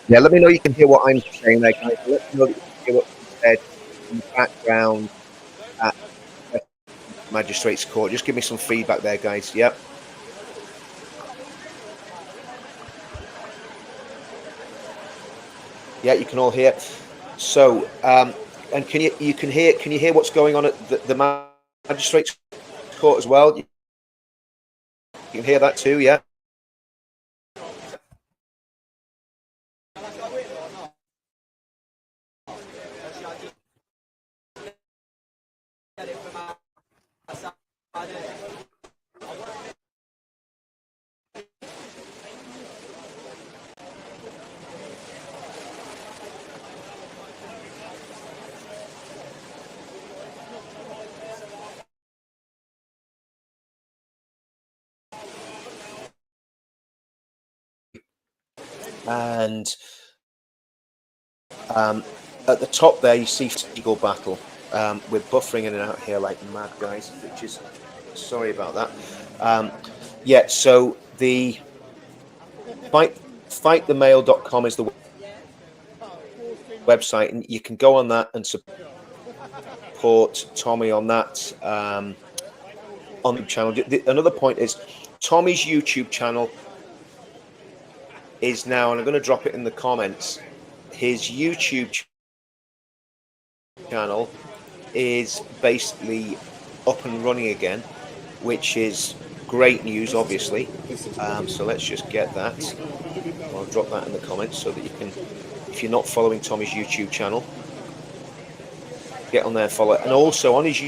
Yeah, let me know you can hear what I'm saying there, guys. Let me know that you can hear what's said in the background at Westminster Magistrates Court. Just give me some feedback there, guys. Yep. Yeah, you can all hear. So, and can you hear what's going on at the Magistrates Court as well? You can hear that too, yeah. And at the top there, you see Seagull Battle. We're buffering in and out here like mad, guys, which is, sorry about that. Yeah, so the fightthemail.com is the website, and you can go on that and support Tommy on that on the channel. Another point is Tommy's YouTube channel is now, and I'm going to drop it in the comments, his YouTube channel is basically up and running again, which is great news, obviously. So let's just get that. I'll drop that in the comments so that you can, if you're not following Tommy's YouTube channel, get on there and follow it. And also on his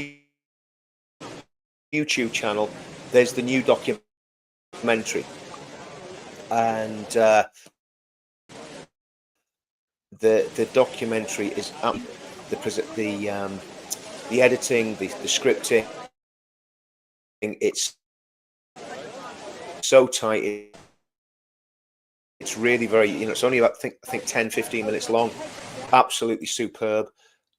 YouTube channel, there's the new documentary, and the documentary is the editing, the scripting, it's so tight. It's really very, it's only about I think 10-15 minutes long. Absolutely superb,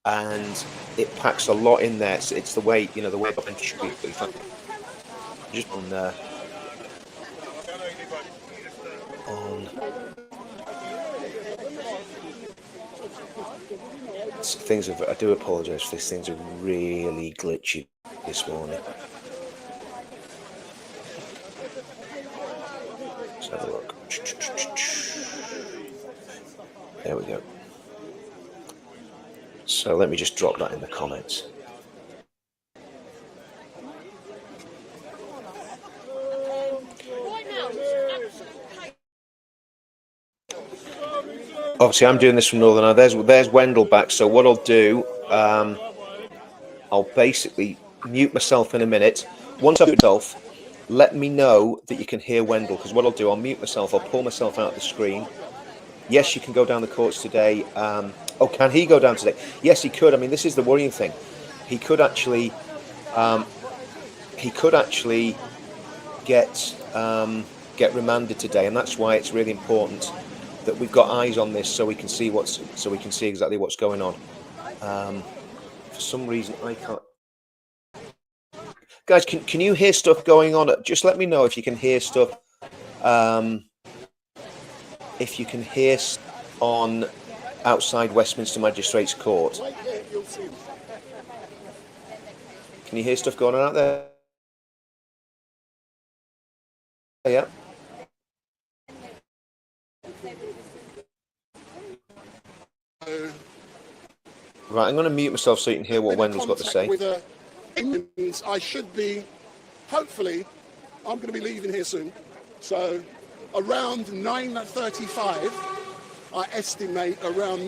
and it packs a lot in there. It's the way, the way it should be. Just on things are, I do apologize if these things are really glitchy this morning. Let's have a look. There we go. So let me just drop that in the comments. Obviously, I'm doing this from Northern Ireland. There's Wendell back. So what I'll do, I'll basically mute myself in a minute. Once I've myself, let me know that you can hear Wendell, because what I'll do, I'll mute myself. I'll pull myself out of the screen. Yes, you can go down the courts today. Oh, can he go down today? Yes, he could. I mean, this is the worrying thing. He could actually get remanded today, and that's why it's really important that we've got eyes on this, so we can see exactly what's going on. For some reason, I can't. Guys, can you hear stuff going on? Just let me know if you can hear stuff. If you can hear on outside Westminster Magistrates Court. Can you hear stuff going on out there? Yeah. Right, I'm going to mute myself so you can hear what Wendell's got to say. I should be, hopefully, I'm going to be leaving here soon. So around 9:35, I estimate around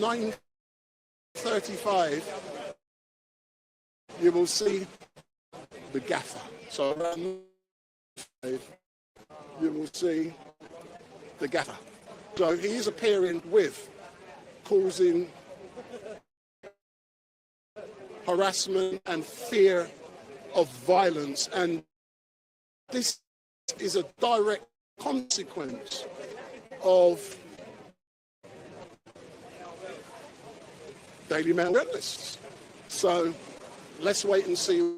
9:35, you will see the gaffer. So around 9:35, you will see the gaffer. So he is appearing with causing harassment and fear of violence, and this is a direct consequence of Daily Mail red lists. So let's wait and see.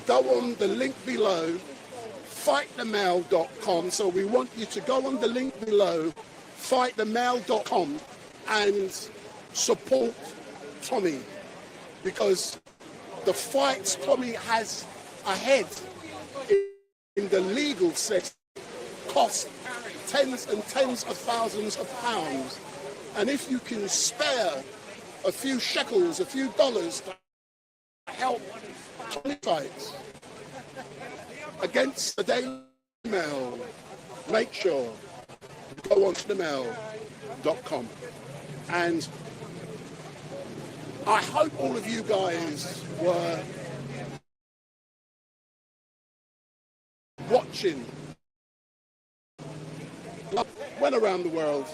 Go on the link below, fightthemail.com. So we want you to go on the link below, fightthemail.com, and support Tommy, because the fights Tommy has ahead in the legal sense cost tens and tens of thousands of pounds. And if you can spare a few shekels, a few dollars to help Tommy fights against the Daily Mail, make sure you go on to themail.com. And I hope all of you guys were watching. I went around the world,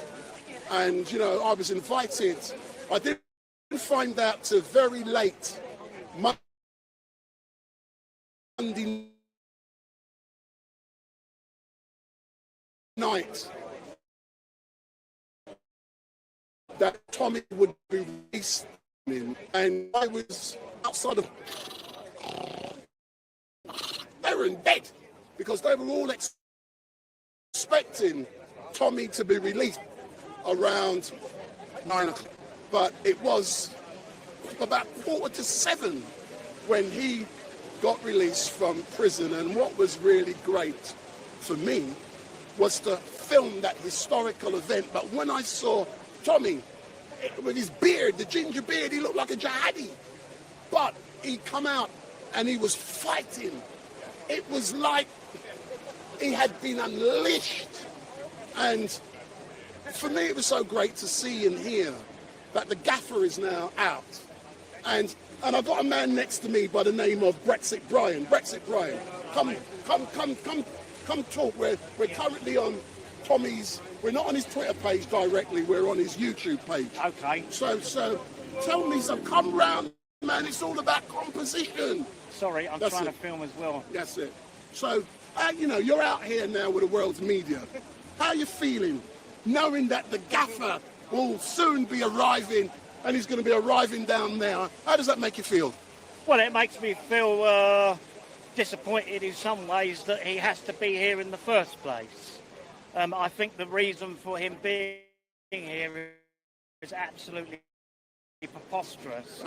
and you know, I was invited. I didn't find out till very late Monday night that Tommy would be released, and I was outside of. They were in bed because they were all expecting Tommy to be released around 9 o'clock. But it was about 6:45 when he got released from prison. And what was really great for me was to film that historical event. But when I saw Tommy with his beard, the ginger beard, he looked like a jihadi. But he come out and he was fighting. It was like he had been unleashed. And for me, it was so great to see and hear that the gaffer is now out. And I've got a man next to me by the name of Brexit Brian. Brexit Brian, come talk. We're currently on Tommy's. We're not on his Twitter page directly. We're on his YouTube page. Okay. So tell me, so come round, man. It's all about composition. Sorry, I'm trying to film as well. That's it. So, you know, you're out here now with the world's media. How are you feeling, knowing that the gaffer will soon be arriving, and he's going to be arriving down there? How does that make you feel? Well, it makes me feel disappointed in some ways that he has to be here in the first place. I think the reason for him being here is absolutely preposterous.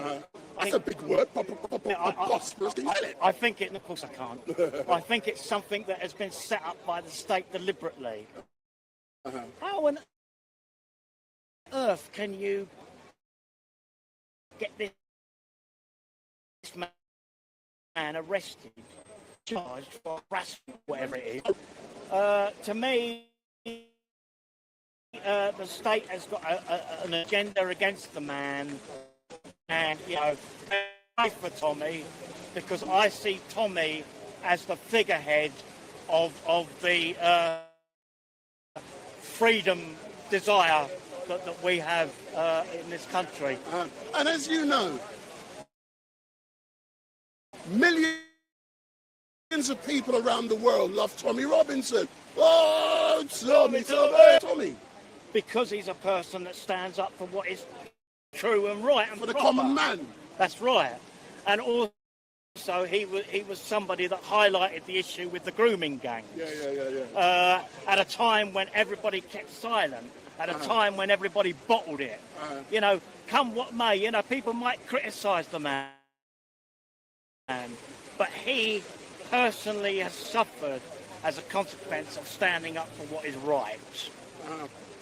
That's a big word, preposterous. I think it, of course I can't. I think it's something that has been set up by the state deliberately. How on earth can you get this man arrested, charged for harassment, whatever it is? To me, the state has got an agenda against the man, and you know, pray for Tommy, because I see Tommy as the figurehead of the freedom desire that we have in this country. And as you know, millions of people around the world love Tommy Robinson. Oh, Tommy. Because he's a person that stands up for what is true and right and for the proper. Common man. That's right. And also he was somebody that highlighted the issue with the grooming gangs. Yeah. At a time when everybody kept silent, at a time when everybody bottled it. You know, come what may, you know, people might criticise the man, but he personally has suffered as a consequence of standing up for what is right.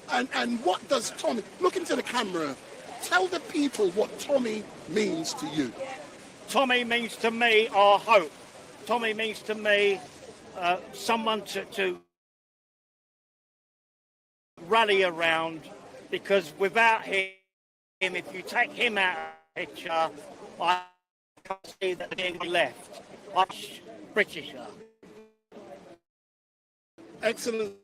And what does Tommy, look into the camera, tell the people what Tommy means to you. Tommy means to me our hope. Tommy means to me someone to rally around, because without him, if you take him out of the picture, I can't see that there's anything left. Britisher. Excellent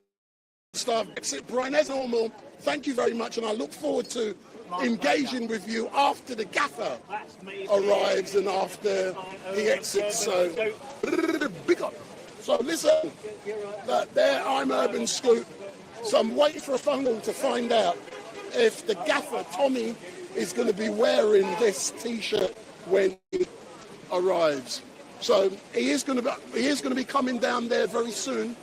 stuff. Brexit Brian, as normal, thank you very much, and I look forward to engaging with you after the gaffer arrives and after he exits. So, big up. So listen, there I'm Urban Scoop. So I'm waiting for a phone call to find out if the gaffer, Tommy, is going to be wearing this T-shirt when he arrives. So he is going to be coming down there very soon.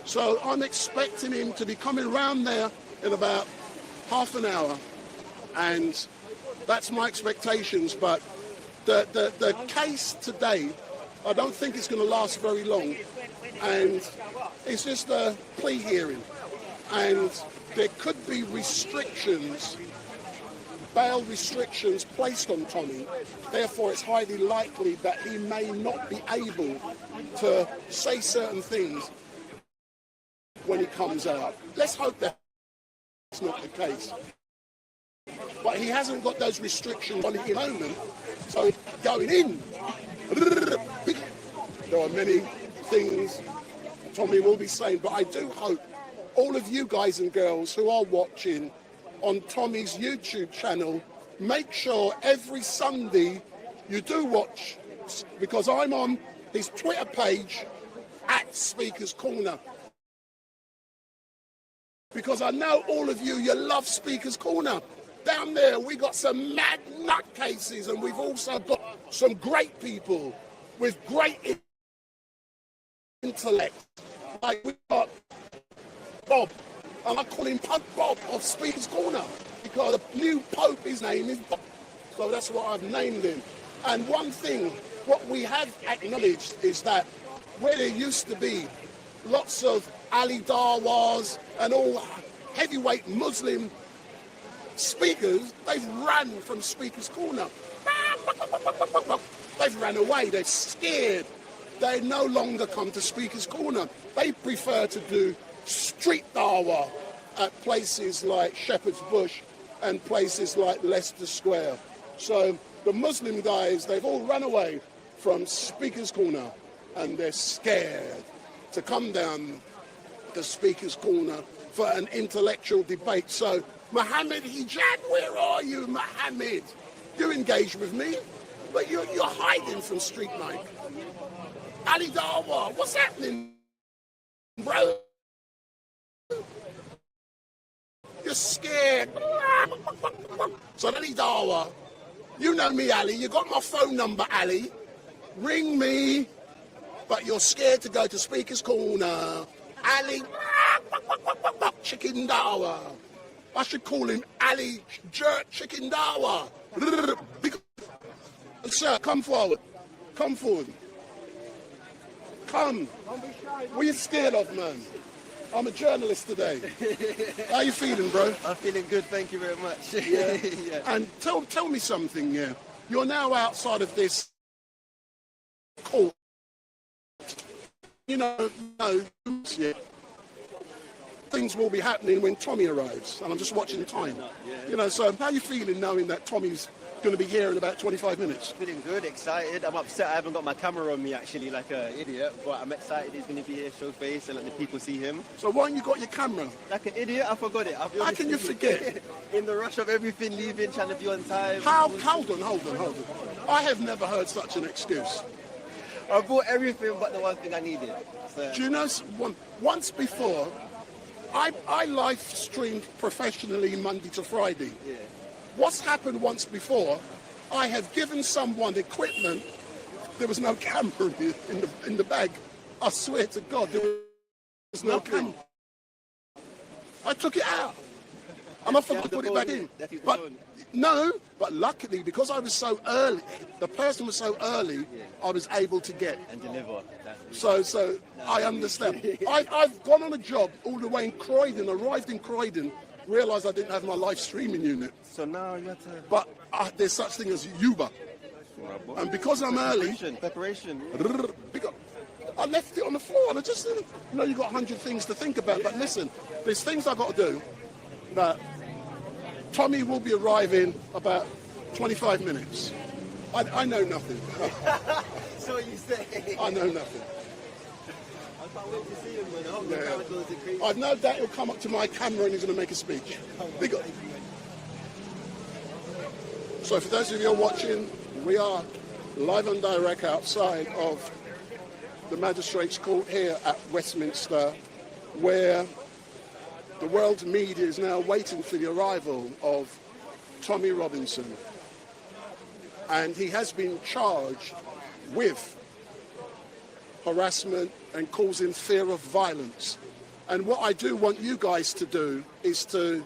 So I'm expecting him to be coming around there in about half an hour, and that's my expectations. But the case today, I don't think it's going to last very long, and it's just a plea hearing, and there could be restrictions, bail restrictions placed on Tommy. Therefore, it's highly likely that he may not be able to say certain things when he comes out. Let's hope that's not the case. But he hasn't got those restrictions on at the moment, so going in. There are many things Tommy will be saying, but I do hope all of you guys and girls who are watching on Tommy's YouTube channel, make sure every Sunday you do watch, because I'm on his Twitter page at Speaker's Corner. Because I know all of you love Speaker's Corner. Down there, we got some mad nutcases, and we've also got some great people with great intellect. Like we've got Bob, and I call him Pope Bob of Speaker's Corner, because the new Pope, his name is Bob. So that's what I've named him. And one thing, what we have acknowledged is that where there used to be lots of Ali Darwas and all heavyweight Muslim speakers, they've run from Speaker's Corner. They've ran away, they're scared. They no longer come to Speaker's Corner. They prefer to do street dawa at places like Shepherd's Bush and places like Leicester Square. So the Muslim guys, they've all run away from Speaker's Corner, and they're scared to come down the Speaker's Corner for an intellectual debate. So, Mohammed Hijab, where are you, Mohammed? You engage with me, but you're hiding from Street Mike. Ali Darwa, what's happening, bro? You're scared. So Ali Darwa, you know me, Ali. You got my phone number, Ali. Ring me, but you're scared to go to Speaker's Corner. Ali, Chicken Dawa. I should call him Ali Jerk Chicken Dawa. Sir, come forward. Come forward. Come. What are you scared of, man? I'm a journalist today. How you feeling, bro? I'm feeling good, thank you very much. Yeah. Yeah. And tell me something, yeah. You're now outside of this court. You know, yeah. Things will be happening when Tommy arrives, and I'm just watching time. You know, so how are you feeling knowing that Tommy's going to be here in about 25 minutes? Feeling good, excited. I'm upset I haven't got my camera on me actually, like an idiot, but I'm excited he's going to be here, show face, and let the people see him. So why haven't you got your camera? Like an idiot, I forgot it. How can you forget? In the rush of everything, leaving, trying to be on time. Hold on. I have never heard such an excuse. I bought everything but the one thing I needed. So. Do you know, once before, I live streamed professionally Monday to Friday. Yeah. What's happened once before, I have given someone equipment, there was no camera in the bag. I swear to God, there was no camera. I took it out. And I forgot to put it back in. But luckily, because I was so early, the person was so early, I was able to get. And deliver. So I understand. I've gone on a job all the way in Croydon, arrived in Croydon, realised I didn't have my live streaming unit. So now you have to... But there's such thing as Uber. And because I'm early... Preparation. I left it on the floor, and I just, you've got 100 things to think about. But listen, there's things I've got to do. That Tommy will be arriving about 25 minutes. I know nothing. So you say. I know nothing. I can't wait to see him, man. I hope the crowd goes crazy. I've no doubt he'll come up to my camera and he's going to make a speech. Big up. So for those of you who are watching, we are live and direct outside of the Magistrates' Court here at Westminster, where the world's media is now waiting for the arrival of Tommy Robinson. And he has been charged with harassment and causing fear of violence. And what I do want you guys to do is to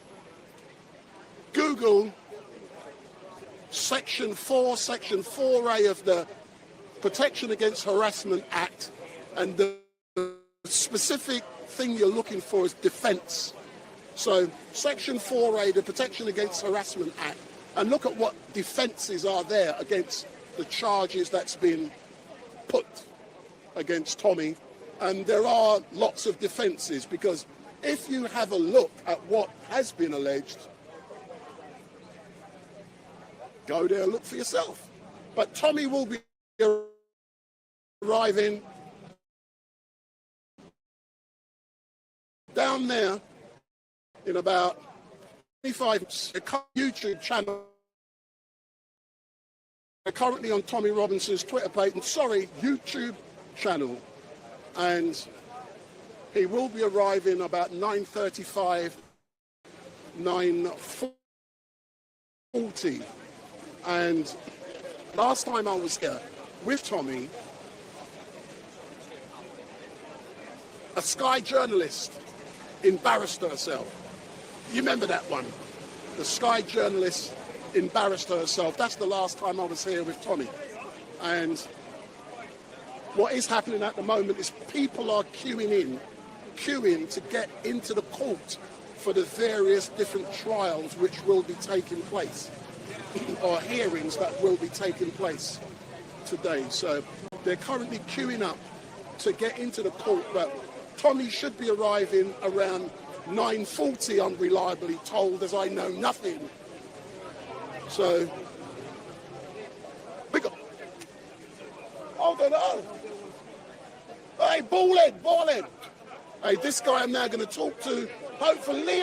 Google Section 4A of the Protection Against Harassment Act, and the specific thing you're looking for is defence. So Section 4A, the Protection Against Harassment Act, and look at what defences are there against the charges that's been put against Tommy. And there are lots of defences, because if you have a look at what has been alleged, go there and look for yourself. But Tommy will be arriving down there in about 25 minutes. A YouTube channel. They're currently on Tommy Robinson's Twitter page, YouTube channel. And he will be arriving about 9:35, 9:40. And last time I was here with Tommy, a Sky journalist embarrassed herself. You remember that one? The Sky journalist embarrassed herself. That's the last time I was here with Tommy. And what is happening at the moment is people are queuing to get into the court for the various different trials which will be taking place, or hearings that will be taking place today. So they're currently queuing up to get into the court, but Tommy should be arriving around 9:40, I'm reliably told, as I know nothing. So, we got... Hold on. Hey, ballhead. Hey, this guy I'm now going to talk to, hopefully...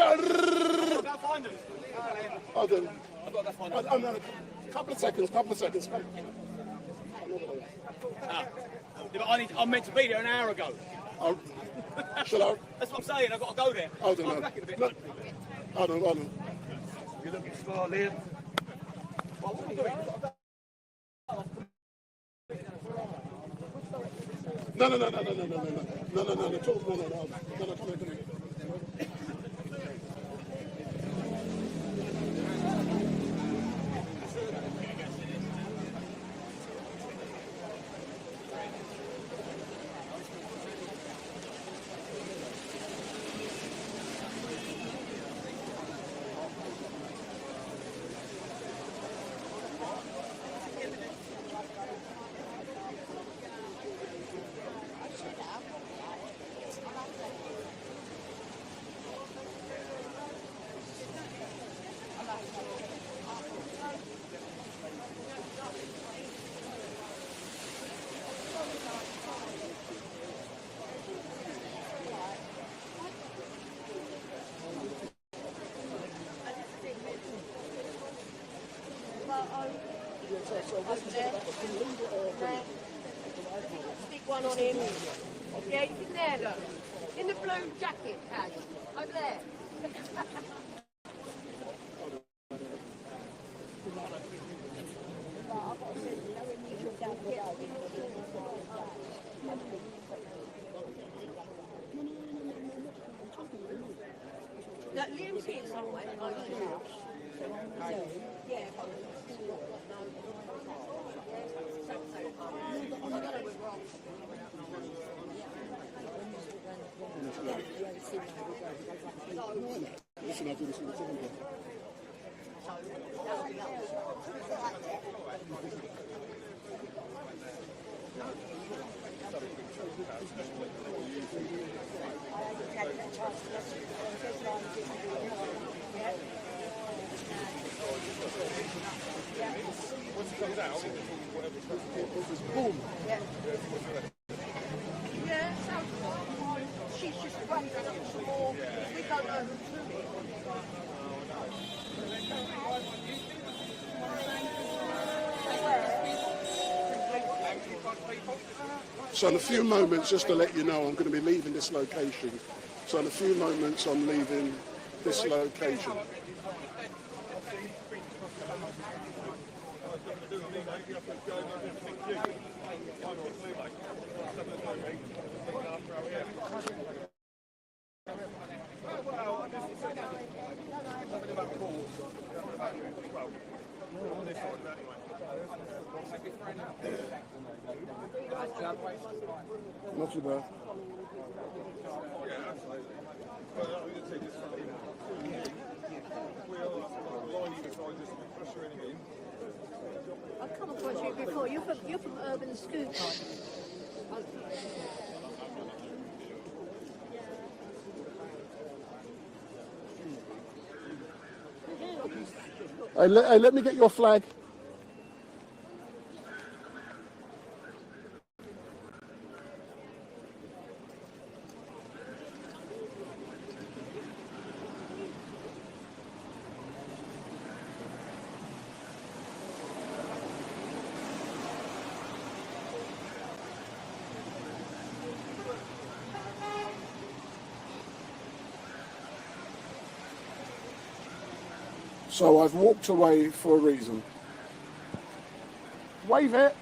Hold on. Oh, no, couple of seconds. I'm meant to be there an hour ago. Oh, shall I? That's what I'm saying, I've got to go there. Hold on. Hold on. You're looking smart, Liam. Well, what are you doing? No. Talk. No. Stick one on him. Yeah, he's in there, look. In the blue jacket, Cash. Over there. Look, Liam's here somewhere. Yeah. Listen, I do this all the time. Boom. Yeah, sounds good. She's just raising up some more. We don't know who's doing it. So in a few moments, just to let you know, I'm going to be leaving this location. So in a few moments, I'm leaving this location. Not too bad. I've come across you before. You're from Urban Scoop. Hey, let me get your flag. So I've walked away for a reason. Wave it.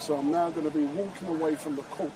So I'm now going to be walking away from the court.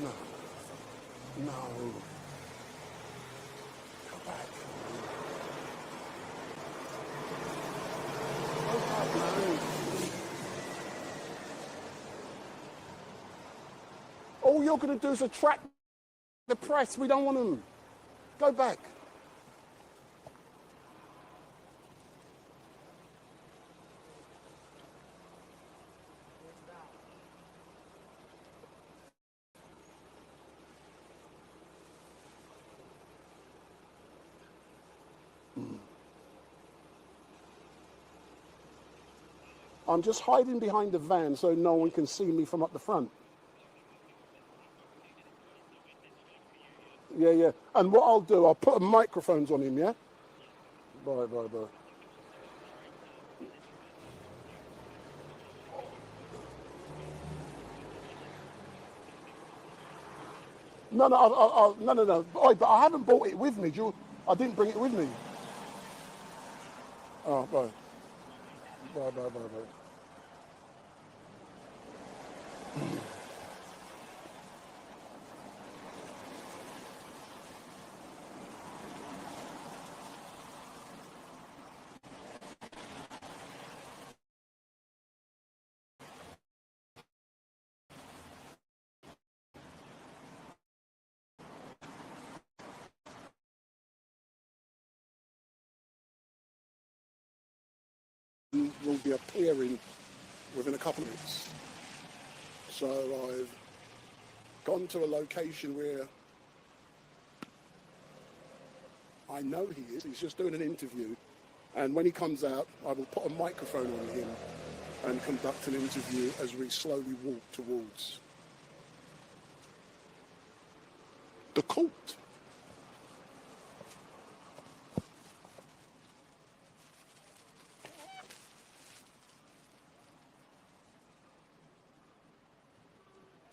No. No. Go back. Go back, man. All you're going to do is attract the press. We don't want them. Go back. I'm just hiding behind the van so no one can see me from up the front. Yeah, yeah. And what I'll do, I'll put microphones on him, yeah? Bye. No. Oi, but I haven't brought it with me. I didn't bring it with me. Oh, bye. Bye. Will be appearing within a couple of minutes. So I've gone to a location where I know he is. He's just doing an interview. And when he comes out, I will put a microphone on him and conduct an interview as we slowly walk towards the court.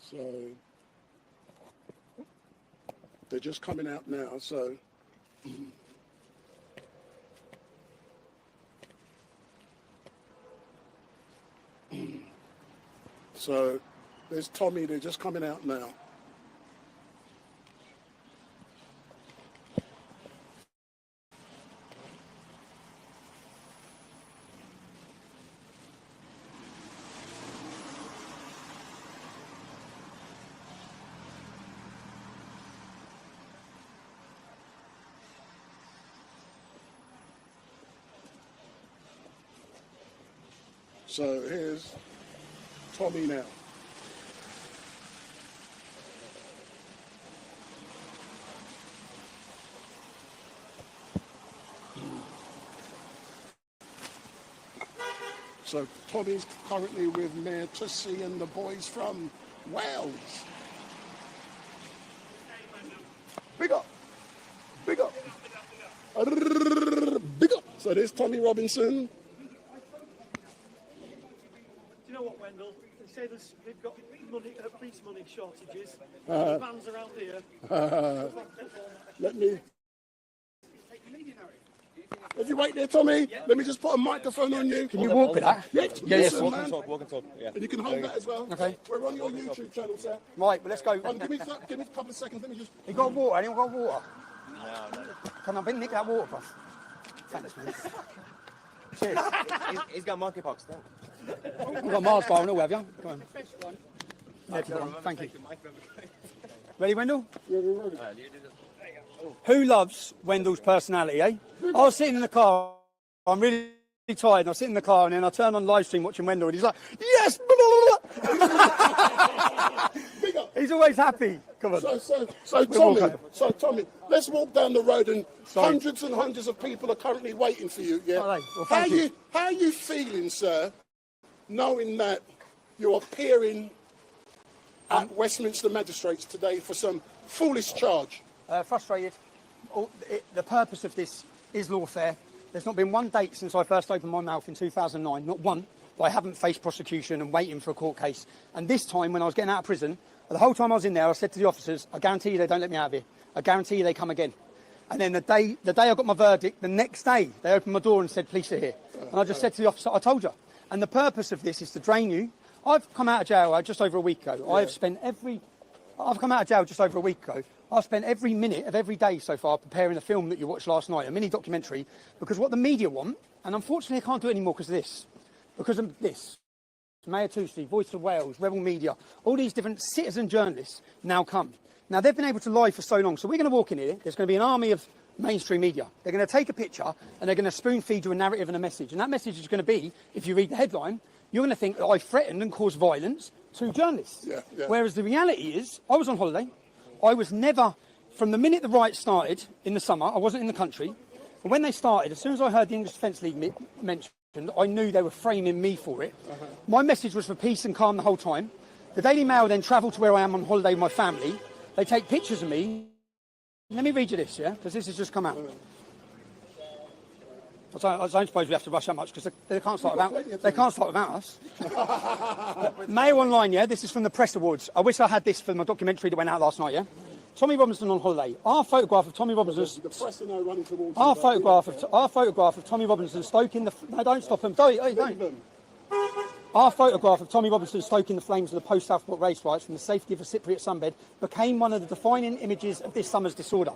So they're just coming out now, so so there's Tommy, they're just coming out now. So here's Tommy now. So Tommy's currently with Mayor Tussie and the boys from Wales. Big up. Big up. Big up. So there's Tommy Robinson. Do you know what, Wendell? They say they've got money, police money shortages. Vans around here. Let me. If you wait there, Tommy, let me just put a microphone on you. Can you walk with that? Yes, Yes. man. Walk and talk. Yeah. And you can hold that as well. Okay. We're on your YouTube channel, sir. Right, well, let's go. Give me a couple of seconds. Let me just. You got water? Anyone got water? No. Can I bring Nick that water, bruv? Thanks, man. Cheers. He's got monkeypox now. You've got Mars bar and all, have you? Come on. Yeah, come on. Thank you. Ready, Wendell? Yeah, we're ready. Who loves Wendell's personality, eh? I was sitting in the car, I'm really tired, and I sit in the car, and then I turn on live stream watching Wendell, and he's like, yes! He's always happy. Come on. So Tommy, let's walk down the road, and hundreds and hundreds of people are currently waiting for you. Yeah. All right. Well, thank you. How are you feeling, sir, knowing that you're appearing at Westminster Magistrates today for some foolish charge? Frustrated. The purpose of this is lawfare. There's not been one date since I first opened my mouth in 2009, not one, but I haven't faced prosecution and waiting for a court case. And this time, when I was getting out of prison, the whole time I was in there, I said to the officers, I guarantee you they don't let me out of here. I guarantee you they come again. And then the day I got my verdict, the next day, they opened my door and said, please sit here. And I just said to the officer, I told you. And the purpose of this is to drain you. I've come out of jail just over a week ago. Yeah. I've come out of jail just over a week ago. I've spent every minute of every day so far preparing a film that you watched last night, a mini documentary, because what the media want, and unfortunately I can't do it anymore because of this. Mayor Tussie, Voice of Wales, Rebel Media, all these different citizen journalists now come. Now they've been able to lie for so long, so we're going to walk in here, there's going to be an army of mainstream media. They're going to take a picture and they're going to spoon feed you a narrative and a message. And that message is going to be, if you read the headline, you're going to think that I threatened and caused violence to journalists. Yeah. Whereas the reality is, I was on holiday. I was never, from the minute the riots started in the summer, I wasn't in the country. But when they started, as soon as I heard the English Defence League mentioned, I knew they were framing me for it. My message was for peace and calm the whole time. The Daily Mail then travelled to where I am on holiday with my family. They take pictures of me. Let me read you this, yeah, because this has just come out. I don't suppose we have to rush that much because they can't start without us. Mail Online, yeah, this is from the Press Awards. I wish I had this for my documentary that went out last night, yeah. Tommy Robinson on holiday. Our photograph of Tommy Robinson. The press are now running towards Our photograph of Tommy Robinson stoking the. No, don't stop him. Don't. Our photograph of Tommy Robinson stoking the flames of the post-Southport race riots from the safety of a Cypriot sunbed became one of the defining images of this summer's disorder.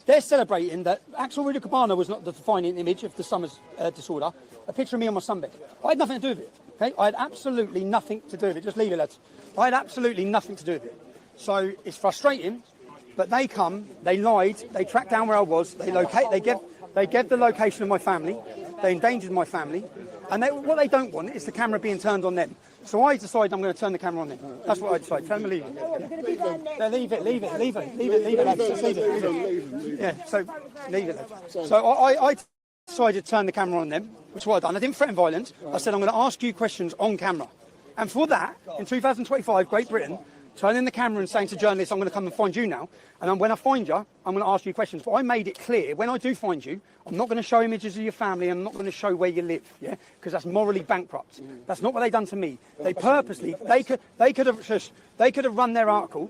They're celebrating that Axel Rudy Cabana was not the defining image of the summer's disorder. A picture of me on my sunbed. I had nothing to do with it. Okay, I had absolutely nothing to do with it. Just leave it, lads. I had absolutely nothing to do with it. So it's frustrating, but they come, they lied, they tracked down where I was, they gave the location of my family, they endangered my family, and what they don't want is the camera being turned on them. So I decided I'm going to turn the camera on them. That's what I decided. Tell them to leave it. Leave it, lads. Just leave it. Yeah, so leave it, lads. So I decided to turn the camera on them, which is what I've done. I didn't threaten violence. I said I'm going to ask you questions on camera. And for that, in 2025, Great Britain, turning the camera and saying to journalists, I'm going to come and find you now, and when I find you, I'm going to ask you questions. But I made it clear, when I do find you, I'm not going to show images of your family, I'm not going to show where you live, yeah, because that's morally bankrupt. That's not what they've done to me. They purposely, they could have run their article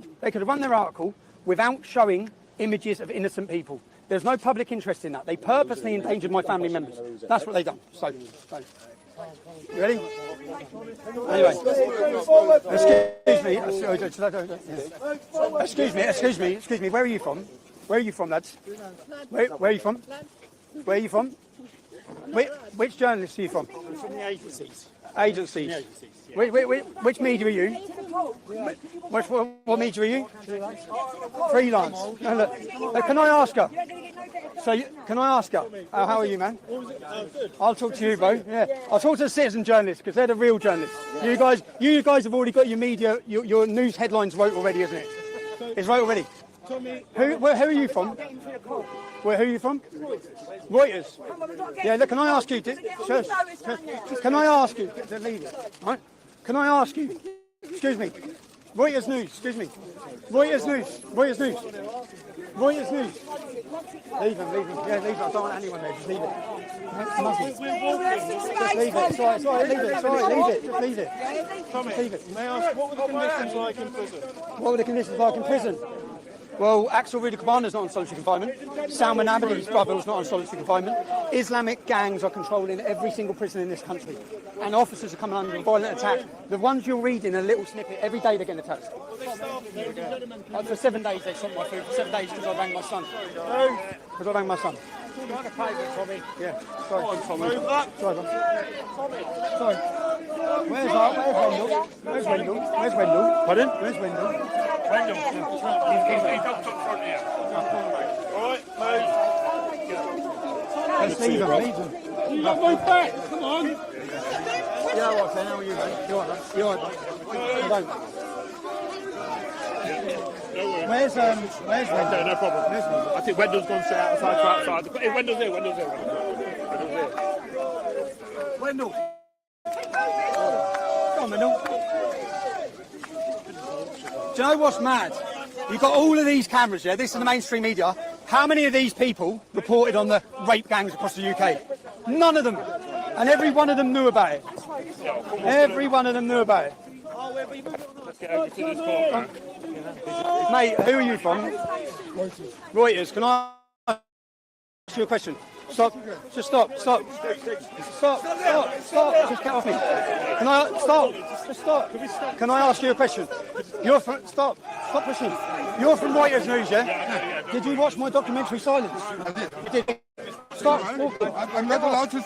without showing images of innocent people. There's no public interest in that. They purposely endangered my family members. That's what they've done. So you ready? Anyway, excuse me. Where are you from? Where are you from, lads? Where are you from? Where are you from? Which journalist are you from? From the agencies. Agencies. Which media are you? What media are you? Freelance. No, look, can I ask her? Can I ask her? How are you, man? I'll talk to you, bro. Yeah, I'll talk to the citizen journalists because they're the real journalists. You guys have already got your media, your news headlines wrote already, isn't it? It's right already. Who are you from? Who are you from? Reuters. Yeah, look, can I ask you? Can I ask you? Leave it. Right? Can I ask you? Excuse me. Reuters News. Excuse me. Reuters News. Leave him. Yeah, leave it. I don't want anyone there. Just leave it. Just leave it. It's all right. Leave it. It's all right. Leave it. Just leave it. Tommy, Leave it. may I ask, what were the conditions like in prison? What were the conditions like in prison? Well, Axel Rudy Cabana's not on solitary confinement. Salman Abedi's brother was not on solitary confinement. Islamic gangs are controlling every single prison in this country. And officers are coming under a violent attack. The ones you're reading, a little snippet, every day they're getting attacked. For 7 days they stopped my food. For 7 days because I rang my son. Because I rang my son. Yeah, sorry. Sorry. Where's Wendell? Pardon? Where's Wendell? He's up front here. All right, Let's leave him. You got move back. Come on. Yeah, all right, then. How are you, mate? You all right, mate? You all right, mate? Where's Wendell? No problem. Where's Wendell? I think Wendell's gone to sit outside. Hey, Wendell's here. Wendell. Come on, Wendell. Do you know what's mad? You've got all of these cameras, yeah? This is the mainstream media. How many of these people reported on the rape gangs across the UK? None of them. And every one of them knew about it. Every one of them knew about it. Let's get over to this corner. Mate, who are you from? Reuters. Can I ask you a question? Stop. Just stop. Stop. Just get off me. Can I stop? Just stop. Can I ask you a question? You're from. Stop pushing. You're from Reuters News, yeah? Did you watch my documentary Silence? You did. Stop. I'm not allowed to.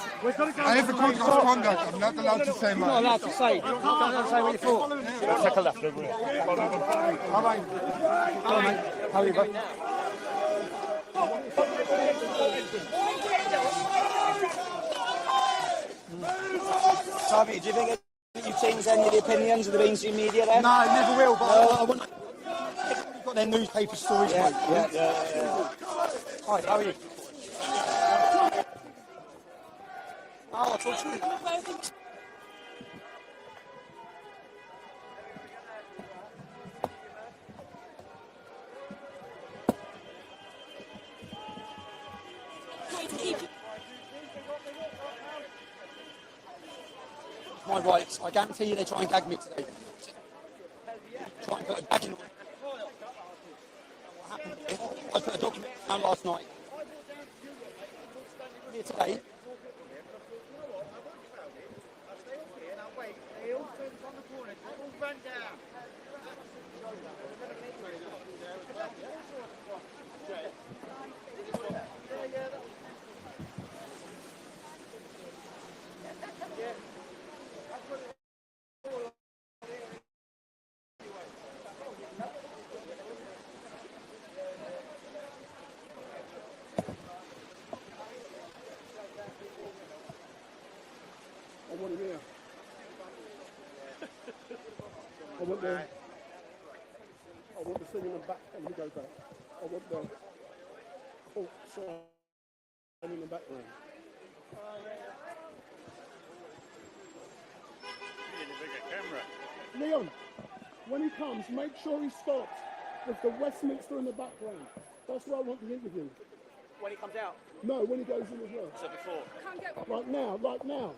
I have a code of conduct. I'm not allowed to say You're not allowed to say. You're not allowed to say what you thought. Take a left over here. All right. Go on, mate. How are you, bro? Tommy, do you think you change any of the opinions of the mainstream media then? No, I never will, but I want... They've got their newspaper stories, mate. Yeah. Hi, how are you? Oh, I thought you. My rights. I guarantee you they try and gag me today. Try and put a gag in. What happened here? I put a document down last night. Here today. I want him here. I want the thing in the back. Let me go back. I want the Hulk sign in the background. You need a bigger camera. Leon, when he comes, make sure he stops with the Westminster in the background. That's where I want the interview. When he comes out. No, when he goes in as well. So before. Right now, right now.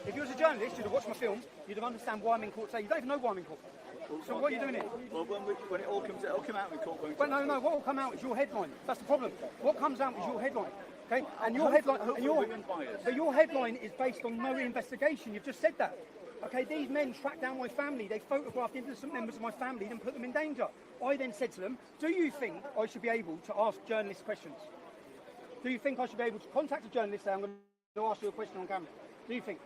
If you was a journalist, you'd have watched my film, you'd have understand why I'm in court today. You don't even know why I'm in court. So what are you doing here? Well, when it all comes out, it'll come out in court. But no, what will come out is your headline. That's the problem. What comes out is your headline. Okay? And your headline, but your headline is based on no investigation. You've just said that. Okay, these men tracked down my family. They photographed innocent members of my family and put them in danger. I then said to them, do you think I should be able to ask journalists questions? Do you think I should be able to contact a journalist and say, I'm going to ask you a question on camera? Do you think?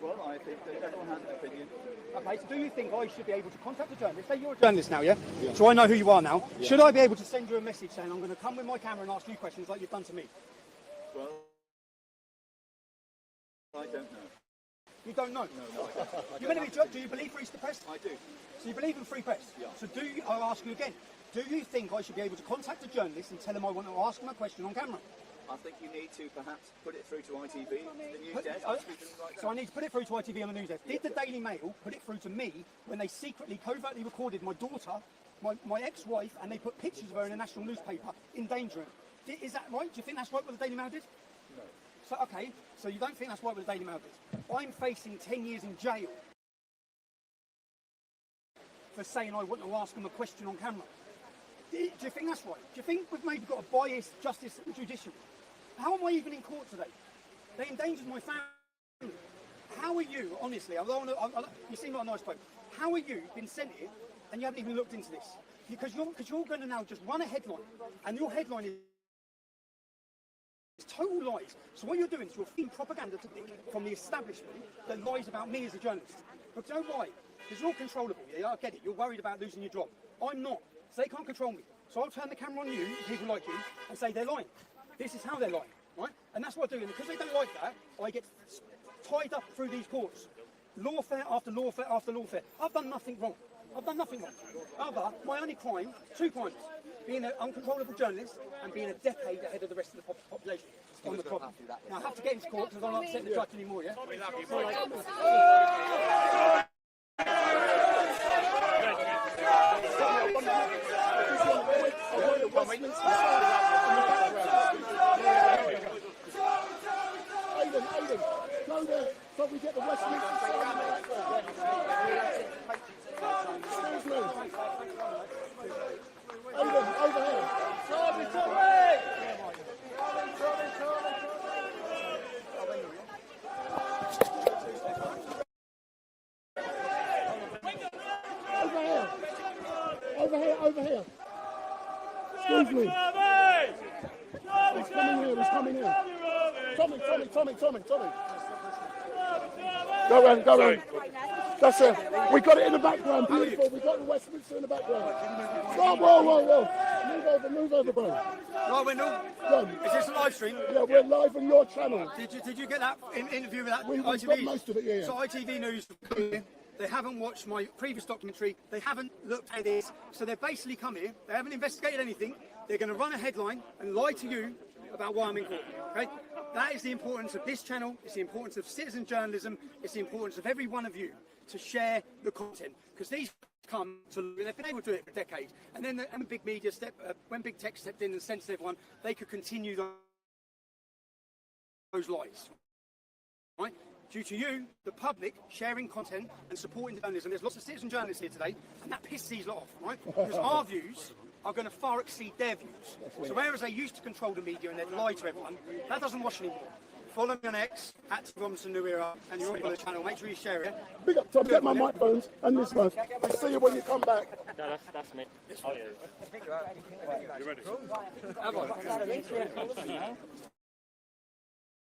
Well, I think that everyone has an opinion. Okay, so do you think I should be able to contact a journalist? Say you're a journalist now, yeah? So I know who you are now. Yeah. Should I be able to send you a message saying I'm going to come with my camera and ask you questions like you've done to me? Well, I don't know. You don't know? No, I don't. Do you believe free press? I do. So you believe in free press? Yeah. So I'll ask you again. Do you think I should be able to contact a journalist and tell him I want to ask him a question on camera? I think you need to perhaps put it through to ITV, the news desk. So I need to put it through to ITV on the news desk. Did the Daily Mail put it through to me when they secretly, covertly recorded my daughter, my ex-wife, and they put pictures of her in a national newspaper endangering her? Is that right? Do you think that's right what the Daily Mail did? No. So, okay, so you don't think that's right what the Daily Mail did? I'm facing 10 years in jail for saying I want to ask them a question on camera. Do you think that's right? Do you think we've maybe got a biased justice judiciary? How am I even in court today? They endangered my family. How are you, honestly, you seem like a nice bloke. How are you been sent here and you haven't even looked into this? Because you're going to now just run a headline, and your headline is total lies. So what you're doing is you're feeding propaganda to Nick from the establishment that lies about me as a journalist. But you know why? Because you're controllable, yeah? I get it. You're worried about losing your job. I'm not. So they can't control me. So I'll turn the camera on you, people like you, and say they're lying. This is how they're lying, right? And that's what I do. And because they don't like that, I get tied up through these courts. Lawfare after lawfare after lawfare. I've done nothing wrong. I've done nothing wrong. Other, my only crime, 2 crimes. Being an uncontrollable journalist and being a decade ahead of the rest of the population. On the problem. Now I have to get into court because I don't upset the judge anymore, yeah? Westminster side in the background. Aidan, go there so we get the Westminster side in the background. Excuse me. Aidan, over here. Over here. Excuse me. He's coming here. Tommy. Go round. That's it. We got it in the background. Beautiful. We got the Westminster in the background. Whoa. Move over, bro. Right, Wendell. Is this a live stream? Yeah, we're live on your channel. Did you get that interview with that We've ITV? got most of it, yeah. So ITV News, they haven't watched my previous documentary. They haven't looked at this. So they've basically come here. They haven't investigated anything. They're going to run a headline and lie to you about why I'm in court. Okay? That is the importance of this channel. It's the importance of citizen journalism. It's the importance of every one of you to share the content, because these come to, they've been able to do it for decades, and then when big media when big tech stepped in and censored everyone, they could continue those lies, right? Due to you, the public, sharing content and supporting journalism. There's lots of citizen journalists here today, and that pisses these lot off, right? Because our views are going to far exceed their views. So whereas they used to control the media and they'd lie to everyone, that doesn't wash anymore. Follow me on X, @Robinson New Era, and you're on the channel. Make sure you share it. Big up, Tom. Get my microphones and this one. I'll see you when you come back. No, that's me. Oh, yeah. You ready?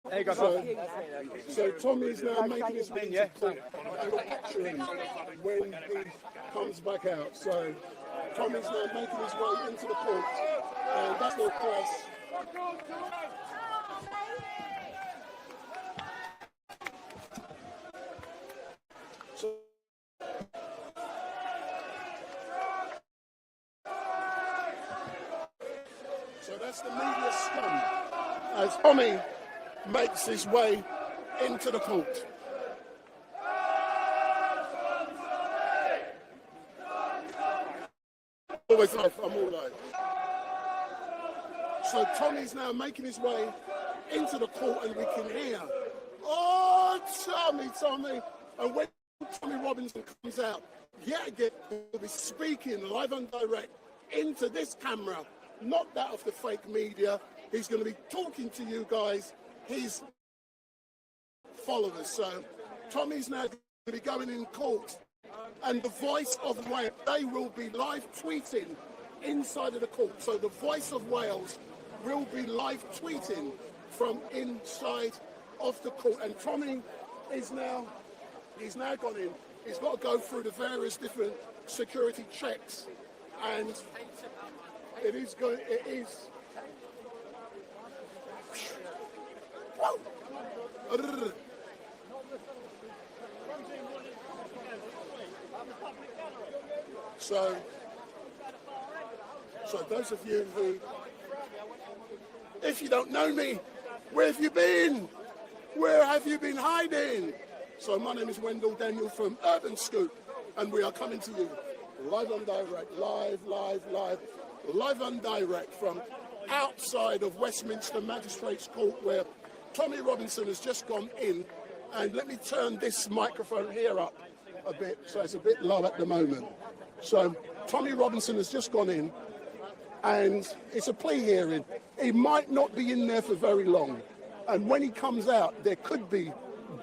There you go. So Tommy's now making his way into court and capturing when he comes back out. So Tommy's now making his way into the court, and that's no press. So that's the media scum as Tommy makes his way into the court. Always live, I'm all live. So Tommy's now making his way into the court, and we can hear, oh, Tommy. And when Tommy Robinson comes out, yet again, he'll be speaking live and direct into this camera, not that of the fake media. He's going to be talking to you guys, his followers. So Tommy's now going to be going in court, and the Voice of Wales, they will be live tweeting inside of the court. So the Voice of Wales will be live tweeting from inside of the court. And Tommy is now, he's now gone in. He's got to go through the various different security checks, and it is. So those of you who, if you don't know me, where have you been? Where have you been hiding? So my name is Wendell Daniel from Urban Scoop, and we are coming to you live and direct, live and direct from outside of Westminster Magistrates Court, where Tommy Robinson has just gone in. And let me turn this microphone here up a bit, so it's a bit low at the moment. So Tommy Robinson has just gone in, and it's a plea hearing. He might not be in there for very long, and when he comes out, there could be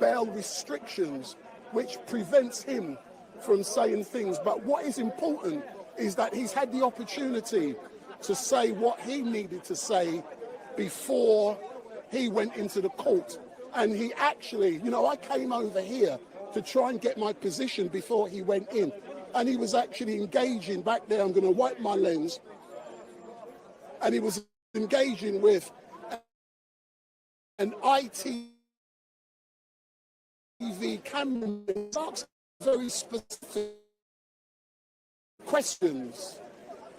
bail restrictions which prevents him from saying things. But what is important is that he's had the opportunity to say what he needed to say before he went into the court. And he actually, you know, I came over here to try and get my position before he went in, and he was actually engaging back there. I'm going to wipe my lens. And he was engaging with an ITV cameraman, asking very specific questions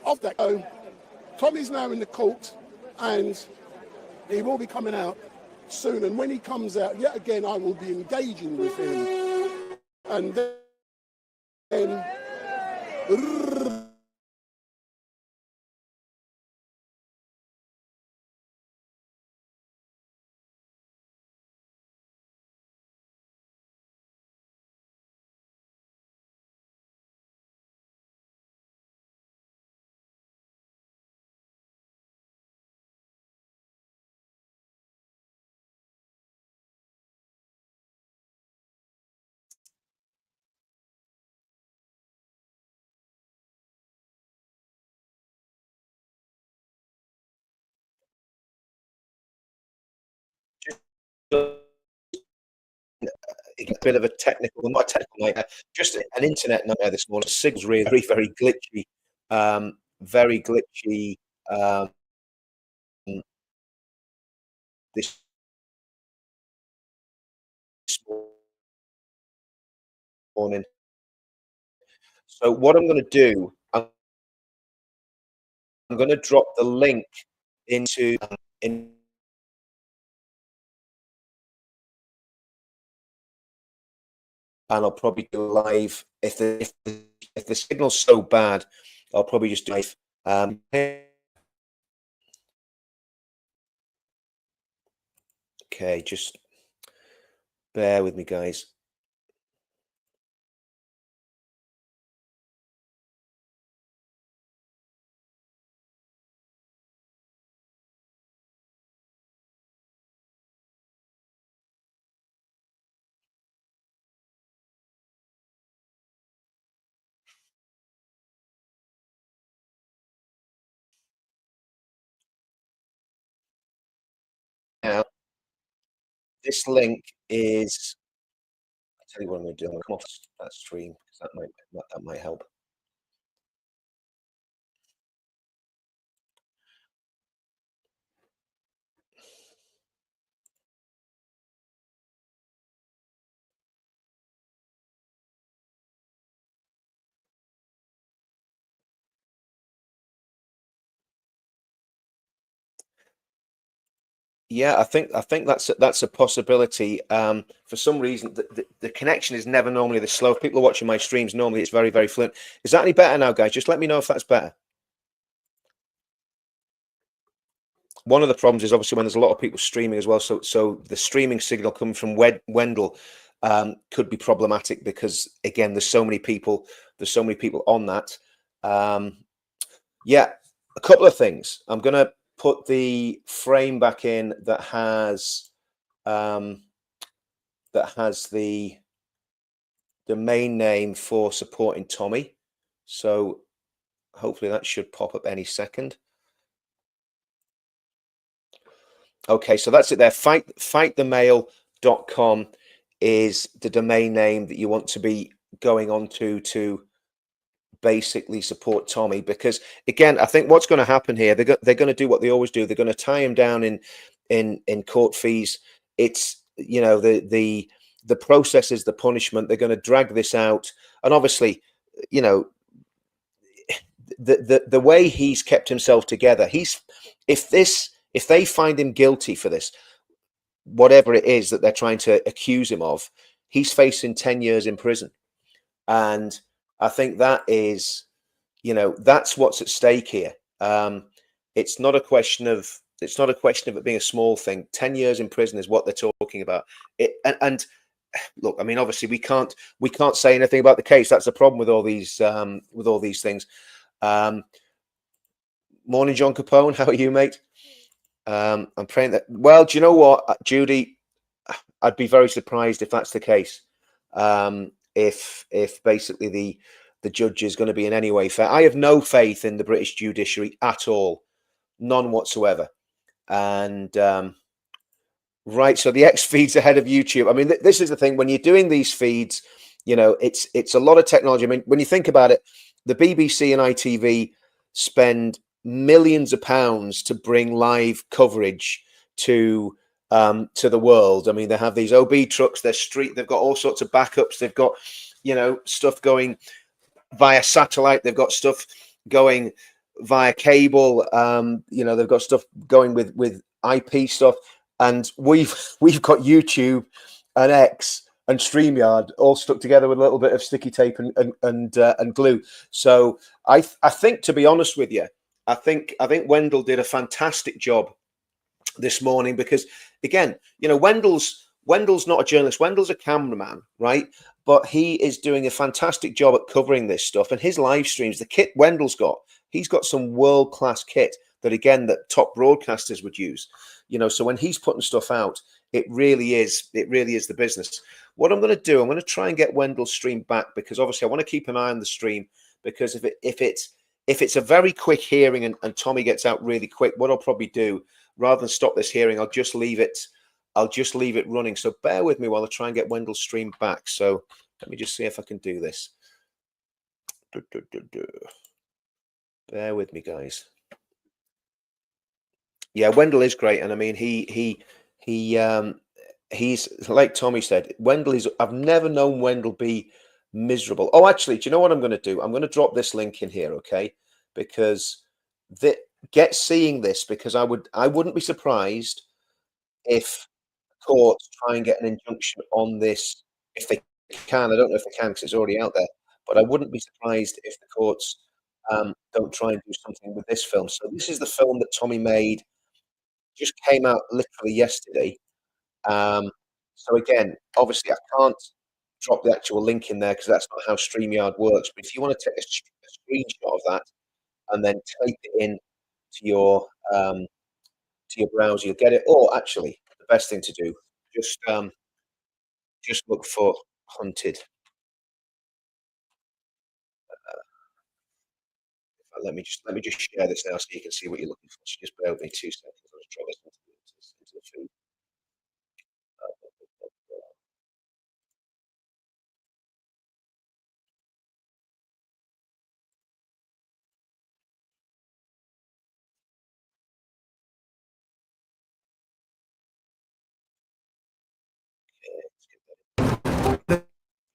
of that. So Tommy's now in the court, and he will be coming out soon. And when he comes out, yet again, I will be engaging with him. And then a bit of a technical, well, not a technical nightmare, just an internet nightmare this morning. Signal's really very, very glitchy, very glitchy. Um, this morning. So what I'm going to do, I'm going to drop the link into in. And I'll probably do live if the signal's so bad, I'll probably just do live. Okay, just bear with me, guys. Now, this link is. I'll tell you what I'm going to do. I'm going to come off that stream because that might help. Yeah, I think that's a possibility. For some reason, the connection is never normally this slow. If people are watching my streams, normally it's very, very fluent. Is that any better now, guys? Just let me know if that's better. One of the problems is obviously when there's a lot of people streaming as well. So the streaming signal coming from Wendell could be problematic because again, there's so many people on that. Yeah, a couple of things. I'm gonna put the frame back in that has the domain name for supporting Tommy. So hopefully that should pop up any second. Okay, so that's it there. Fightthemail.com is the domain name that you want to be going on to basically support Tommy. Because again, I think what's going to happen here, they're going to do what they always do. They're going to tie him down in court fees. It's, you know, the process is the punishment. They're going to drag this out, and obviously, you know, the way he's kept himself together. If they find him guilty for this, whatever it is that they're trying to accuse him of, he's facing 10 years in prison. And I think that is, you know, that's what's at stake here. It's not a question of it being a small thing. 10 years in prison is what they're talking about. And look, I mean, obviously we can't say anything about the case. That's the problem with all these things. Morning, John Capone. How are you, mate? I'm praying that. Well, do you know what, Judy? I'd be very surprised if that's the case. If basically the judge is going to be in any way fair. I have no faith in the British judiciary at all, none whatsoever. And right, so the X feeds ahead of YouTube. I mean, this is the thing when you're doing these feeds. You know, it's a lot of technology. I mean, when you think about it, the BBC and ITV spend millions of pounds to bring live coverage to the world. I mean, they have these OB trucks, they've got all sorts of backups. They've got, you know, stuff going via satellite. They've got stuff going via cable. You know, they've got stuff going with IP stuff. And we've got YouTube and X and StreamYard all stuck together with a little bit of sticky tape and glue. So I think, to be honest with you, I think Wendell did a fantastic job this morning because, again, you know, Wendell's not a journalist. Wendell's a cameraman, right? But he is doing a fantastic job at covering this stuff. And his live streams, the kit Wendell's got, he's got some world-class kit that, again, that top broadcasters would use. You know, so when he's putting stuff out, it really is the business. What I'm going to do, I'm going to try and get Wendell's stream back because obviously I want to keep an eye on the stream because if it's a very quick hearing and Tommy gets out really quick, what I'll probably do, rather than stop this hearing, I'll just leave it I'll just leave it running. So bear with me while I try and get Wendell's stream back. So let me just see if I can do this. Bear with me, guys. Yeah, Wendell is great, and I mean he's like Tommy said. Wendell is. I've never known Wendell be miserable. Oh, actually, do you know what I'm going to do? I'm going to drop this link in here, okay? Because seeing this, because I wouldn't be surprised if courts try and get an injunction on this if they can. I don't know if they can because it's already out there, but I wouldn't be surprised if the courts don't try and do something with this film. So this is the film that Tommy made. Just came out literally yesterday. So again, obviously I can't drop the actual link in there because that's not how StreamYard works. But if you want to take a screenshot of that and then type it in to your browser, you'll get it. Or actually, the best thing to do, just look for Hunted. Let me just share this now so you can see what you're looking for. So just bear with me 2 seconds. I'll just drop this into the feed.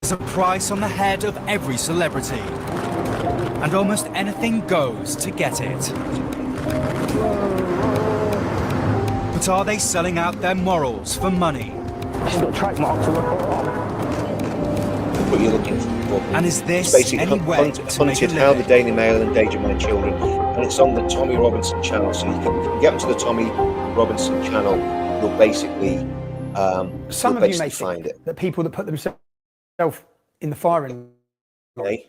There's a price on the head of every celebrity, and almost anything goes to get it. But are they selling out their morals for money? Track marks on the What you're looking for. And is this basically any way to make a Hunted, How the living? Daily Mail Endangered My Children, and it's on the Tommy Robinson channel. So you can get onto the Tommy Robinson channel. You'll basically Some you'll of you may basically find think it. that people that put themselves in the firing line Okay.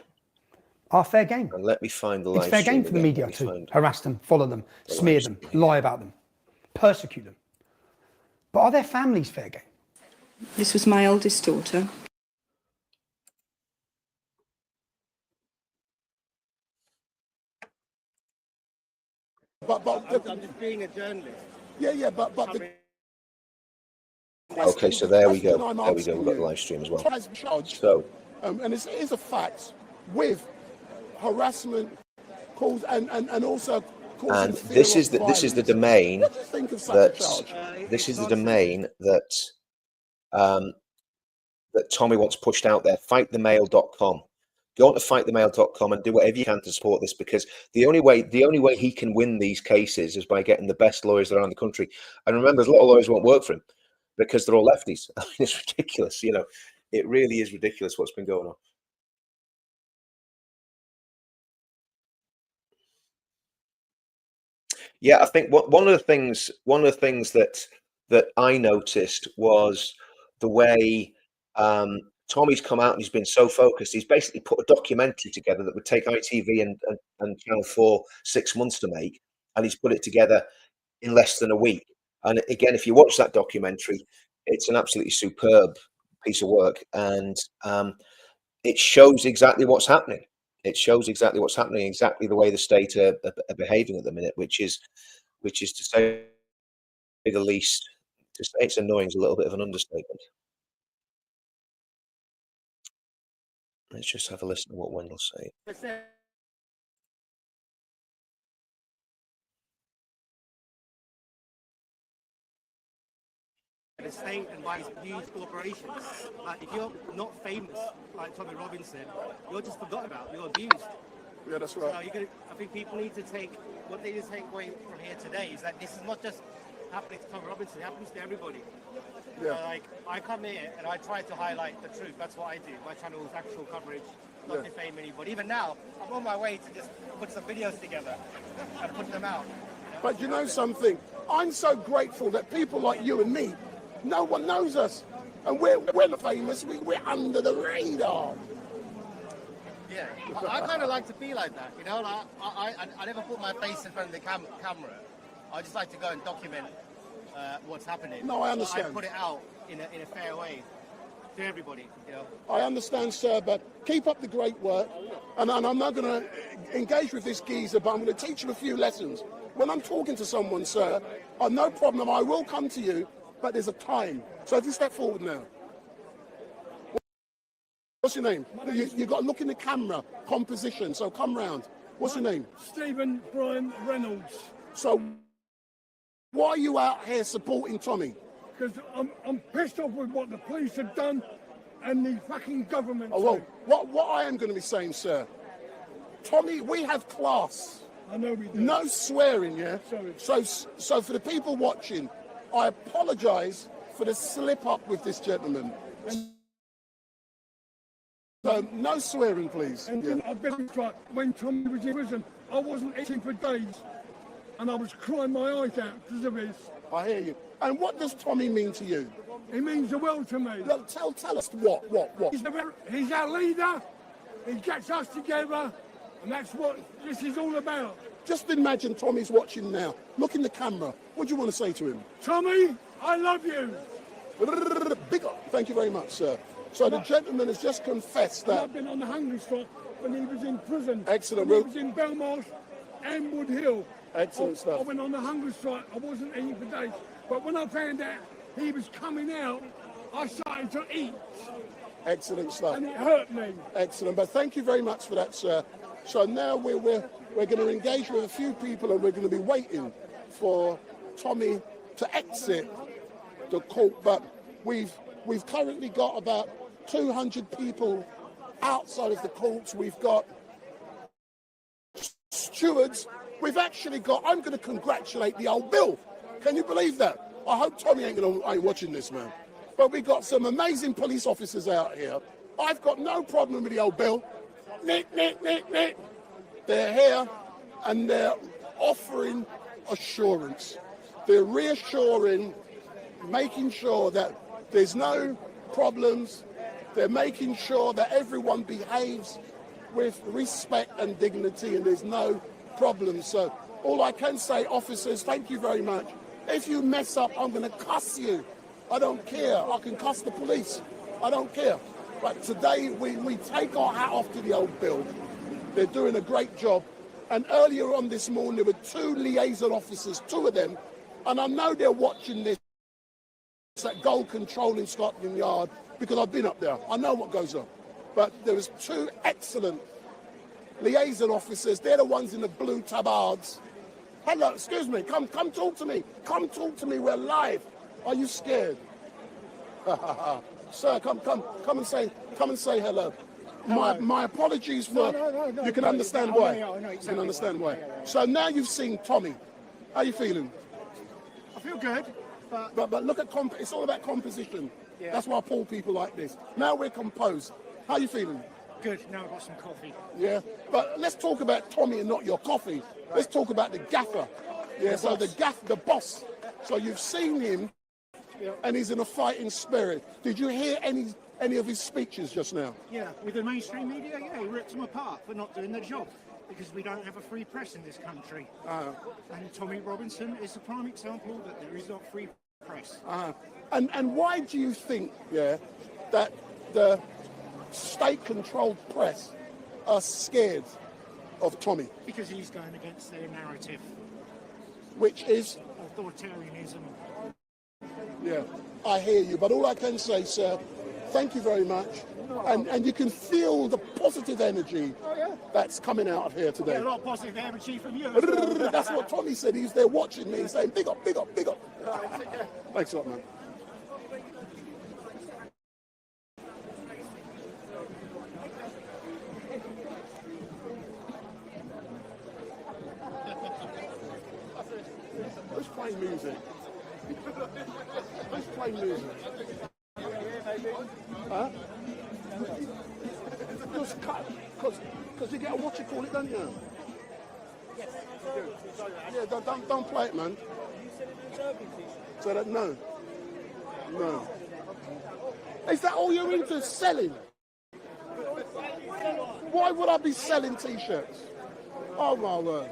are fair game. And let me find the It's live fair stream game for the again. media Let me to find harass them, follow them, the smear live them, stream. lie about them, persecute them. But are their families fair game? This was my eldest daughter. But I'm just being a journalist. yeah, but the Okay, so there we go. I'm There we go. asking We've got the you, live stream as well. has charged, So and it is a fact with harassment, cause and also causing and fear this of is the violence. domain What do you think of such a that charge? this is the domain that that Tommy wants pushed out there. Fightthemail.com. Go on to fightthemail.com and do whatever you can to support this, because the only way he can win these cases is by getting the best lawyers around the country. And remember, there's a lot of lawyers who won't work for him because they're all lefties. I mean, it's ridiculous. You know, it really is ridiculous what's been going on. Yeah, I think one of the things that I noticed was the way Tommy's come out and he's been so focused. He's basically put a documentary together that would take ITV and Channel 4 6 months to make, and he's put it together in less than a week. And again, if you watch that documentary, it's an absolutely superb piece of work, and it shows exactly what's happening. It shows exactly what's happening, exactly the way the state are behaving at the minute, which is to say the least. To say it's annoying is a little bit of an understatement. Let's just have a listen to what Wendell's saying. The state and by huge corporations. Like, if you're not famous like Tommy Robinson, you're just forgotten about. You're abused. Yeah, that's right. So I think people need to take what they need to take away from here today is that this is not just happening to Tommy Robinson. It happens to everybody. Yeah. Like, I come here and I try to highlight the truth. That's what I do. My channel is actual coverage, not defame anybody. Even now, I'm on my way to just put some videos together and put them out. But you know something? I'm so grateful that people like you and me, no one knows us, and we're famous. We're under the radar. Yeah, I kind of like to be like that, you know. Like, I never put my face in front of the camera. I just like to go and document what's happening. No, I understand. I put it out in a fair way to everybody, you know. I understand, sir, but keep up the great work. And I'm not going to engage with this geezer, but I'm going to teach you a few lessons. When I'm talking to someone, sir, no problem, I will come to you but there's a time. So if you step forward now. What's your name? You got to look in the camera, composition, so come round. What's your name? Stephen Brian Reynolds. So why are you out here supporting Tommy? Because I'm pissed off with what the police have done and the fucking government. Oh, well, what I am going to be saying, sir, Tommy, we have class. I know we do. No swearing, yeah? Sorry. So for the people watching, I apologise for the slip up with this gentleman. So no swearing, please. And I've been like, when Tommy was in prison, I wasn't eating for days, and I was crying my eyes out because of this. I hear you. And what does Tommy mean to you? He means the world to me. Look, tell us what? He's our leader. He gets us together, and that's what this is all about. Just imagine Tommy's watching now. Look in the camera. What do you want to say to him? Tommy, I love you. Big up. Thank you very much, sir. So the gentleman has just confessed that. I've been on the hungry strike when he was in prison. Excellent. When he was in Belmarsh and Wood Hill. Excellent stuff. I went on the hungry strike. I wasn't eating for days. But when I found out he was coming out, I started to eat. Excellent stuff. And it hurt me. Excellent. But thank you very much for that, sir. So now we're going to engage with a few people, and we're going to be waiting for Tommy to exit the court. But we've currently got about 200 people outside of the courts. We've got stewards. We've actually got, I'm going to congratulate the old Bill. Can you believe that? I hope Tommy ain't watching this, man. But we've got some amazing police officers out here. I've got no problem with the old Bill. Nick. They're here and they're offering assurance. They're reassuring, making sure that there's no problems. They're making sure that everyone behaves with respect and dignity and there's no problems. So all I can say, officers, thank you very much. If you mess up, I'm going to cuss you. I don't care. I can cuss the police. I don't care. But today we take our hat off to the old Bill. They're doing a great job. And earlier on this morning, there were 2 liaison officers, 2 of them, and I know they're watching this at Gold Control in Scotland Yard because I've been up there. I know what goes on. But there was 2 excellent liaison officers. They're the ones in the blue tabards. Hello, excuse me. Come talk to me. Come talk to me. We're live. Are you scared? Sir, come and say hello. My apologies for. No, you can understand why. You can understand why. So now you've seen Tommy. How are you feeling? I feel good, but look at it's all about composition. Yeah. That's why I pull people like this. Now we're composed. How are you feeling? Good. Now I've got some coffee. Yeah, but let's talk about Tommy and not your coffee. Right. Let's talk about the gaffer. Yeah, so the boss. So you've seen him, and he's in a fighting spirit. Did you hear any of his speeches just now? Yeah, with the mainstream media, he ripped them apart for not doing their job because we don't have a free press in this country. And Tommy Robinson is a prime example that there is not free press. And why do you think, that the state-controlled press are scared of Tommy? Because he's going against their narrative. Which is? Authoritarianism. Yeah, I hear you. But all I can say, sir, thank you very much. And you can feel the positive energy that's coming out of here today. Yeah, a lot of positive energy from you. That's what Tommy said. He's there watching me saying, big up, big up, big up. Thanks a lot, man. Let's play music. Let's play music. Huh? Because you get a what you call it, don't you? Yeah, don't play it, man. So that no. Is that all you're into, selling? Why would I be selling t-shirts? Oh my word.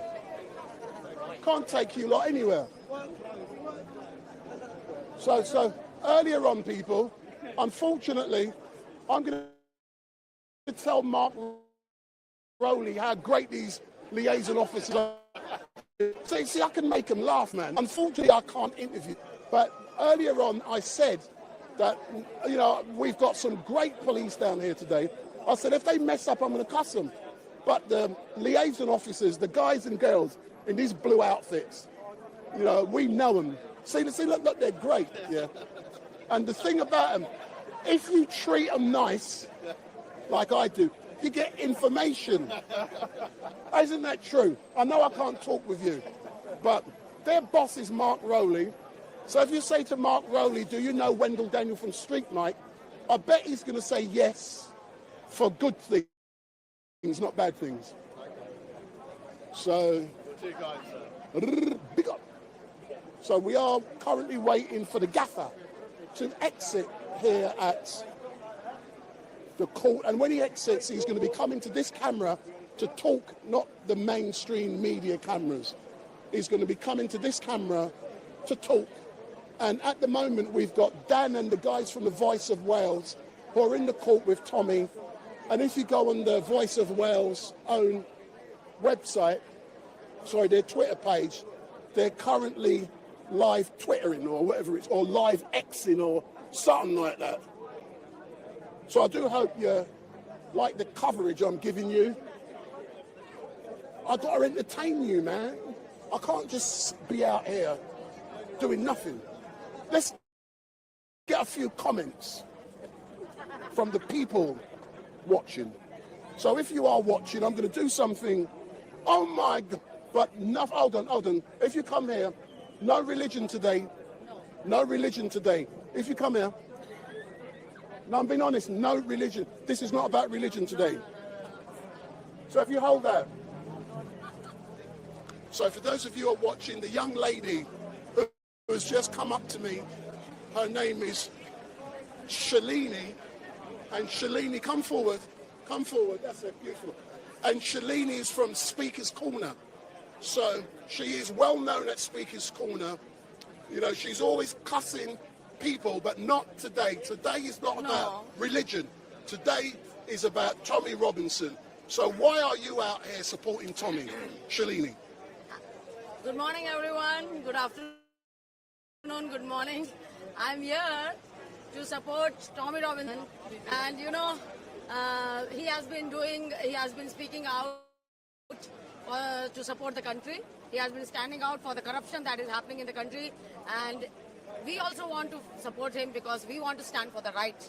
Can't take you lot anywhere. So earlier on, people, unfortunately, I'm going to tell Mark Rowley how great these liaison officers are. See, I can make them laugh, man. Unfortunately, I can't interview. But earlier on, I said that, you know, we've got some great police down here today. I said, if they mess up, I'm going to cuss them. But the liaison officers, the guys and girls in these blue outfits, you know, we know them. See, look, they're great, yeah. And the thing about them, if you treat them nice, like I do, you get information. Isn't that true? I know I can't talk with you, but their boss is Mark Rowley. So if you say to Mark Rowley, do you know Wendell Daniel from Street Night? I bet he's going to say yes for good things, not bad things. So, big up. So we are currently waiting for the gaffer to exit here at the court. And when he exits, he's going to be coming to this camera to talk, not the mainstream media cameras. He's going to be coming to this camera to talk. And at the moment, we've got Dan and the guys from the Voice of Wales who are in the court with Tommy. And if you go on the Voice of Wales' own website, sorry, their Twitter page, they're currently live Twittering or whatever it's, or live Xing or something like that. So I do hope you like the coverage I'm giving you. I've got to entertain you, man. I can't just be out here doing nothing. Let's get a few comments from the people watching. So if you are watching, I'm going to do something. Oh my God. But no, hold on. If you come here, no religion today. No religion today. If you come here, no, I'm being honest, no religion. This is not about religion today. So if you hold that. So for those of you who are watching, the young lady who has just come up to me, her name is Shalini. And Shalini, come forward. Come forward. That's it. Beautiful. And Shalini is from Speaker's Corner. So she is well known at Speaker's Corner. You know, she's always cussing people, but not today. Today is not about religion. Today is about Tommy Robinson. So why are you out here supporting Tommy? Shalini. Good morning, everyone. Good afternoon. Good morning. I'm here to support Tommy Robinson. And, you know, he has been speaking out to support the country. He has been standing out for the corruption that is happening in the country. And we also want to support him because we want to stand for the right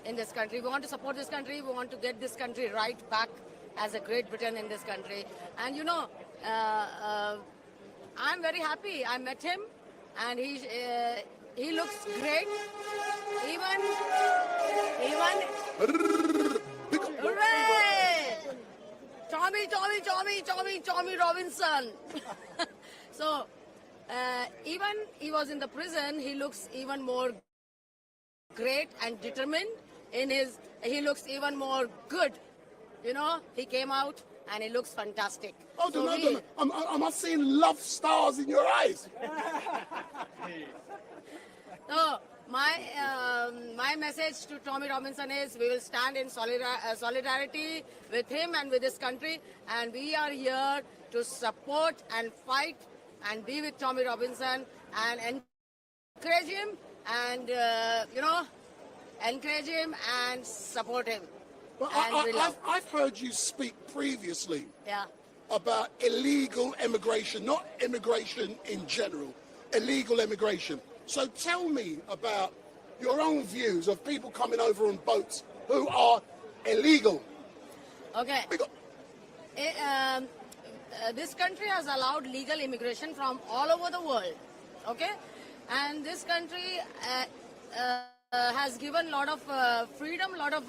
in this country. We want to support this country. We want to get this country right back as a Great Britain in this country. And, you know, I'm very happy. I met him and he looks great. Hooray! Tommy Robinson. So, even he was in the prison, he looks even more great and determined. He looks even more good. You know, he came out and he looks fantastic. Hold on. Am I seeing love stars in your eyes? So, my message to Tommy Robinson is we will stand in solidarity with him and with this country, and we are here to support and fight and be with Tommy Robinson and encourage him and, encourage him and support him. But I've heard you speak previously about illegal immigration, not immigration in general, illegal immigration. So tell me about your own views of people coming over on boats who are illegal. Okay. This country has allowed legal immigration from all over the world. Okay? And this country has given a lot of freedom, a lot of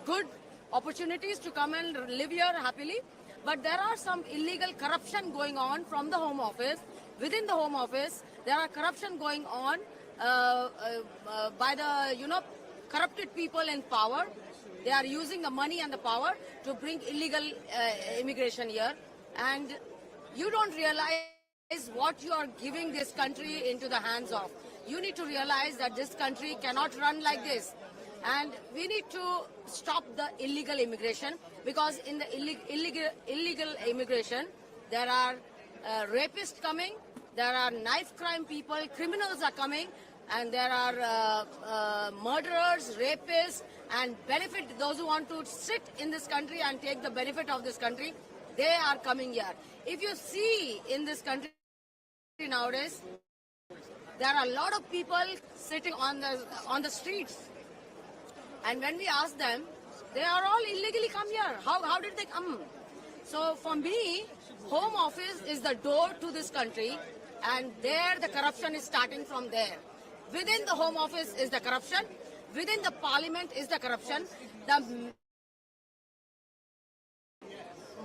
good opportunities to come and live here happily. But there are some illegal corruption going on from the Home Office. Within the Home Office, there are corruption going on by the, corrupted people in power. They are using the money and the power to bring illegal immigration here. And you don't realize what you are giving this country into the hands of. You need to realize that this country cannot run like this. And we need to stop the illegal immigration, because in the illegal immigration, there are rapists coming, there are knife crime people, criminals are coming, and there are murderers, rapists, and those who want to sit in this country and take the benefit of this country, they are coming here. If you see in this country nowadays, there are a lot of people sitting on the streets. And when we ask them, they are all illegally come here. How did they come? So for me, Home Office is the door to this country, and there the corruption is starting from there. Within the Home Office is the corruption. Within the Parliament is the corruption. The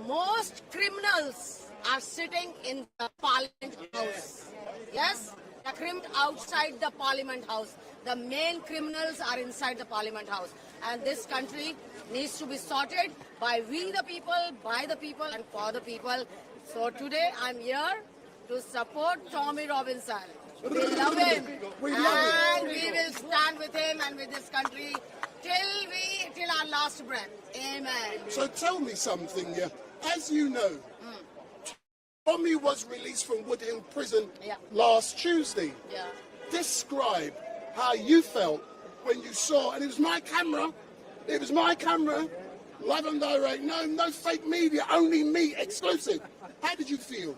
most criminals are sitting in the Parliament House. Yes? The criminals outside the Parliament House. The main criminals are inside the Parliament House. And this country needs to be sorted by we the people, by the people, and for the people. So today I'm here to support Tommy Robinson. We love him. We will stand with him and with this country till our last breath. Amen. So tell me something, yeah. As you know, Tommy was released from Woodhill Prison last Tuesday. Yeah. Describe how you felt when you saw, and it was my camera, live and direct, no fake media, only me, exclusive. How did you feel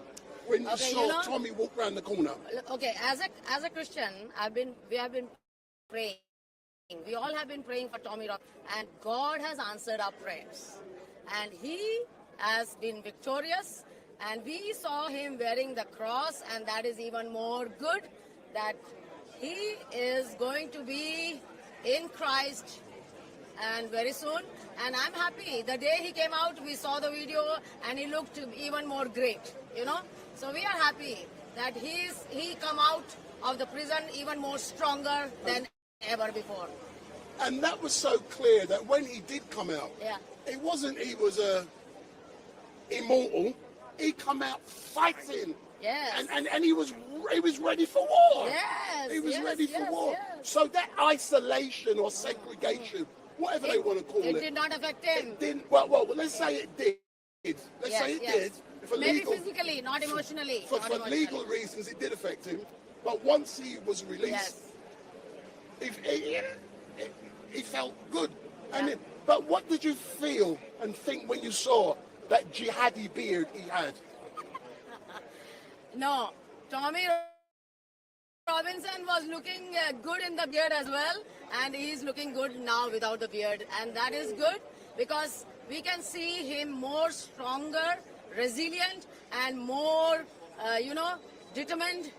when you saw Tommy walk around the corner? Okay, as a Christian, we have been praying. We all have been praying for Tommy Robinson, and God has answered our prayers. And he has been victorious, and we saw him wearing the cross, and that is even more good, that he is going to be in Christ and very soon. And I'm happy. The day he came out, we saw the video, and he looked even more great, you know. So we are happy that he come out of the prison even more stronger than ever before. And that was so clear that when he did come out, it wasn't he was immortal. He come out fighting. Yes. And he was ready for war. Yes. He was ready for war. Yes. So that isolation or segregation, whatever they want to call it. It did not affect him. It didn't. Well, let's say it did. Let's say it did. For Maybe legal, physically, not emotionally. For legal reasons, it did affect him. But once he was released, he felt good. But what did you feel and think when you saw that jihadi beard he had? No, Tommy Robinson was looking good in the beard as well, and he's looking good now without the beard, and that is good because we can see him more stronger, resilient, and more, determined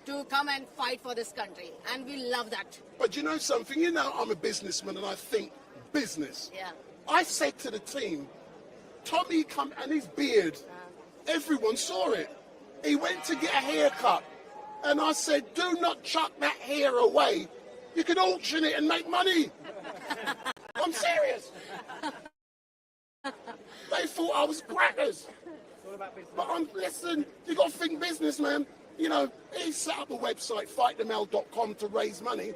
to come and fight for this country, and we love that. But you know something? You know I'm a businessman, and I think business. Yeah. I said to the team, Tommy come and his beard, everyone saw it. He went to get a haircut, and I said, do not chuck that hair away. You can auction it and make money. I'm serious. They thought I was crackers. But listen, you got to think business, man. You know, he set up a website, fightthemail.com, to raise money.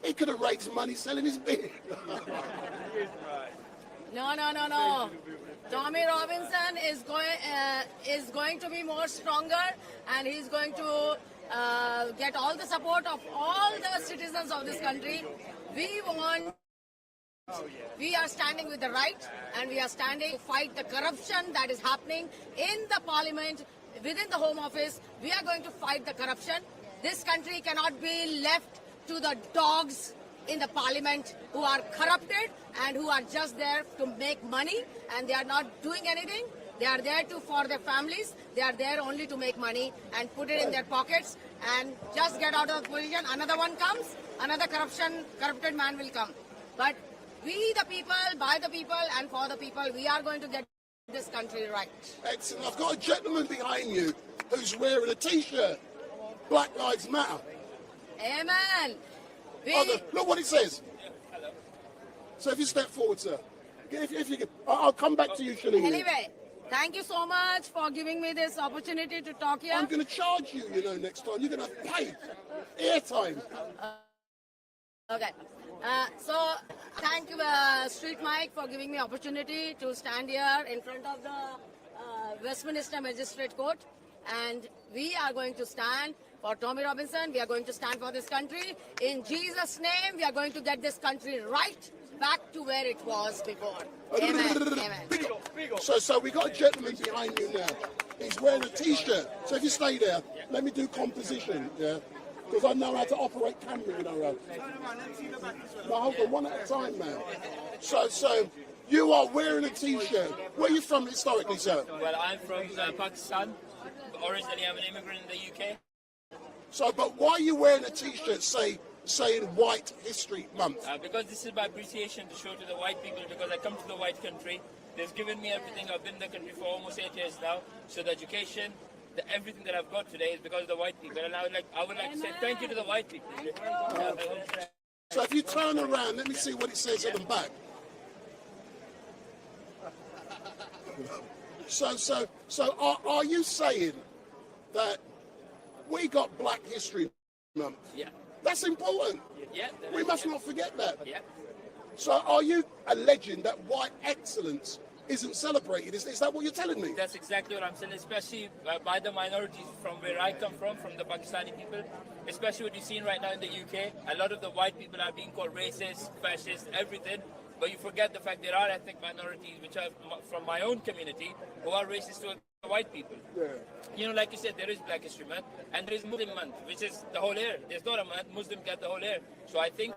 He could have raised money selling his beard. No. Tommy Robinson is going to be more stronger, and he's going to get all the support of all the citizens of this country. We are standing with the right, and we are standing to fight the corruption that is happening in the Parliament, within the Home Office. We are going to fight the corruption. This country cannot be left to the dogs in the Parliament who are corrupted and who are just there to make money, and they are not doing anything. They are there for their families. They are there only to make money and put it in their pockets and just get out of the position. Another one comes, another corrupted man will come. But we the people, by the people, and for the people, we are going to get this country right. Excellent. I've got a gentleman behind you who's wearing a T-shirt. Black Lives Matter. Amen. Look what it says. So if you step forward, sir. If you can, I'll come back to you, Shalini. Anyway, thank you so much for giving me this opportunity to talk here. I'm going to charge you, next time. You're going to pay airtime. Okay. So thank you, Street Mike, for giving me opportunity to stand here in front of the Westminster Magistrate Court. And we are going to stand for Tommy Robinson. We are going to stand for this country. In Jesus' name, we are going to get this country right back to where it was before. Amen. Amen. So we got a gentleman behind you now. He's wearing a T-shirt. So if you stay there, let me do composition. Yeah. Because I know how to operate camera, you know. No, hold on, one at a time, man. So you are wearing a T-shirt. Where are you from historically, sir? Well, I'm from Pakistan. Originally, I'm an immigrant in the UK. So, but why are you wearing a T-shirt saying White History Month? Because this is my appreciation to show to the white people, because I come to the white country. They've given me everything. I've been in the country for almost 8 years now. So the education, everything that I've got today is because of the white people. And I would like to say thank you to the white people. So if you turn around, let me see what it says at the back. So are you saying that we got Black History Month? Yeah. That's important. Yeah. We must not forget that. Yeah. So are you alleging that white excellence isn't celebrated? Is that what you're telling me? That's exactly what I'm saying, especially by the minorities from where I come from the Pakistani people, especially what you're seeing right now in the UK. A lot of the white people are being called racist, fascist, everything. But you forget the fact there are ethnic minorities, which are from my own community, who are racist to white people. Yeah. You know, like you said, there is Black History Month, and there is Muslim Month, which is the whole year. There's not a month, Muslims get the whole year. So I think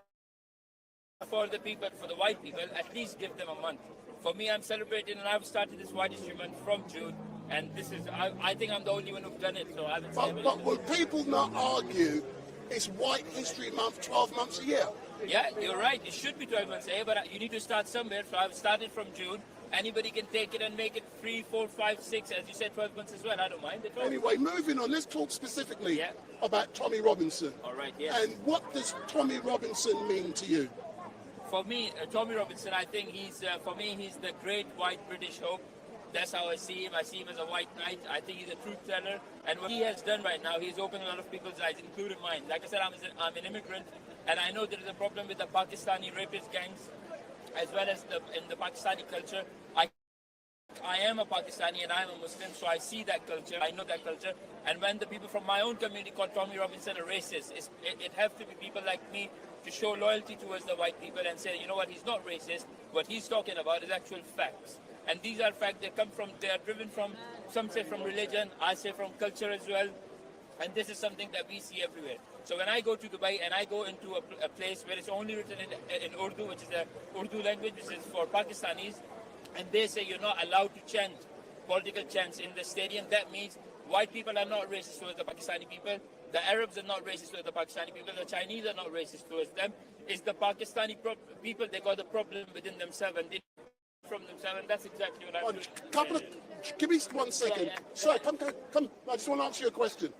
for the people, for the white people, at least give them a month. For me, I'm celebrating, and I've started this White History Month from June, and this is, I think I'm the only one who's done it, so I haven't seen it. But will people not argue it's White History Month 12 months a year? Yeah, you're right. It should be 12 months a year, but you need to start somewhere. So I've started from June. Anybody can take it and make it 3, 4, 5, 6, as you said, 12 months as well. I don't mind. Anyway, moving on, let's talk specifically about Tommy Robinson. All right, yes. And what does Tommy Robinson mean to you? For me, Tommy Robinson, I think he's the great white British hope. That's how I see him. I see him as a white knight. I think he's a truth teller. And what he has done right now, he's opened a lot of people's eyes, including mine. Like I said, I'm an immigrant, and I know there is a problem with the Pakistani rapist gangs, as well as in the Pakistani culture. I am a Pakistani and I'm a Muslim, so I see that culture, I know that culture. And when the people from my own community call Tommy Robinson a racist, it have to be people like me to show loyalty towards the white people and say, you know what, he's not racist. What he's talking about is actual facts. And these are facts they are driven from, some say from religion, I say from culture as well. And this is something that we see everywhere. So when I go to Dubai and I go into a place where it's only written in Urdu, which is the Urdu language, which is for Pakistanis, and they say you're not allowed to chant political chants in the stadium, that means white people are not racist towards the Pakistani people, the Arabs are not racist towards the Pakistani people, the Chinese are not racist towards them. It's the Pakistani people, they got the problem within themselves and they from themselves, and that's exactly what I'm doing. Give me 1 second. Yeah. Sir, come. I just want to answer you a question.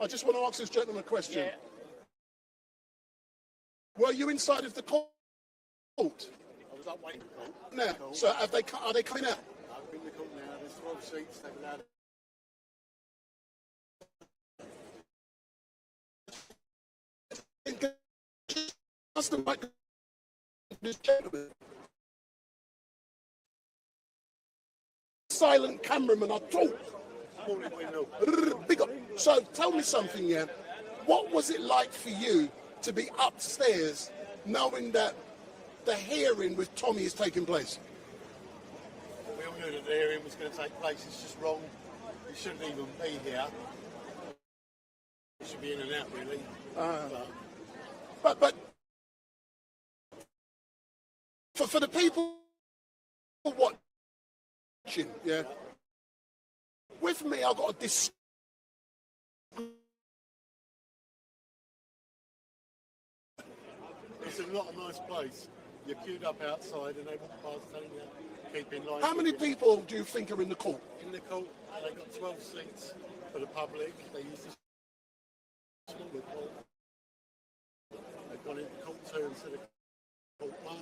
I just want to ask this gentleman a question. Yeah. Were you inside of the court? I was up waiting for the court. Now, so are they coming out? I'm in the court now. There's 12 seats. They've allowed. This gentleman. Silent cameraman, I talk. Big up. So tell me something, yeah. What was it like for you to be upstairs knowing that the hearing with Tommy is taking place? We all knew that the hearing was going to take place. It's just wrong. He shouldn't even be here. He should be in and out, really. But for the people watching, yeah. With me, I've got a It's not a nice place. You're queued up outside and they walk past telling you keep in line. How many people do you think are in the court? In the court, they've got 12 seats for the public. They use the smaller court. They've gone into court 2 instead of court 1.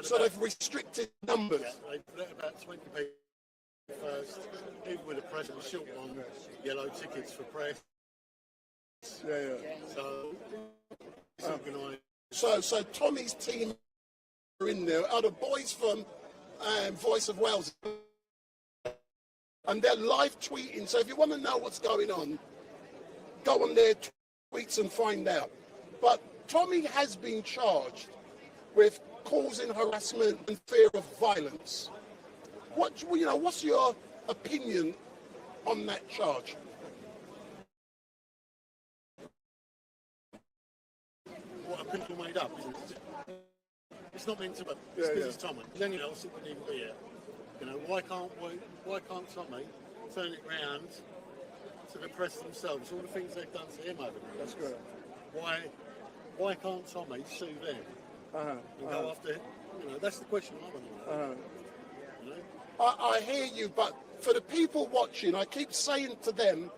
So they've restricted numbers. Yeah, they let about 20 people first. Even with the press, we short on yellow tickets for press. Yeah. So it's organised. So Tommy's team are in there. Are the boys from Voice of Wales? and they're live tweeting. So if you want to know what's going on, go on their tweets and find out. But Tommy has been charged with causing harassment and fear of violence. What's your opinion on that charge? What have people made up, isn't it? It's not meant to be. It's because it's Tommy. Anyone else, it wouldn't even be here. You know, why can't Tommy turn it round to the press themselves? All the things they've done to him over the years. That's good. Why can't Tommy sue them and go after him? You know, that's the question I want to know. You know? I hear you, but for the people watching, I keep saying to them,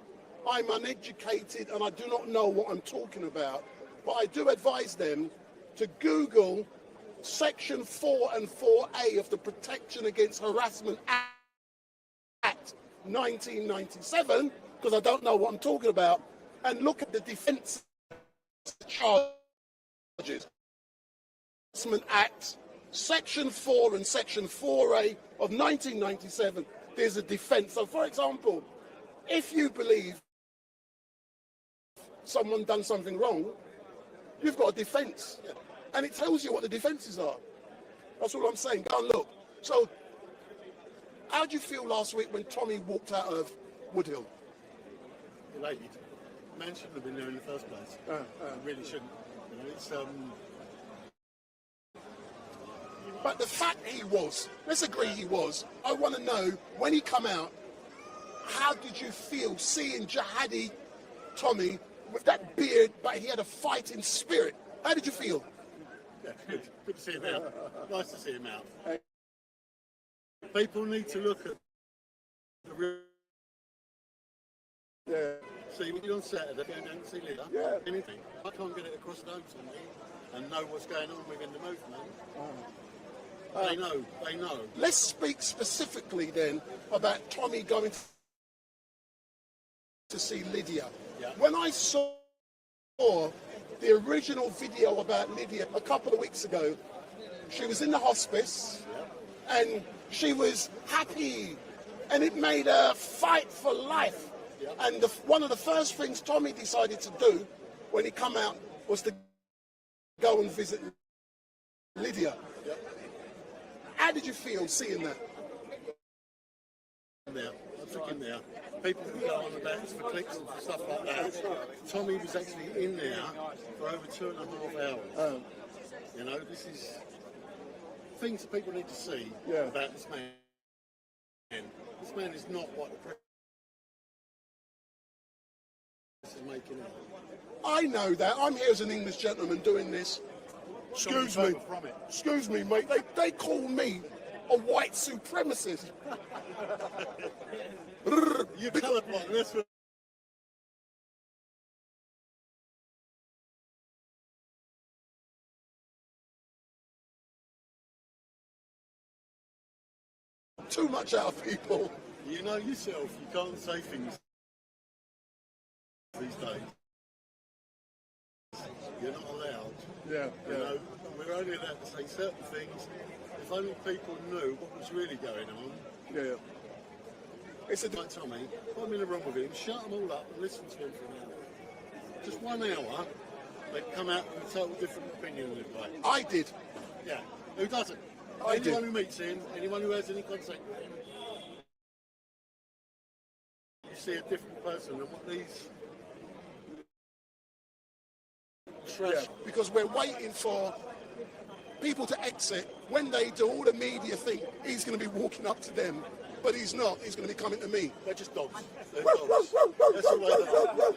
I'm uneducated and I do not know what I'm talking about. But I do advise them to Google Section 4 and 4A of the Protection Against Harassment Act 1997, because I don't know what I'm talking about, and look at the defence charges. Harassment Act, Section 4 and Section 4A of 1997, there's a defence. So, for example, if you believe someone done something wrong, you've got a defence. And it tells you what the defences are. That's all I'm saying. Go and look. So, how did you feel last week when Tommy walked out of Woodhill? Elated. Man shouldn't have been there in the first place. Really shouldn't. You know, it's But the fact he was, let's agree he was, I want to know, when he come out, how did you feel seeing jihadi Tommy with that beard, but he had a fighting spirit? How did you feel? Yeah, good. Good to see him out. Nice to see him out. People need to look at the real... Yeah. See me on Saturday, going down to see Leader. Yeah. Anything. I can't get it across the home to me and know what's going on within the movement. They know. Let's speak specifically then about Tommy going to see Lydia. Yeah. When I saw the original video about Lydia a couple of weeks ago, she was in the hospice and she was happy and it made her fight for life. And one of the first things Tommy decided to do when he come out was to go and visit Lydia. How did you feel seeing that? I took him there. People can go on about it for clicks and for stuff like that. Tommy was actually in there for over 2.5 hours. You know, this is things that people need to see about this man. This man is not what the press is making him. I know that. I'm here as an English gentleman doing this. Excuse me. Excuse me, mate. They call me a white supremacist. You're colourblind. That's what... Too much out of people. You know yourself, you can't say things these days. You're not allowed. Yeah. You know, we're only allowed to say certain things. If only people knew what was really going on. Yeah. It's like Tommy, put him in a room with him, shut them all up and listen to him for an hour. Just 1 hour, they'd come out with a total different opinion of it. Like. I did. Yeah. Who doesn't? Anyone who meets him, anyone who has any contact with him, you see a different person than what these... Yeah, because we're waiting for people to exit. When they do, all the media think he's going to be walking up to them, but he's not. He's going to be coming to me. They're just dogs. They're dogs. That's all they are.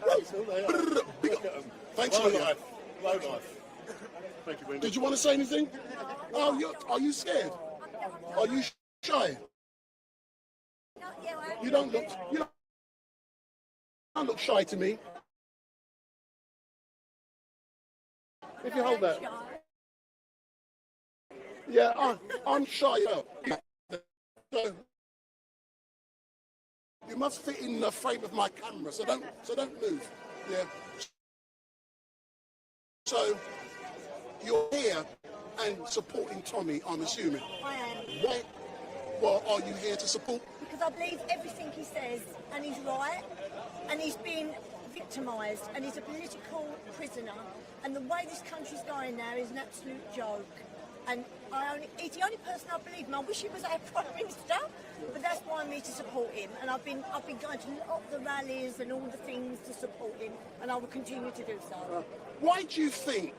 That's all they are. Look at them. Thanks Low for life. Low life. Thank you, Wendy. Did you want to say anything? Oh, are you scared? Are you shy? You don't look shy to me. If you hold that. Yeah, I'm shy. So you must fit in the frame of my camera, so don't move. Yeah. So you're here and supporting Tommy, I'm assuming. Well, are you here to support? Because I believe everything he says, and he's right, and he's been victimised, and he's a political prisoner, and the way this country's going now is an absolute joke. And he's the only person I believe, and I wish he was our Prime Minister, but that's why I'm here to support him. And I've been going to a lot of the rallies and all the things to support him, and I will continue to do so. Why do you think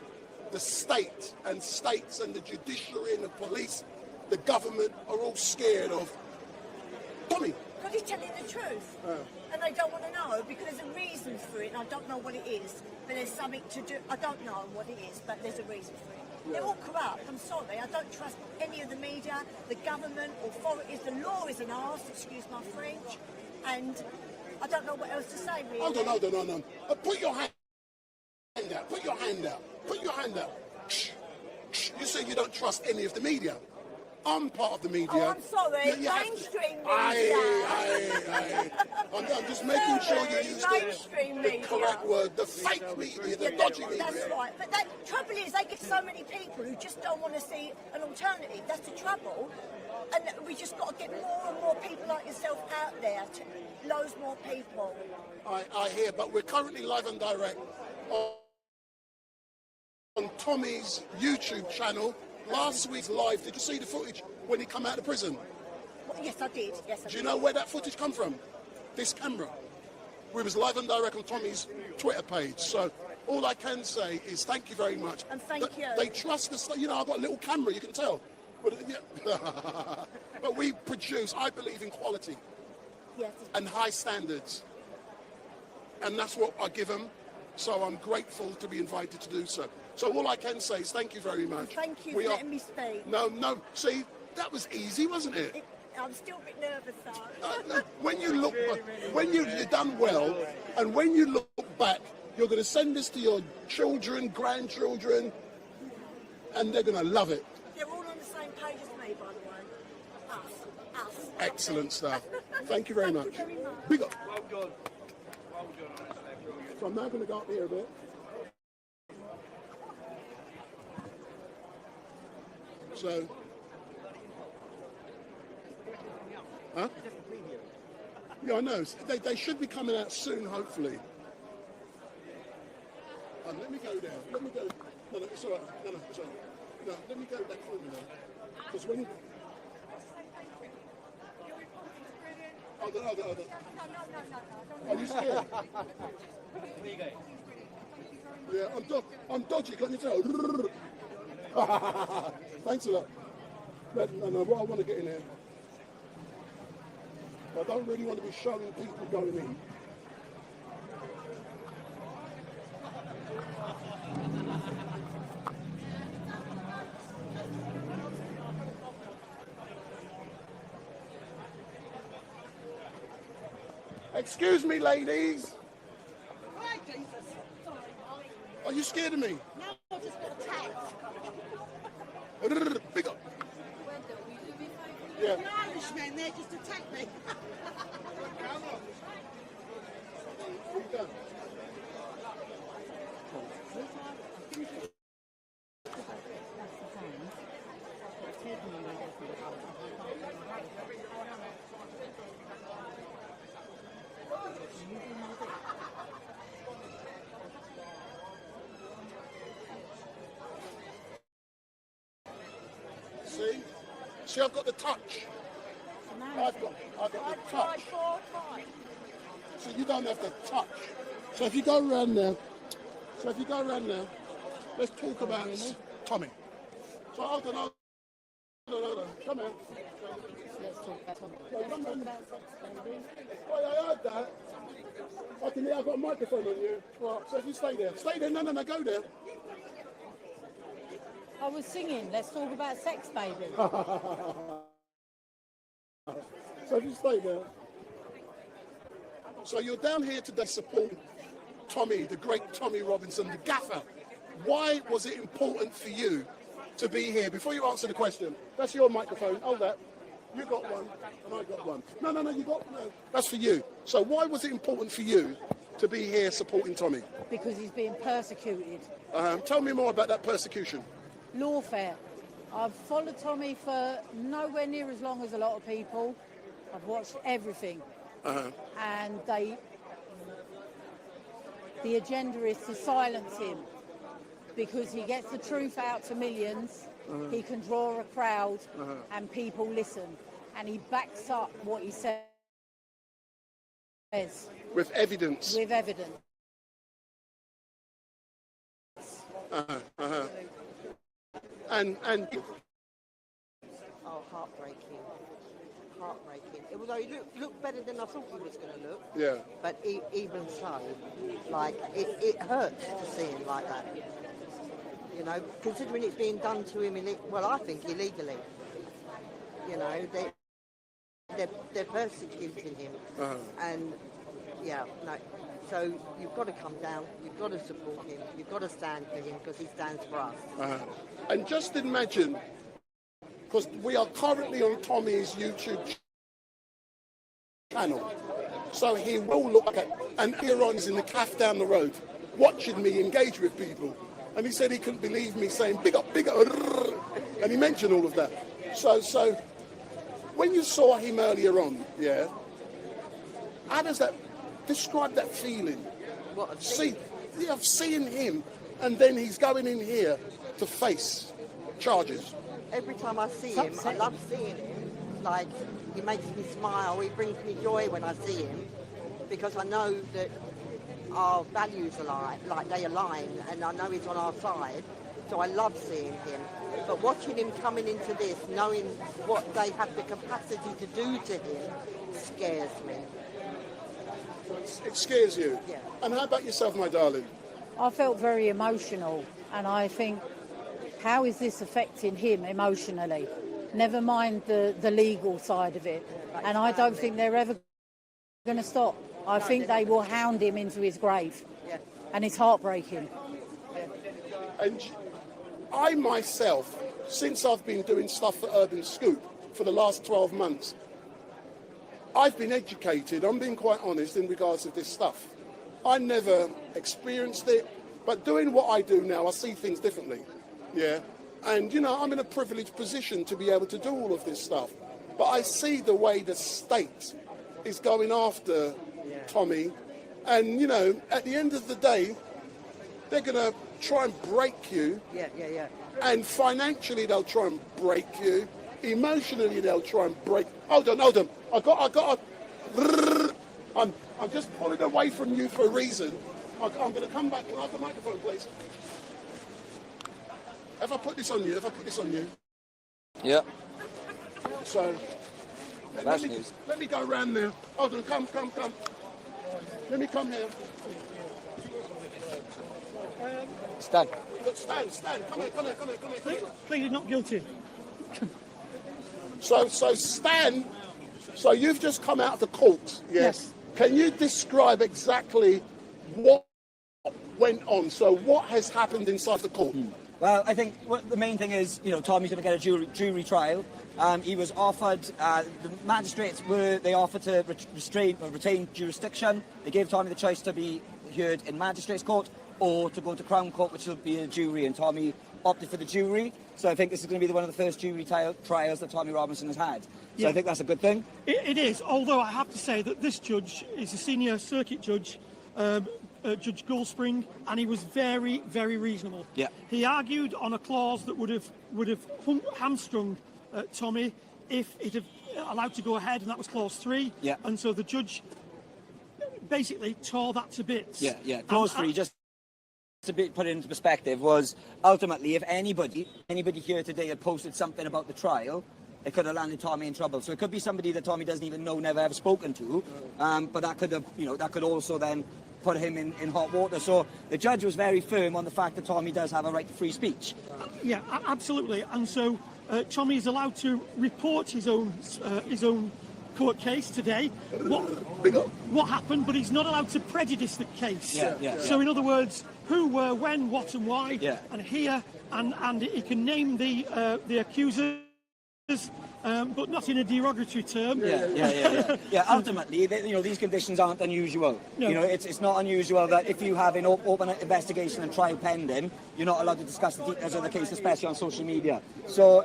the state and states and the judiciary and the police, the government, are all scared of Tommy? Because he's telling the truth. And they don't want to know, because there's a reason for it, and I don't know what it is, but there's something to do. I don't know what it is, but there's a reason for it. They're all corrupt, I'm sorry. I don't trust any of the media, the government, authorities. The law is an arse, excuse my French, and I don't know what else to say, really. Hold on. Put your hand out. Put your hand out. Put your hand out. You say you don't trust any of the media. I'm part of the media. Oh, I'm sorry. Mainstream media. I'm just making sure you use the correct word. The fake media, the dodgy media. That's right. But the trouble is, they get so many people who just don't want to see an alternative. That's the trouble. And we just got to get more and more people like yourself out there, to loads more people. I hear, but we're currently live and direct on Tommy's YouTube channel. Last week's live, did you see the footage when he come out of prison? Well, yes, I did. Do you know where that footage come from? This camera. We was live and direct on Tommy's Twitter page. So all I can say is thank you very much. And thank you. They trust us. You know, I've got a little camera, you can tell. But we produce, I believe in quality and high standards. And that's what I give them. So I'm grateful to be invited to do so. So all I can say is thank you very much. Thank you for letting me speak. No. See, that was easy, wasn't it? I'm still a bit nervous, though. When you look, you've done well, and when you look back, you're going to send this to your children, grandchildren, and they're going to love it. They're all on the same page as me, by the way. Us. Excellent stuff. Thank you very much. Big up. Well done. So I'm now going to go up here a bit. So, huh? Yeah, I know. They should be coming out soon, hopefully. Let me go down. Let me go. No, it's all right. No, it's all right. No, let me go back for a minute. Because when you... Hold on. Are you scared? Yeah, I'm dodgy, can't you tell? Thanks a lot. No, what I want to get in here. I don't really want to be showing people going in. Excuse me, ladies. Hi, Jesus. Are you scared of me? No, I just got attacked. Big up. Yeah. An Irishman there just attacked me. See, I've got the touch. I've got the touch. So you don't have the touch. So if you go around there, let's talk about Tommy. So hold on. Come here. Let's talk about Tommy. I heard that. I can hear I've got a microphone on you. Right, so if you stay there. No, go there. I was singing, let's talk about sex, baby. So if you stay there. So you're down here today supporting Tommy, the great Tommy Robinson, the gaffer. Why was it important for you to be here? Before you answer the question, that's your microphone. Hold that. You got one, and I got one. No, you got no. That's for you. So why was it important for you to be here supporting Tommy? Because he's being persecuted. Tell me more about that persecution. Lawfare. I've followed Tommy for nowhere near as long as a lot of people. I've watched everything. And the agenda is to silence him because he gets the truth out to millions. He can draw a crowd and people listen. And he backs up what he says. With evidence. With evidence. And oh, heartbreaking. Although he looked better than I thought he was going to look. Yeah. But even so, like, it hurts to see him like that. You know, considering it's being done to him, well, I think illegally. You know, they're persecuting him. And, yeah, no. So you've got to come down, you've got to support him, you've got to stand for him because he stands for us. And just imagine, because we are currently on Tommy's YouTube channel, so he will look at, and here on is in the cafe down the road, watching me engage with people. And he said he couldn't believe me saying, big up, and he mentioned all of that. So when you saw him earlier on, yeah, how does that, describe that feeling? What, of seeing him, and then he's going in here to face charges. Every time I see him, I love seeing him. Like, he makes me smile, he brings me joy when I see him, because I know that our values align, like they align, and I know he's on our side, so I love seeing him. But watching him coming into this, knowing what they have the capacity to do to him, scares me. It scares you? Yeah. And how about yourself, my darling? I felt very emotional, and I think, how is this affecting him emotionally? Never mind the legal side of it. And I don't think they're ever going to stop. I think they will hound him into his grave. Yeah. And it's heartbreaking. And I myself, since I've been doing stuff for Urban Scoop for the last 12 months, I've been educated, I'm being quite honest, in regards to this stuff. I never experienced it, but doing what I do now, I see things differently, yeah? And, you know, I'm in a privileged position to be able to do all of this stuff. But I see the way the state is going after Tommy, and, you know, at the end of the day, they're going to try and break you. Yeah. And financially, they'll try and break you. Emotionally, they'll try and break. Hold on. I'm just pulling away from you for a reason. I'm going to come back. Can I have the microphone, please? If I put this on you. Yeah. So, That's news. let me go around there. Hold on, come. Let me come here. Stan. Look, Stan, come here. Pleaded not guilty. So Stan, so you've just come out of the court, yes? Can you describe exactly what went on? So what has happened inside the court? Well, I think the main thing is, you know, Tommy's going to get a jury trial. He was offered, the magistrates offered to retain jurisdiction. They gave Tommy the choice to be heard in magistrates court or to go to Crown Court, which will be a jury, and Tommy opted for the jury. So I think this is going to be one of the first jury trials that Tommy Robinson has had. So I think that's a good thing. It is, although I have to say that this judge is a senior circuit judge, Judge Goldspring, and he was very, very reasonable. Yeah. He argued on a clause that would have hamstrung Tommy if it had allowed to go ahead, and that was clause 3. Yeah. And so the judge basically tore that to bits. Yeah. Clause 3, just to put it into perspective, was ultimately if anybody here today had posted something about the trial, it could have landed Tommy in trouble. So it could be somebody that Tommy doesn't even know, never ever spoken to, but that could also then put him in hot water. So the judge was very firm on the fact that Tommy does have a right to free speech. Yeah, absolutely. And so Tommy is allowed to report his own court case today. What happened, but he's not allowed to prejudice the case. So in other words, who, were, when, what, and why, and here, and he can name the accusers, but not in a derogatory term. Yeah, ultimately, these conditions aren't unusual. No. It's not unusual that if you have an open investigation and trial pending, you're not allowed to discuss the details of the case, especially on social media. So,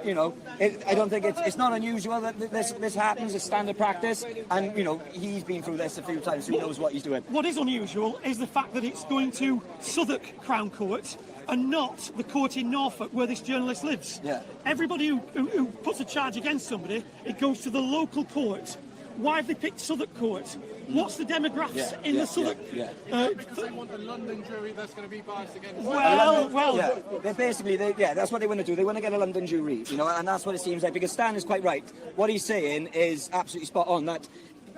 I don't think it's not unusual that this happens. It's standard practice, and he's been through this a few times, so he knows what he's doing. What is unusual is the fact that it's going to Southwark Crown Court and not the court in Norfolk where this journalist lives. Yeah. Everybody who puts a charge against somebody, it goes to the local court. Why have they picked Southwark Court? What's the demographics in the Southwark? They want a London jury that's going to be biased against. They're basically, that's what they want to do. They want to get a London jury, and that's what it seems like. Because Stan is quite right. What he's saying is absolutely spot on. That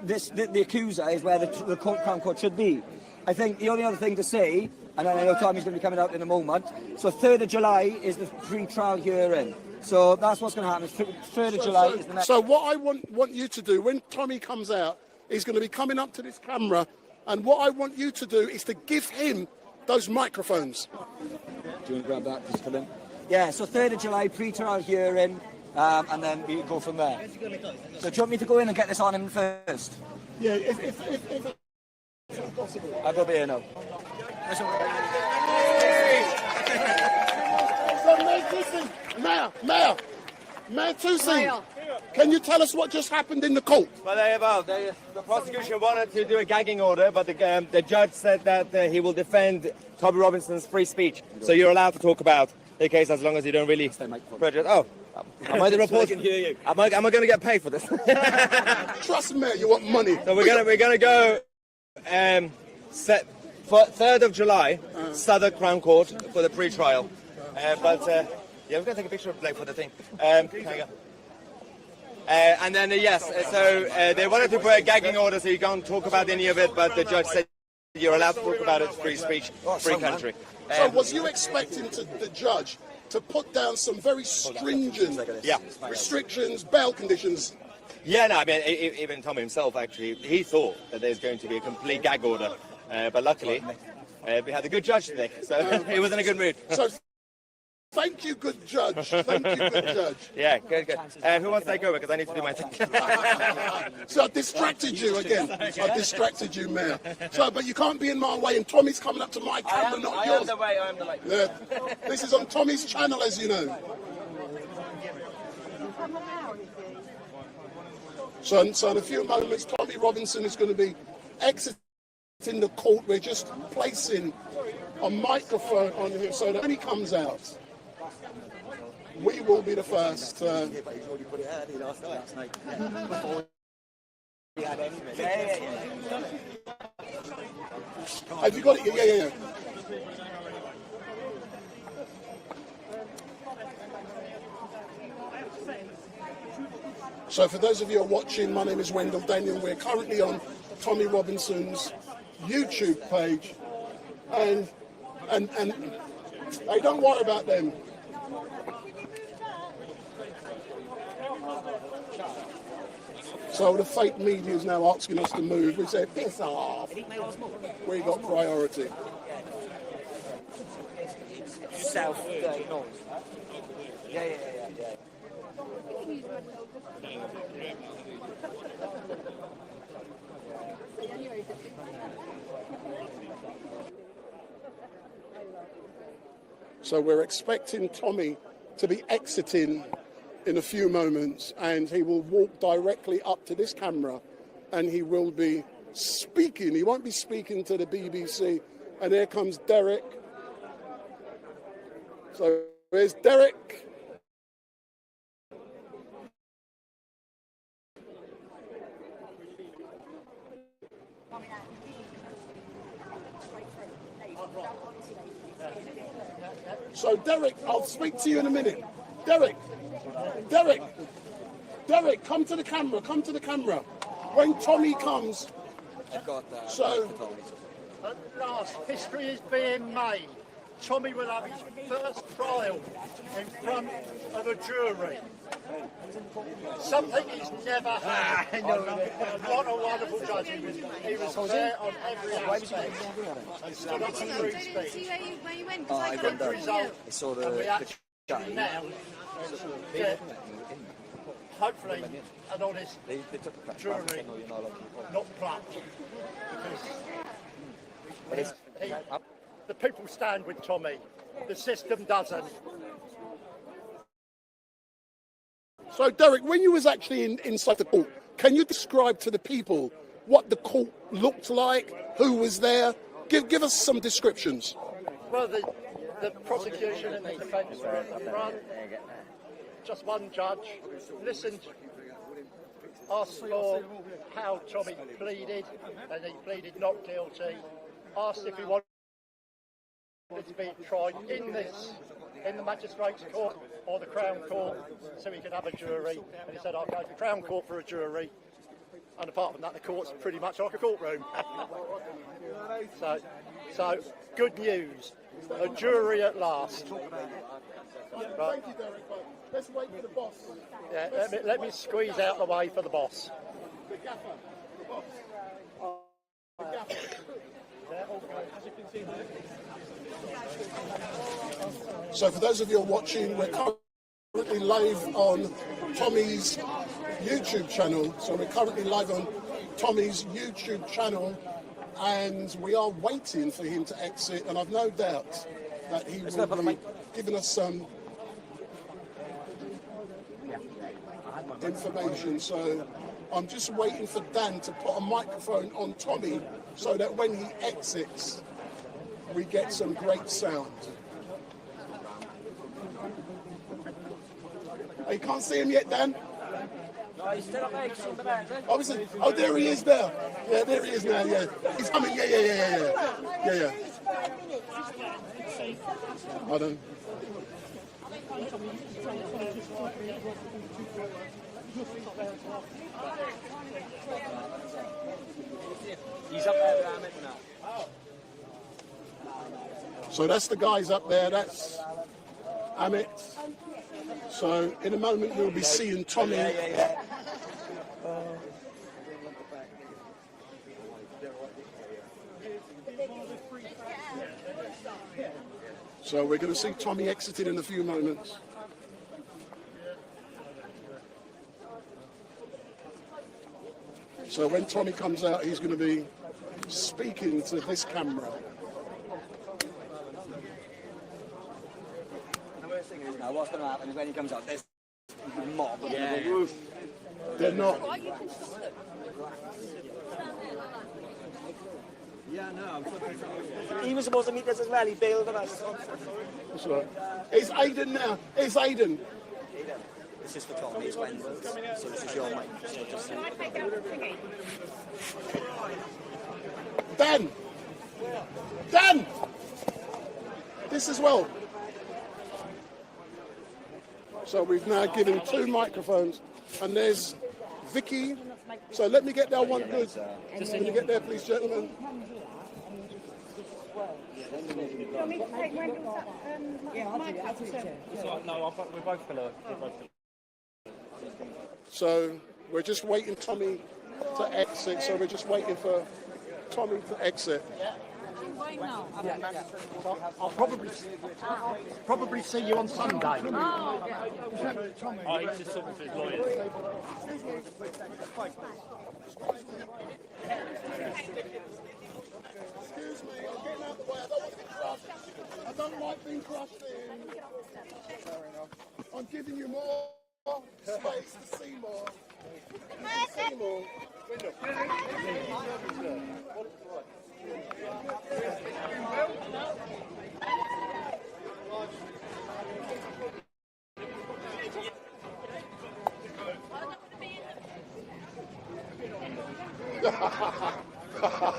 the accuser is where the Crown Court should be. I think the only other thing to say, and I know Tommy's going to be coming out in a moment, so 3rd of July is the pre-trial hearing. So that's what's going to happen. 3rd of July is the next... So what I want you to do, when Tommy comes out, he's going to be coming up to this camera, and what I want you to do is to give him those microphones. Do you want to grab that? Just come in. Yeah, so 3rd of July, pre-trial hearing, and then we go from there. So do you want me to go in and get this on him first? Yeah, if I'll go here now. Mayor Toussaint, can you tell us what just happened in the court? Well, the prosecution wanted to do a gagging order, but the judge said that he will defend Tommy Robinson's free speech. So you're allowed to talk about the case as long as you don't really prejudice. Oh, am I the reporter? Am I going to get paid for this? Trust me, you want money. So we're gonna go 3rd of July, Southwark Crown Court for the pre-trial. We're going to take a picture of Blake for the thing. There you go. And then, so they wanted to put a gagging order so you can't talk about any of it, but the judge said you're allowed to talk about it, free speech, free country. So was you expecting the judge to put down some very stringent restrictions, bail conditions? Yeah, no, I mean, even Tom himself, actually, he thought that there's going to be a complete gag order. But luckily, we had a good judge today, so he was in a good mood. So thank you, good judge. Thank you, good judge. Yeah, good. Who wants to take over? Because I need to do my thing. So I distracted you again. I distracted you, Mayor. So, but you can't be in my way, and Tommy's coming up to my camera, not yours. I am the way. Yeah. This is on Tommy's channel, as you know. So in a few moments, Tommy Robinson is going to be exiting the court. We're just placing a microphone on him so that when he comes out, we will be the first. Have you got it? Yeah. So for those of you who are watching, my name is Wendell Daniel. We're currently on Tommy Robinson's YouTube page, and hey, don't worry about them. So the fake media is now asking us to move. We said, piss off. We got priority. South noise. Yeah. So we're expecting Tommy to be exiting in a few moments, and he will walk directly up to this camera and he will be speaking. He won't be speaking to the BBC. And here comes Derek. So there's Derek. So Derek, I'll speak to you in a minute. Derek, come to the camera, When Tommy comes. So at last, history is being made. Tommy will have his first trial in front of a jury. Something he's never had. What a wonderful judge he was. He was there on every aspect. And stood up for free speech. Where you went? I went there. I saw the now get hopefully an honest jury, not plucked. Because the people stand with Tommy, the system doesn't. So, Derek, when you was actually inside the court, can you describe to the people what the court looked like, who was there? Give us some descriptions. Well, the prosecution and the defence were at the front. Just one judge listened, asked for how Tommy pleaded, and he pleaded not guilty. Asked if he wanted to be tried in the magistrates' court or the Crown Court, so he could have a jury. And he said, "I'll go to Crown Court for a jury." And apart from that, the court's pretty much like a courtroom. So good news, a jury at last. Right. Thank you, Derek. Let's wait for the boss. Yeah, let me squeeze out the way for the boss. The gaffer, the boss. The gaffer. So for those of you who are watching, we're currently live on Tommy's YouTube channel. So we're currently live on Tommy's YouTube channel, and we are waiting for him to exit, and I've no doubt that he will be giving us some information. So I'm just waiting for Dan to put a microphone on Tommy so that when he exits, we get some great sound. Oh, you can't see him yet, Dan? No, he's still up there. Oh, there he is there. Yeah, there he is now, yeah. He's coming, yeah. Hold on. He's up there with Amit now. So that's the guys up there, that's Amit. So in a moment we'll be seeing Tommy. So we're going to see Tommy exited in a few moments. So when Tommy comes out, he's going to be speaking to this camera. The worst thing is now, what's going to happen is when he comes out, there's a mob. They're not. Yeah, no. He was supposed to meet us as well. He bailed on us. That's right. It's Aidan now. It's Aidan. This is for Tommy, it's Wendell's. So this is your mic. So just Can I take out the thingy? Dan! This as well. So we've now given 2 microphones, and there's Vicky. So let me get that one good. Can you get there, please, gentlemen? So we're just waiting Tommy to exit. So we're just waiting for Tommy to exit. I'll probably see you on Sunday. Oh, he's just talking to his lawyers. Excuse me, I'm getting out the way. I don't want to be crushed. I don't like being crushed in. I'm giving you more space to see more. See more.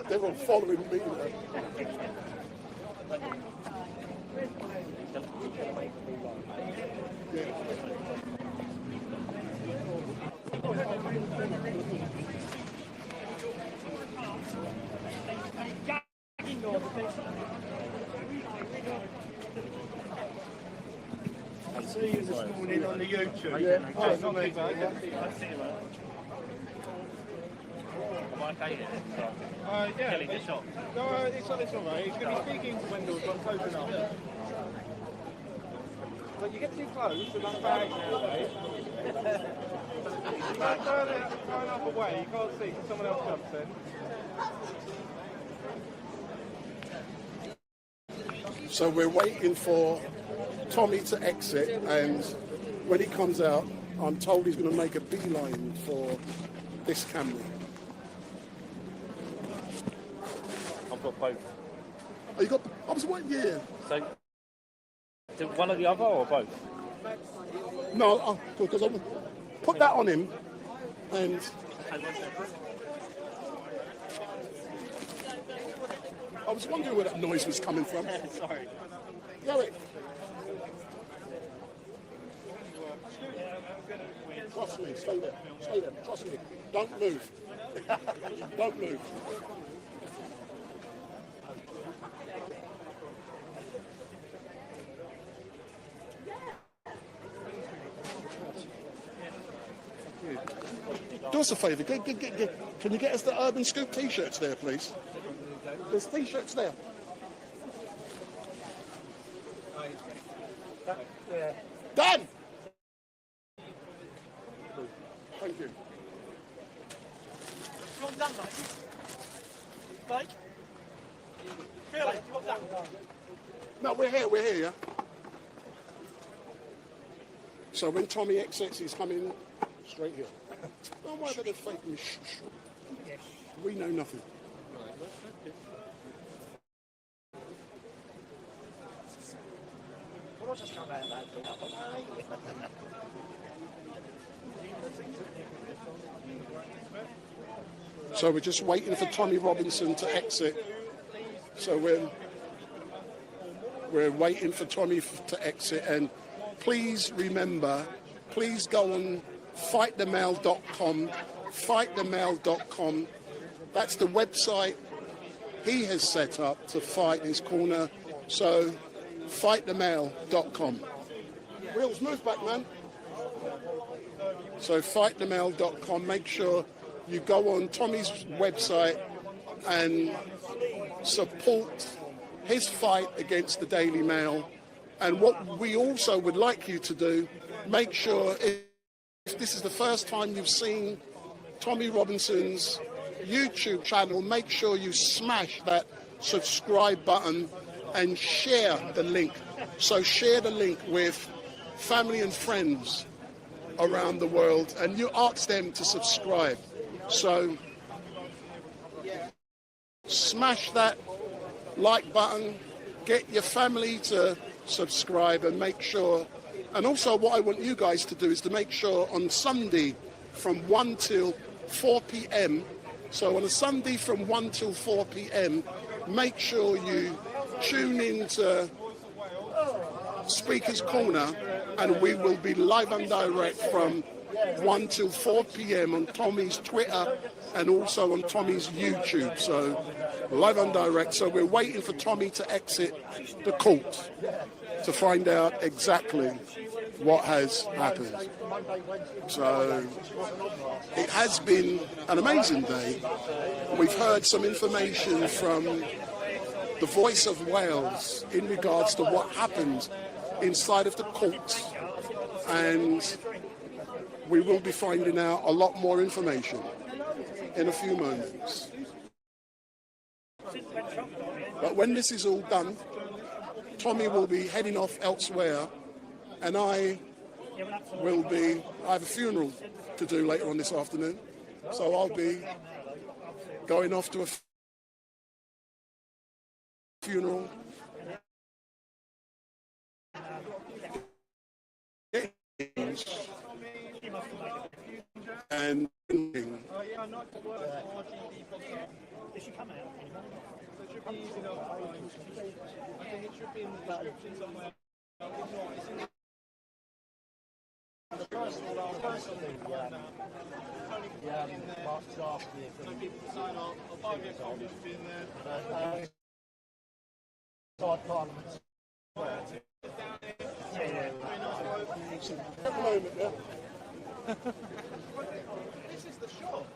They're all following me now. I see you this morning on the YouTube. Yeah. Oh, not me, mate. Yeah. It's not. No, it's all right. He's going to be speaking to Wendell from Coconut. But you get too close and I'm back nowadays. You can't turn it up away, you can't see because someone else jumps in. So we're waiting for Tommy to exit, and when he comes out, I'm told he's going to make a beeline for this Camry. I've got both. Oh, you got? I was waiting. Yeah. So, one or the other, or both? No, because I put that on him, and I was wondering where that noise was coming from. Sorry. Garrett. Trust me, stay there. Stay there. Trust me. Don't move. Don't move. Do us a favour. Can you get us the Urban Scoop T-shirts there, please? There's T-shirts there. Dan! Thank you. You want that, mate? Really? You want that? No, we're here, yeah? So when Tommy exits, he's coming straight here. Don't worry about the fake me. Yes. We know nothing. So we're just waiting for Tommy Robinson to exit. So we're waiting for Tommy to exit, and please remember, please go on fightthemail.com, fightthemail.com. That's the website he has set up to fight his corner. So fightthemail.com. Wheels, move back, man. So fightthemail.com. Make sure you go on Tommy's website and support his fight against the Daily Mail. And what we also would like you to do, make sure if this is the first time you've seen Tommy Robinson's YouTube channel, make sure you smash that subscribe button and share the link. So share the link with family and friends around the world, and you ask them to subscribe. So smash that like button, get your family to subscribe, and make sure. And also what I want you guys to do is to make sure on Sunday from 1 till 4 p.m. So on a Sunday from 1 till 4 p.m, make sure you tune in to Speaker's Corner, and we will be live and direct from 1 till 4 p.m. on Tommy's Twitter and also on Tommy's YouTube. So live and direct. So we're waiting for Tommy to exit the court to find out exactly what has happened. So it has been an amazing day. We've heard some information from the Voice of Wales in regards to what happened inside of the court, and we will be finding out a lot more information in a few moments. But when this is all done, Tommy will be heading off elsewhere, and I have a funeral to do later on this afternoon, so I'll be going off to a funeral. And This is the shot.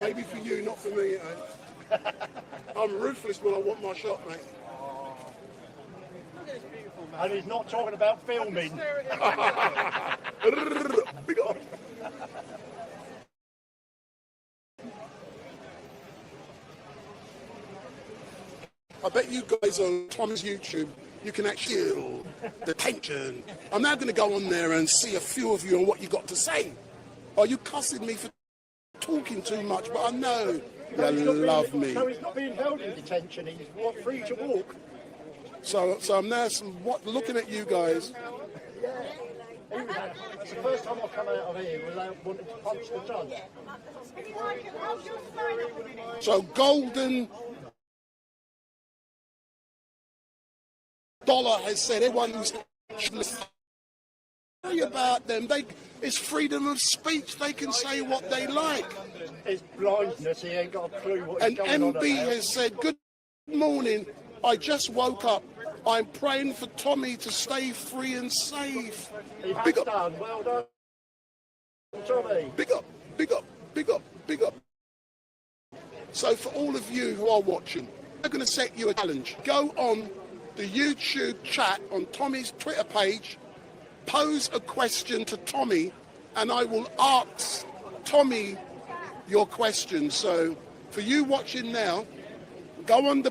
Maybe for you, not for me. I'm ruthless when I want my shot, mate. Look at this beautiful And he's not talking about filming. Big up. I bet you guys on Tommy's YouTube, you can actually feel the tension. I'm now going to go on there and see a few of you on what you got to say. Are you cussing me for talking too much? But I know you love me. So he's not being held in detention. He's free to walk. So I'm now looking at you guys. It's the first time I've come out of here without wanting to punch the judge. So Golden Dollar has said everyone who's worry about them. It's freedom of speech. They can say what they like. It's blindness. He ain't got a clue what And he's going on about. MB has said, good morning. I just woke up. I'm praying for Tommy to stay free and safe. Big up. Done. Well done, Tommy. Big up, big up, big up, big up. So for all of you who are watching, I'm going to set you a challenge. Go on the YouTube chat on Tommy's Twitter page, pose a question to Tommy, and I will ask Tommy your question. So for you watching now, go on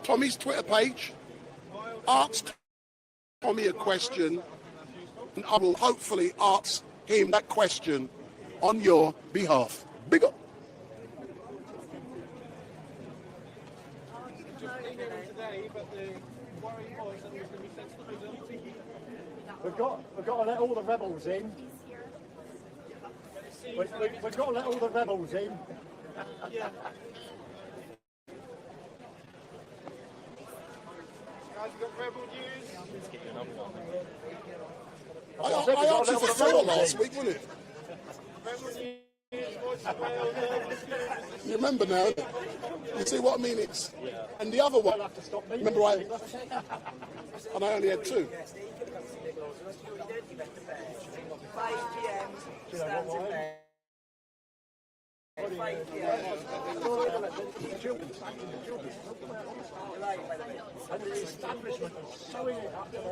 Tommy's Twitter page, ask Tommy a question, and I will hopefully ask him that question on your behalf. Big up. We've got to let all the rebels in. We've got to let all the rebels in. Yeah. Guys, you got rebel news? I answered for 4 last week, wasn't it? Rebel news, voice of Wales. You remember now? You see what I mean? And the other one, remember I only had 2. 5 p.m. stands there. 5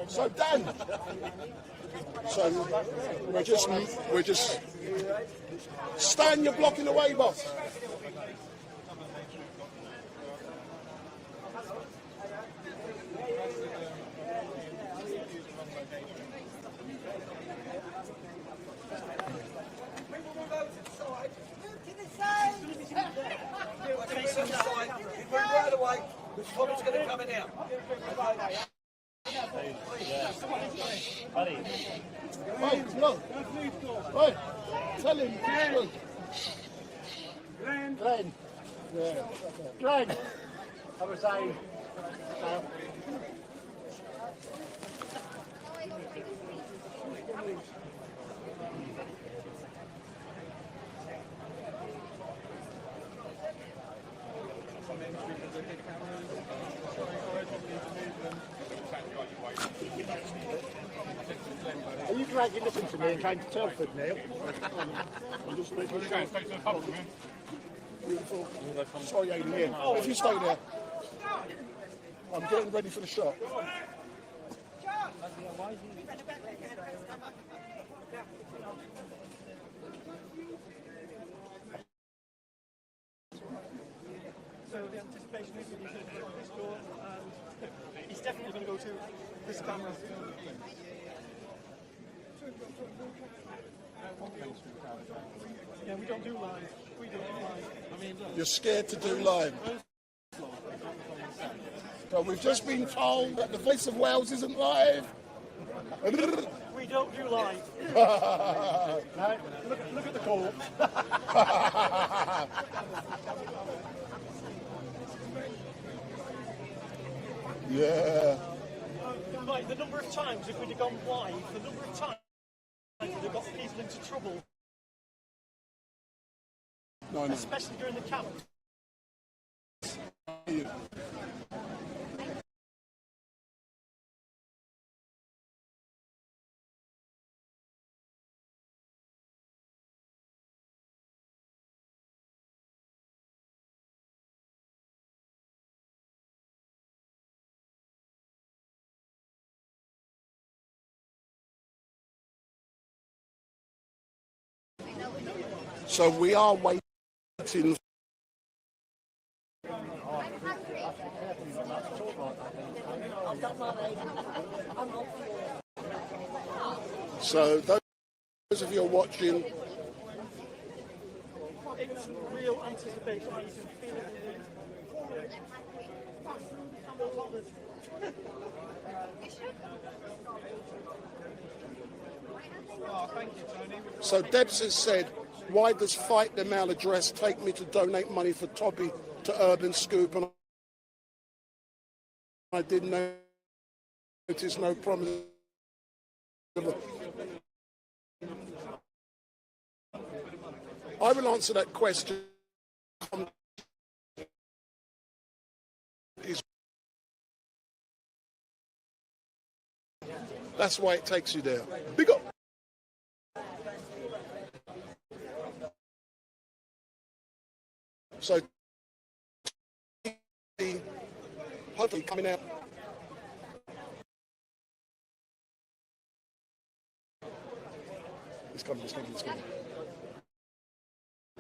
So Dan, we're just Stan, you're blocking the way, boss. Right away, the squad's going to come in out. Hey, look. Hey, tell him. Glenn. Yeah. Glenn. I was saying. Are you glad you listened to me and came to Telford, Neil? I'm just making sure. Beautiful. Sorry, Aidan, here. If you stay there. I'm getting ready for the shot. So the anticipation is that he's going to go to this door, and he's definitely going to go to this camera. Yeah, we don't do live. We don't do live. I mean, You're scared to do live. But we've just been told that the Voice of Wales isn't live. we don't do live. No, look at the call. Yeah. Like the number of times if we'd have gone live, the number of times we'd have got people into trouble. No, no. Especially during the camp. So we are waiting. So those of you who are watching, It's real anticipation. You can feel it. so Debs has said, why does Fight the Mail address take me to donate money for Toby to Urban Scoop? And I didn't notice no promise. I will answer that question. That's why it takes you there. Big up. So, hopefully coming out. It's coming.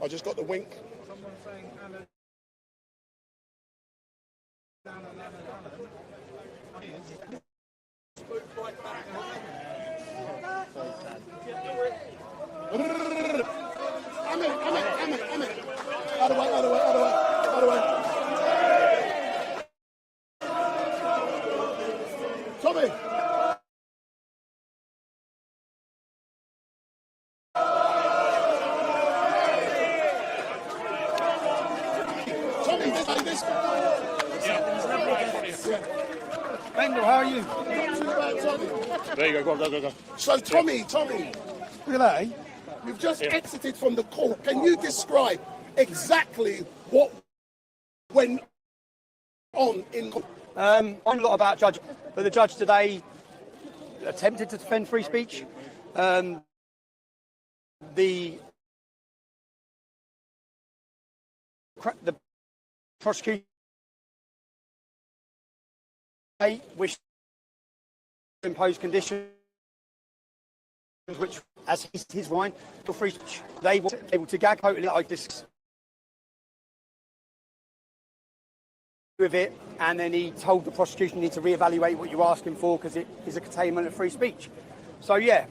I just got the wink. Out of the way. Tommy. This. Bendel, how are you? There you go, go. So Tommy, look at that, eh? You've just exited from the court. Can you describe exactly what went on in court? I know a lot about judge, but the judge today attempted to defend free speech. The prosecution wished to impose conditions which, as his wine, for free speech, they were able to gag totally like this with it, and then he told the prosecution you need to reevaluate what you're asking for because it is a curtailment of free speech. So yeah,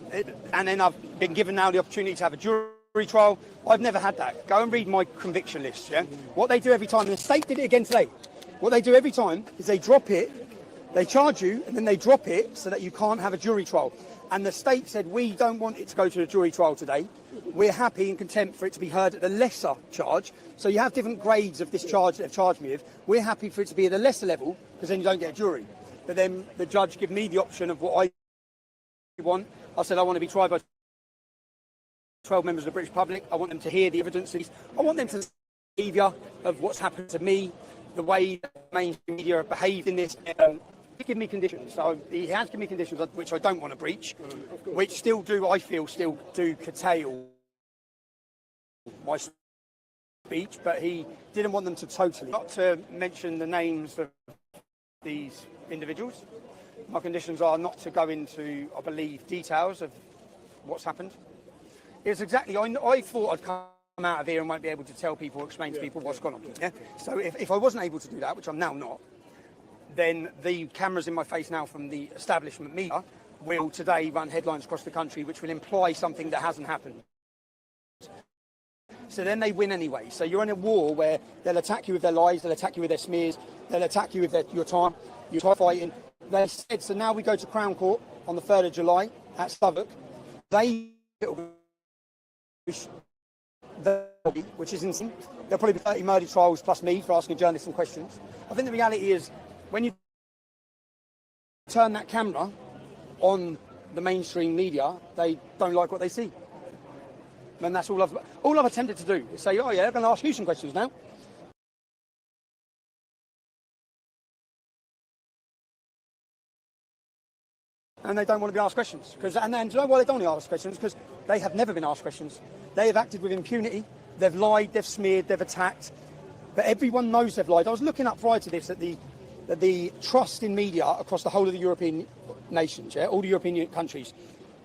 and then I've been given now the opportunity to have a jury trial. I've never had that. Go and read my conviction list. Yeah, what they do every time, and the state did it again today. What they do every time is they drop it, they charge you, and then they drop it so that you can't have a jury trial. And the state said, we don't want it to go to a jury trial today. We're happy and content for it to be heard at the lesser charge. So you have different grades of this charge that they've charged me with. We're happy for it to be at the lesser level because then you don't get a jury. But then the judge gave me the option of what I want. I said I want to be tried by 12 members of the British public. I want them to hear the evidence. I want them to see the behaviour of what's happened to me, the way the mainstream media have behaved in this. He gave me conditions. So he has given me conditions which I don't want to breach, which still do curtail my speech, but he didn't want them to totally. Not to mention the names of these individuals. My conditions are not to go into, I believe, details of what's happened. It's exactly, I thought I'd come out of here and won't be able to tell people or explain to people what's gone on. Yeah? So if I wasn't able to do that, which I'm now not, then the cameras in my face now from the establishment media will today run headlines across the country which will imply something that hasn't happened. So then they win anyway. So you're in a war where they'll attack you with their lies, they'll attack you with their smears, they'll attack you with your time fighting. They said, so now we go to Crown Court on the 3rd of July at Southwark. Which is insane. There'll probably be 30 murder trials plus me for asking journalists some questions. I think the reality is, when you turn that camera on the mainstream media, they don't like what they see. And that's all I've attempted to do is say, oh yeah, I'm going to ask you some questions now. And they don't want to be asked questions. And then, do you know why they don't want to ask questions? Because they have never been asked questions. They have acted with impunity. They've lied, they've smeared, they've attacked. But everyone knows they've lied. I was looking up prior to this at the trust in media across the whole of the European nations, all the European countries.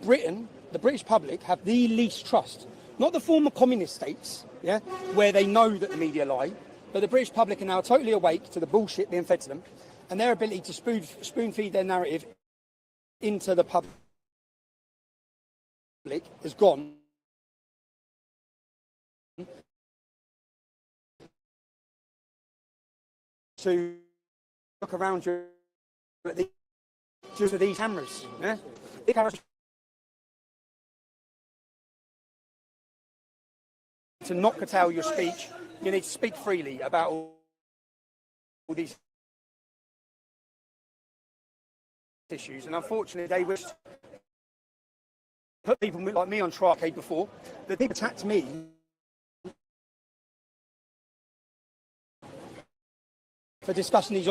Britain, the British public, have the least trust not the former communist states, yeah, where they know that the media lie, but the British public are now totally awake to the bullshit being fed to them, and their ability to spoon feed their narrative into the public has gone. To look around you at just these cameras, yeah? The cameras to not curtail your speech, you need to speak freely about all these issues, and unfortunately they wish to put people like me on trial before. The people attacked me for discussing these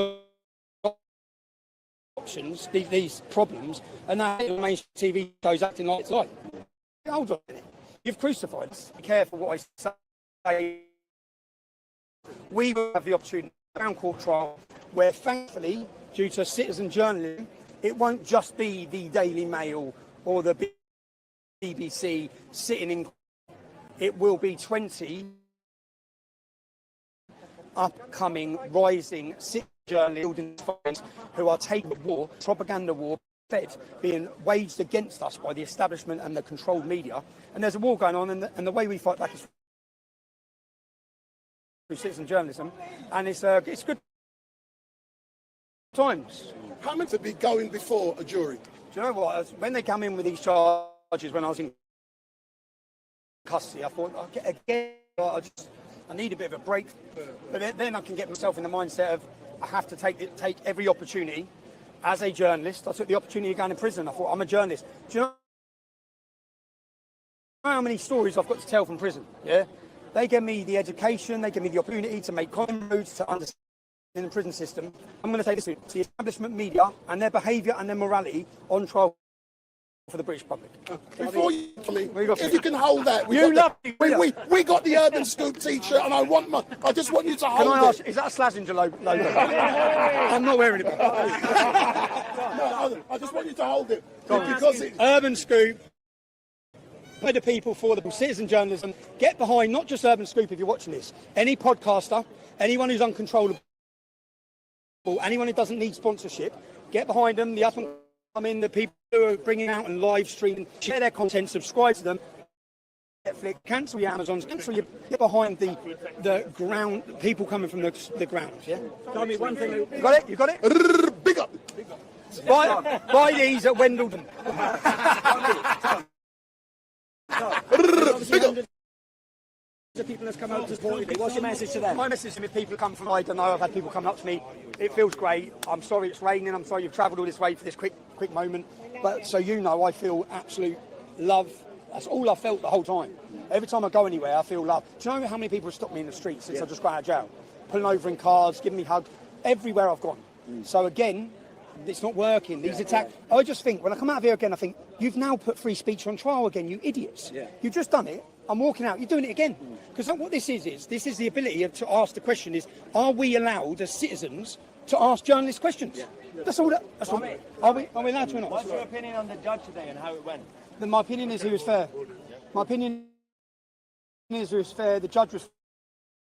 options, these problems, and now the main TV shows acting like it's like. Hold on a minute. You've crucified us. Be careful what I say. We will have the opportunity of a Crown Court trial where, thankfully, due to citizen journalism, it won't just be the Daily Mail or the BBC sitting in. It will be 20 upcoming, rising citizen journalists who are taking the war, propaganda war, being waged against us by the establishment and the controlled media. And there's a war going on, and the way we fight back is through citizen journalism, and it's good times. How meant to be going before a jury? Do you know what? When they come in with these charges, when I was in custody, I thought, again, I need a bit of a break. But then I can get myself in the mindset of I have to take every opportunity. As a journalist, I took the opportunity of going to prison. I thought, I'm a journalist. Do you know how many stories I've got to tell from prison? Yeah, they give me the education, they give me the opportunity to make inroads, to understand the prison system. I'm going to take this to the establishment media and their behaviour and their morality on trial for the British public. Before you, if you can hold that, we got the Urban Scoop T-shirt, and I just want you to hold it. Can I ask, is that a Slazenger logo? I'm not wearing it. No, I just want you to hold it because it's Urban Scoop. By the people, for the citizen journalism. Get behind not just Urban Scoop if you're watching this. Any podcaster, anyone who's uncontrollable, anyone who doesn't need sponsorship, get behind them. The up and coming, the people who are bringing out and live streaming, share their content, subscribe to them. Netflix, cancel your Amazons, cancel your, get behind the ground, people coming from the ground. Yeah. Tell me one thing. You got it? You got it? Big up. Buy these at Wendleton. The people that's come out to support you, what's your message to them? My message to them, if people come from, I don't know, I've had people come up to me, it feels great, I'm sorry it's raining, I'm sorry you've travelled all this way for this quick moment, but so you know, I feel absolute love. That's all I felt the whole time. Every time I go anywhere, I feel love. Do you know how many people have stopped me in the streets since I just got out of jail? Pulling over in cars, giving me hugs, everywhere I've gone. So again, it's not working. These attacks. I just think, when I come out of here again, I think, you've now put free speech on trial again, you idiots. You've just done it. I'm walking out, you're doing it again. Because what this is the ability to ask the question is, are we allowed as citizens to ask journalists questions? That's all that. That's all. Are we allowed to or not? What's your opinion on the judge today and how it went? My opinion is he was fair. My opinion is he was fair. The judge was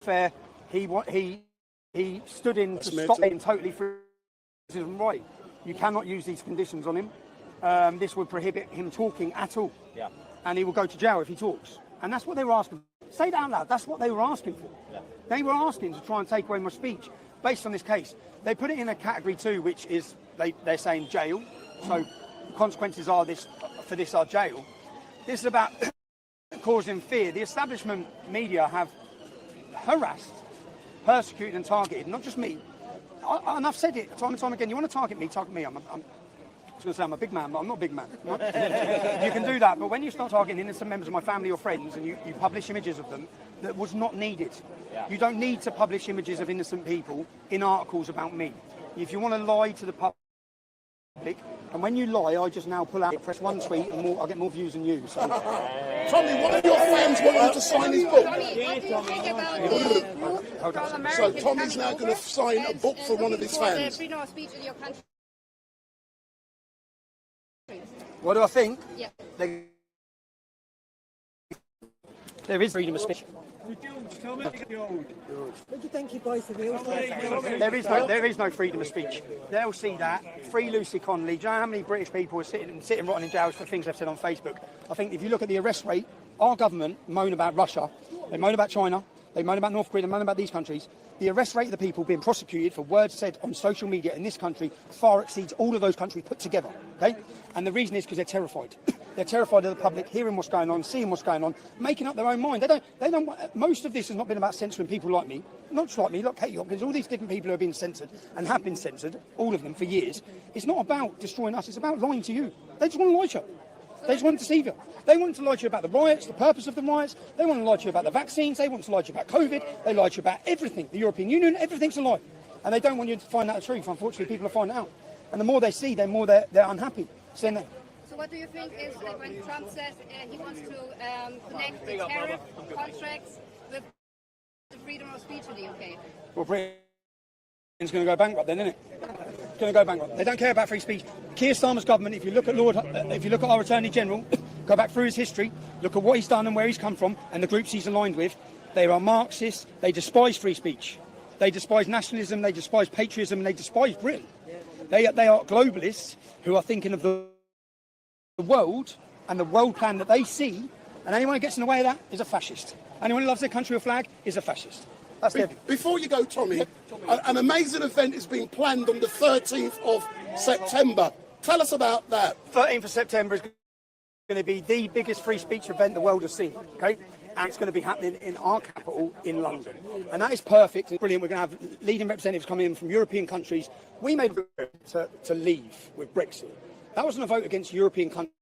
fair. He stood in to stop being totally free. This isn't right. You cannot use these conditions on him. This would prohibit him talking at all. Yeah. And he will go to jail if he talks. And that's what they were asking. Say that out loud. That's what they were asking for. Yeah. They were asking to try and take away my speech based on this case. They put it in a category 2, which is they're saying jail. So the consequences are for this are jail. This is about causing fear. The establishment media have harassed, persecuted and targeted, not just me. And I've said it time and time again, you want to target me, target me. I was going to say I'm a big man, but I'm not a big man. Right? You can do that, but when you start targeting innocent members of my family or friends and you publish images of them that was not needed. You don't need to publish images of innocent people in articles about me. If you want to lie to the public, and when you lie, I just now pull out, press one tweet, and I'll get more views than you. So. Tommy, one of your fans want you to sign his book. So Tommy's now going to sign a book for one of his fans. What do I think? Yeah. There is freedom of speech. Thank you both of you. There is no freedom of speech. They'll see that. Free Lucy Connolly. Do you know how many British people are sitting rotting in jails for things they've said on Facebook? I think if you look at the arrest rate, our government moan about Russia, they moan about China, they moan about North Korea, they moan about these countries. The arrest rate of the people being prosecuted for words said on social media in this country far exceeds all of those countries put together. Okay? And the reason is because they're terrified. They're terrified of the public hearing what's going on, seeing what's going on, making up their own mind. They don't. Most of this has not been about censoring people like me, not just like me, like Katie Hopkins. All these different people who have been censored and have been censored, all of them for years. It's not about destroying us. It's about lying to you. They just want to lie to you. They just want to deceive you. They want to lie to you about the riots, the purpose of the riots. They want to lie to you about the vaccines. They want to lie to you about COVID. They lie to you about everything. The European Union, everything's a lie. And they don't want you to find out the truth. Unfortunately, people are finding out. And the more they see, the more they're unhappy. So what do you think is when Trump says he wants to connect the tariff contracts with the freedom of speech in the UK? Well, Britain's going to go bankrupt then, isn't it? It's going to go bankrupt. They don't care about free speech. Keir Starmer's government, if you look at our Attorney General, go back through his history, look at what he's done and where he's come from and the groups he's aligned with, they are Marxists, they despise free speech. They despise nationalism, they despise patriotism, and they despise Britain. They are globalists who are thinking of the world and the world plan that they see, and anyone who gets in the way of that is a fascist. Anyone who loves their country or flag is a fascist. That's Before you go, Tommy, an amazing event is being planned on the 13th of September. Tell us about that. 13th of September is going to be the biggest free speech event the world has seen, okay? And it's going to be happening in our capital in London. And that is perfect. It's brilliant. We're going to have leading representatives coming in from European countries. We made a vote to leave with Brexit. That wasn't a vote against European countries.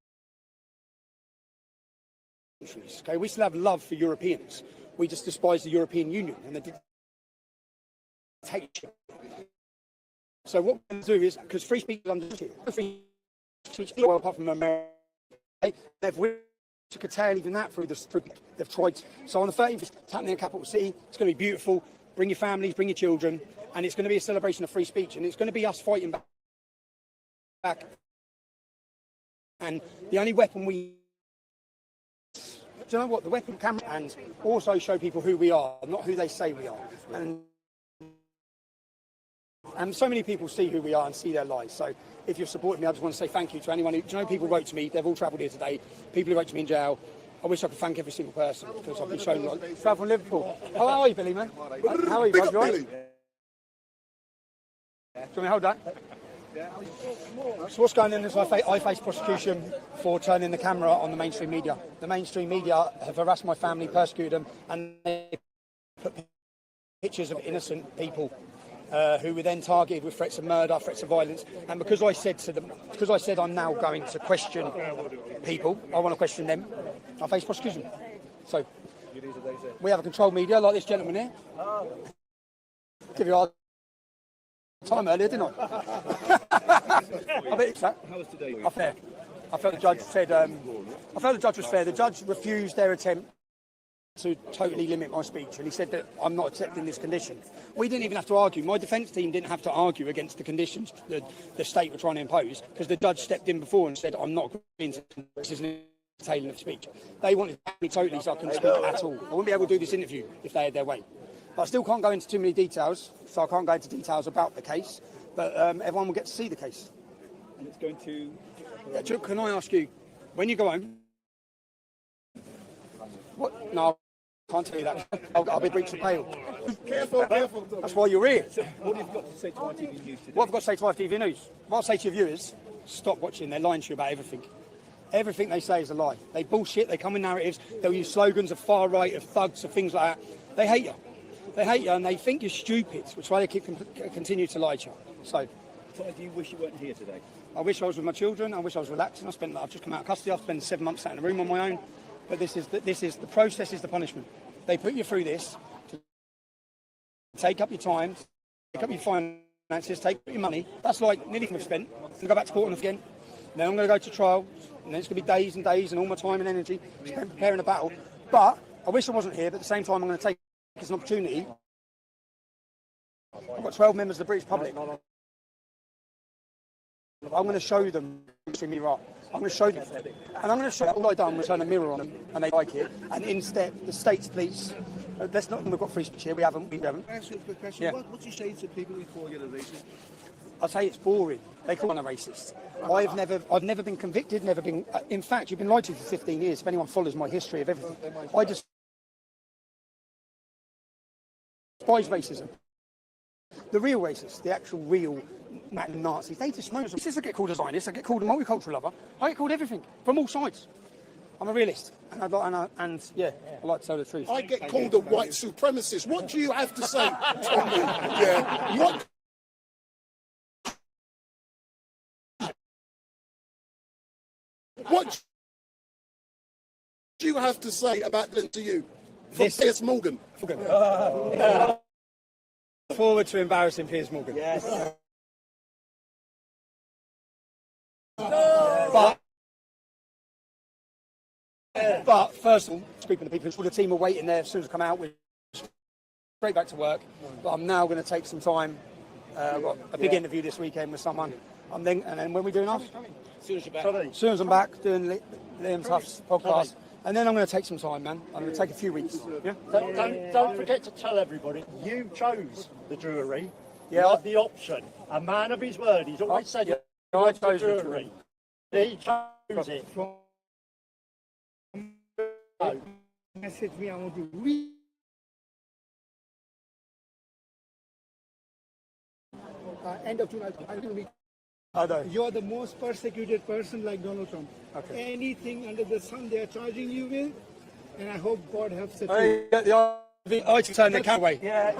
Okay? We still have love for Europeans. We just despise the European Union and the dictatorship. So what we're going to do is, because free speech is under free speech, well, apart from America, they've wished to curtail even that through they've tried. So on the 13th, it's happening in capital city. It's going to be beautiful. Bring your families, bring your children, and it's going to be a celebration of free speech, and it's going to be us fighting back. And the only weapon do you know what? The weapon can and also show people who we are, not who they say we are. And so many people see who we are and see their lies. So if you've supported me, I just want to say thank you to anyone who, do you know, people wrote to me, they've all travelled here today, people who wrote to me in jail. I wish I could thank every single person because I've been shown travel from Liverpool. How are you, Billy, man? How are you, bud? You all right? Do you want me to hold that? So what's going on is I face prosecution for turning the camera on the mainstream media. The mainstream media have harassed my family, persecuted them, and they put pictures of innocent people who were then targeted with threats of murder, threats of violence. And because I said I'm now going to question people, I want to question them, I face prosecution. So we have a controlled media like this gentleman here. Give you our time earlier, didn't I? I bet it's that. How was today? Fair. I felt the judge said. I felt the judge was fair. The judge refused their attempt to totally limit my speech, and he said that I'm not accepting this condition. We didn't even have to argue. My defence team didn't have to argue against the conditions the state were trying to impose because the judge stepped in before and said I'm not agreeing to this is an entailing of speech. They wanted me totally so I couldn't speak at all. I wouldn't be able to do this interview if they had their way. But I still can't go into too many details, so I can't go into details about the case. But everyone will get to see the case. And it's going to... Yeah, can I ask you, when you go home... What? No, I can't tell you that. I'll be breaching bail. Careful. That's why you're here. What have you got to say to ITV News today? What I've got to say to ITV News? What I'll say to your viewers, stop watching. They're lying to you about everything. Everything they say is a lie. They bullshit, they come with narratives, they'll use slogans of far right, of thugs, of things like that. They hate you. They hate you and they think you're stupid, which is why they continue to lie to you. So do you wish you weren't here today? I wish I was with my children. I wish I was relaxing. I've just come out of custody. I've spent 7 months sat in a room on my own. But this is the process is the punishment. They put you through this to take up your time, take up your finances, take up your money. That's like nearly we've spent. I'm going to go back to court again. And then I'm going to go to trial. And then it's going to be days and days and all my time and energy spent preparing a battle. But I wish I wasn't here. But at the same time, I'm going to take it as an opportunity. I've got 12 members of the British public. I'm going to show them extremely right. I'm going to show them. And I'm going to show all I've done was turn a mirror on them, and they like it. And instead, the States police, let's not, we've got free speech here, we haven't. Can I ask you a quick question? Yeah. What do you say to people who call you a racist? I'd say it's boring. They call me a racist. I've never been convicted, never been. In fact, you've been lied to for 15 years. If anyone follows my history of everything, I just despise racism. The real racists, the actual real Nazis, they despise them. I get called a Zionist, I get called a multicultural lover, I get called everything from all sides. I'm a realist, and I like to tell the truth. I get called a white supremacist. What do you have to say, Tommy? Yeah. What do you have to say about this to you? From Piers Morgan. Forward to embarrassing Piers Morgan. Yes. But first of all, speaking to people, the team are waiting there as soon as I come out. We're straight back to work. But I'm now going to take some time. I've got a big interview this weekend with someone. And then when we're doing off? As soon as you're back. As soon as I'm back doing Liam Tuff's podcast. And then I'm going to take some time, man. I'm going to take a few weeks. Yeah? Don't forget to tell everybody you chose the jury. Yeah. You had the option. A man of his word. He's always said it. I chose the jury. He chose it. Message me, I want to read. End of June, I'm going to be. You are the most persecuted person like Donald Trump. Okay. Anything under the sun they are charging you with, and I hope God helps it. I turn the camera away. Yeah.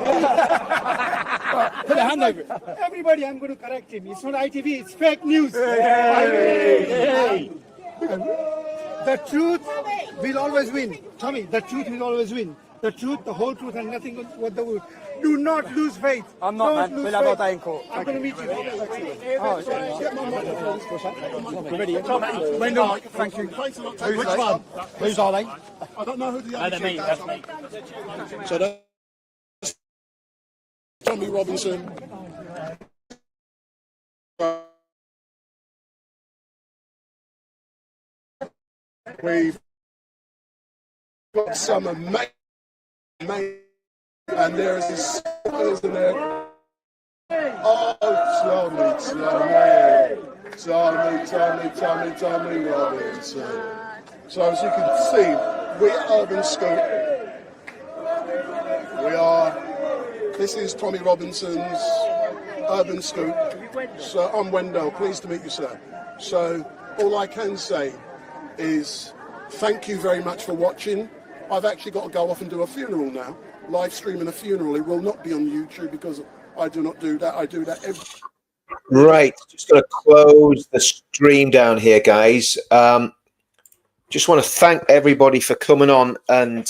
Put a hand over it. Everybody, I'm going to correct him. It's not ITV, it's fake news. Hey. The truth will always win. Tommy, the truth will always win. The truth, the whole truth, and nothing but the word. Do not lose faith. I'm not, Don't man. We'll have our day in court. I'm going to meet you. Ready? Wendell, thank you. Which one? Whose are they? I don't know who the other me, that's me. So that's Tommy Robinson. We've got some amazing, and there's this, isn't there? Oh, Tommy Robinson. So as you can see, we are Urban Scoop. This is Tommy Robinson's Urban Scoop. So I'm Wendell, pleased to meet you, sir. So all I can say is thank you very much for watching. I've actually got to go off and do a funeral now. Live streaming a funeral. It will not be on YouTube because I do not do that. I do that every... Right, just going to close the stream down here, guys. Just want to thank everybody for coming on and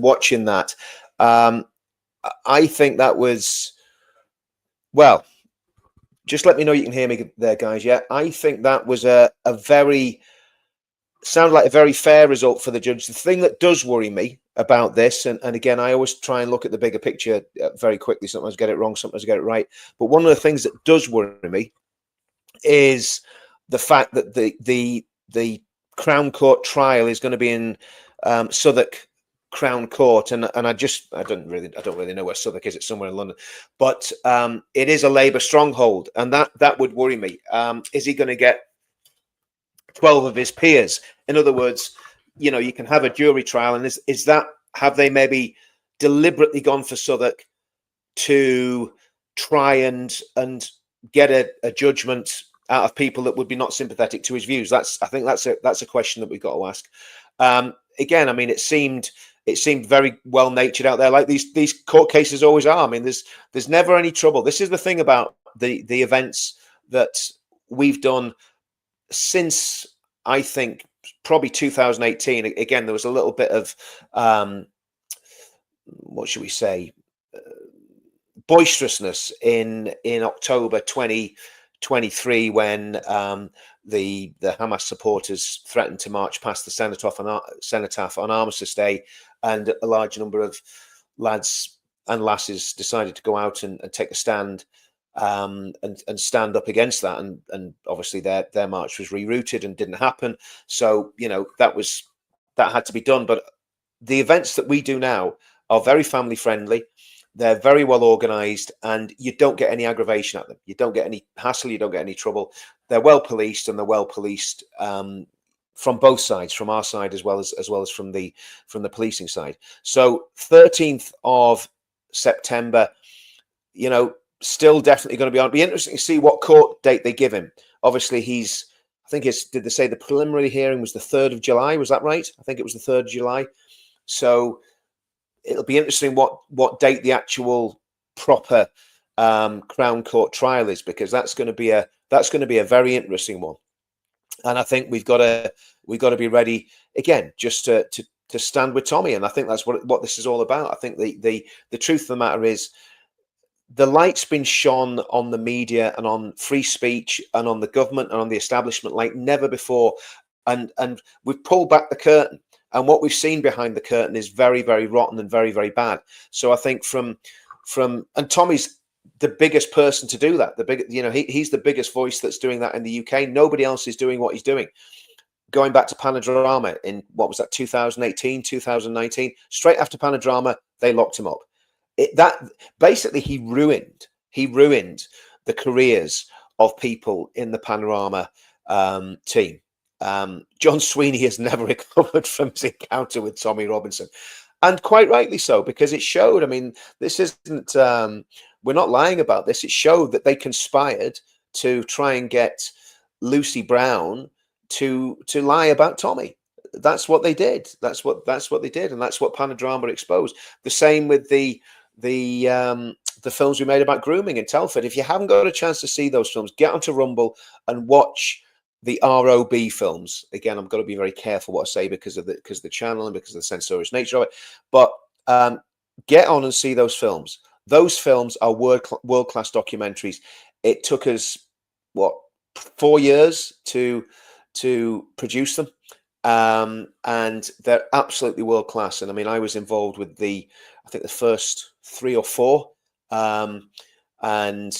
watching that. I think that was, well, just let me know you can hear me there, guys. Yeah, I think that was sounded like a very fair result for the judge. The thing that does worry me about this, and again, I always try and look at the bigger picture very quickly. Sometimes I get it wrong, sometimes I get it right. But one of the things that does worry me is the fact that the Crown Court trial is going to be in Southwark Crown Court, and I don't really know where Southwark is. It's somewhere in London, but it is a Labour stronghold, and that would worry me. Is he going to get 12 of his peers? In other words, you know, you can have a jury trial, and have they maybe deliberately gone for Southwark to try and get a judgment out of people that would be not sympathetic to his views? I think that's a question that we've got to ask. Again, I mean, it seemed very well natured out there, like these court cases always are. I mean, there's never any trouble. This is the thing about the events that we've done since, I think, probably 2018. Again, there was a little bit of what should we say, boisterousness in October 2023 when the Hamas supporters threatened to march past the cenotaph on Armistice Day, and a large number of lads and lasses decided to go out and take a stand and stand up against that. And obviously their march was rerouted and didn't happen. So that had to be done. But the events that we do now are very family friendly. They're very well organized, and you don't get any aggravation at them. You don't get any hassle. You don't get any trouble. They're well policed, and they're well policed from both sides, from our side as well as from the policing side. So 13th of September, still definitely going to be on. It'll be interesting to see what court date they give him. Obviously, did they say the preliminary hearing was the 3rd of July? Was that right? I think it was the 3rd of July. So it'll be interesting what date the actual proper Crown Court trial is, because that's going to be a very interesting one. And I think we've got to be ready again, just to stand with Tommy. And I think that's what this is all about. I think the truth of the matter is, the light's been shone on the media and on free speech and on the government and on the establishment like never before. And we've pulled back the curtain. And what we've seen behind the curtain is very, very rotten and very, very bad. So I think and Tommy's the biggest person to do that. He's the biggest voice that's doing that in the UK. Nobody else is doing what he's doing. Going back to Panodrama in, what was that, 2018, 2019, straight after Panodrama, they locked him up. Basically he ruined the careers of people in the Panorama team. John Sweeney has never recovered from his encounter with Tommy Robinson, and quite rightly so, because it showed. I mean, this isn't. We're not lying about this. It showed that they conspired to try and get Lucy Brown to lie about Tommy. That's what they did. That's what they did, and that's what Panodrama exposed. The same with the films we made about grooming in Telford. If you haven't got a chance to see those films, get onto Rumble and watch the ROB films. Again, I'm going to be very careful what I say because of the channel and because of the censorious nature of it. But get on and see those films. Those films are world-class documentaries. It took us 4 years to produce them, and they're absolutely world-class. And I mean, I was involved with I think the first 3 or 4. And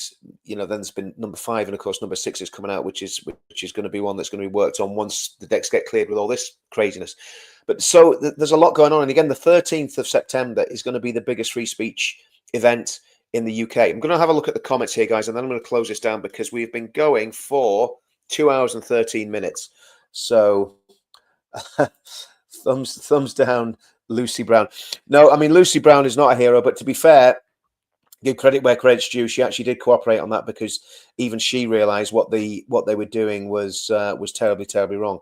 then there's been number 5, and of course number 6 is coming out, which is going to be one that's going to be worked on once the decks get cleared with all this craziness. But so there's a lot going on, and again, the 13th of September is going to be the biggest free speech event in the UK. I'm going to have a look at the comments here, guys, and then I'm going to close this down because we've been going for 2 hours and 13 minutes. So thumbs down, Lucy Brown. No, I mean, Lucy Brown is not a hero, but to be fair, give credit where credit's due. She actually did cooperate on that, because even she realised what they were doing was terribly, terribly wrong.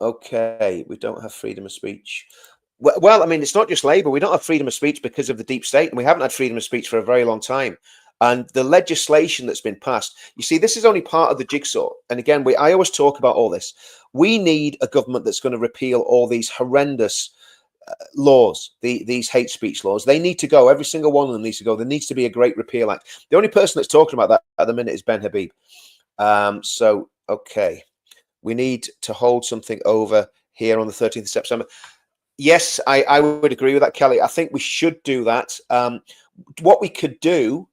Okay, we don't have freedom of speech. Well, I mean, it's not just Labour. We don't have freedom of speech because of the deep state, and we haven't had freedom of speech for a very long time. And the legislation that's been passed, you see, this is only part of the jigsaw. And again, I always talk about all this. We need a government that's going to repeal all these horrendous laws, these hate speech laws. They need to go. Every single one of them needs to go. There needs to be a Great Repeal Act. The only person that's talking about that at the minute is Ben Habib. So, okay. We need to hold something over here on the 13th of September. Yes, I would agree with that, Kelly. I think we should do that. What we could do,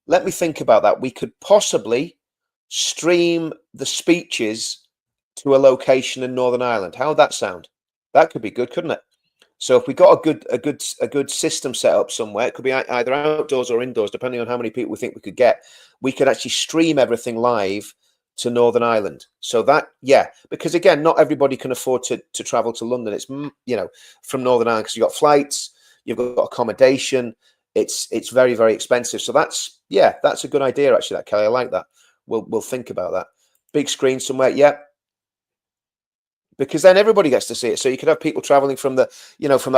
let me think about that. We could possibly stream the speeches to a location in Northern Ireland. How would that sound? That could be good, couldn't it? So if we got a good system set up somewhere, it could be either outdoors or indoors, depending on how many people we think we could get. We could actually stream everything live to Northern Ireland. So that, yeah, because again, not everybody can afford to travel to London. It's, from Northern Ireland, because you've got flights, you've got accommodation. It's very, very expensive. So that's a good idea, actually, that, Kelly. I like that. We'll think about that. Big screen somewhere, yeah. Because then everybody gets to see it. So you could have people traveling from the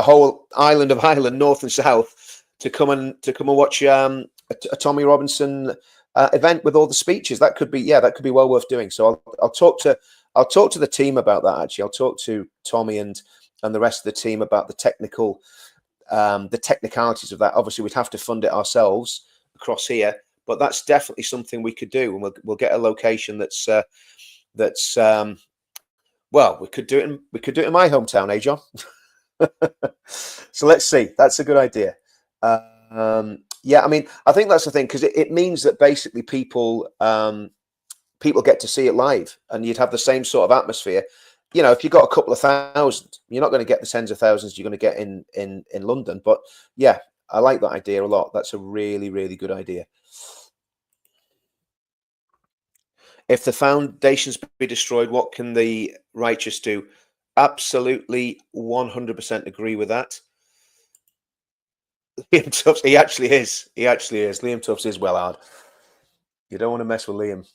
whole island of Ireland, north and south, to come and watch a Tommy Robinson event with all the speeches. That could be well worth doing. So I'll talk to the team about that. Actually, I'll talk to Tommy and the rest of the team about the technicalities of that. Obviously, we'd have to fund it ourselves across here, but that's definitely something we could do, and we'll get a location that's well, we could do it in my hometown, John? So let's see. That's a good idea. Yeah, I mean, I think that's the thing, because it means that basically people people get to see it live, and you'd have the same sort of atmosphere. You know, if you got a couple of thousand, you're not going to get the tens of thousands you're going to get in London. But yeah, I like that idea a lot. That's a really, really good idea. If the foundations be destroyed, what can the righteous do? Absolutely 100% agree with that. Liam Tubbs, he actually is. He actually is. Liam Tubbs is well hard. You don't want to mess with Liam.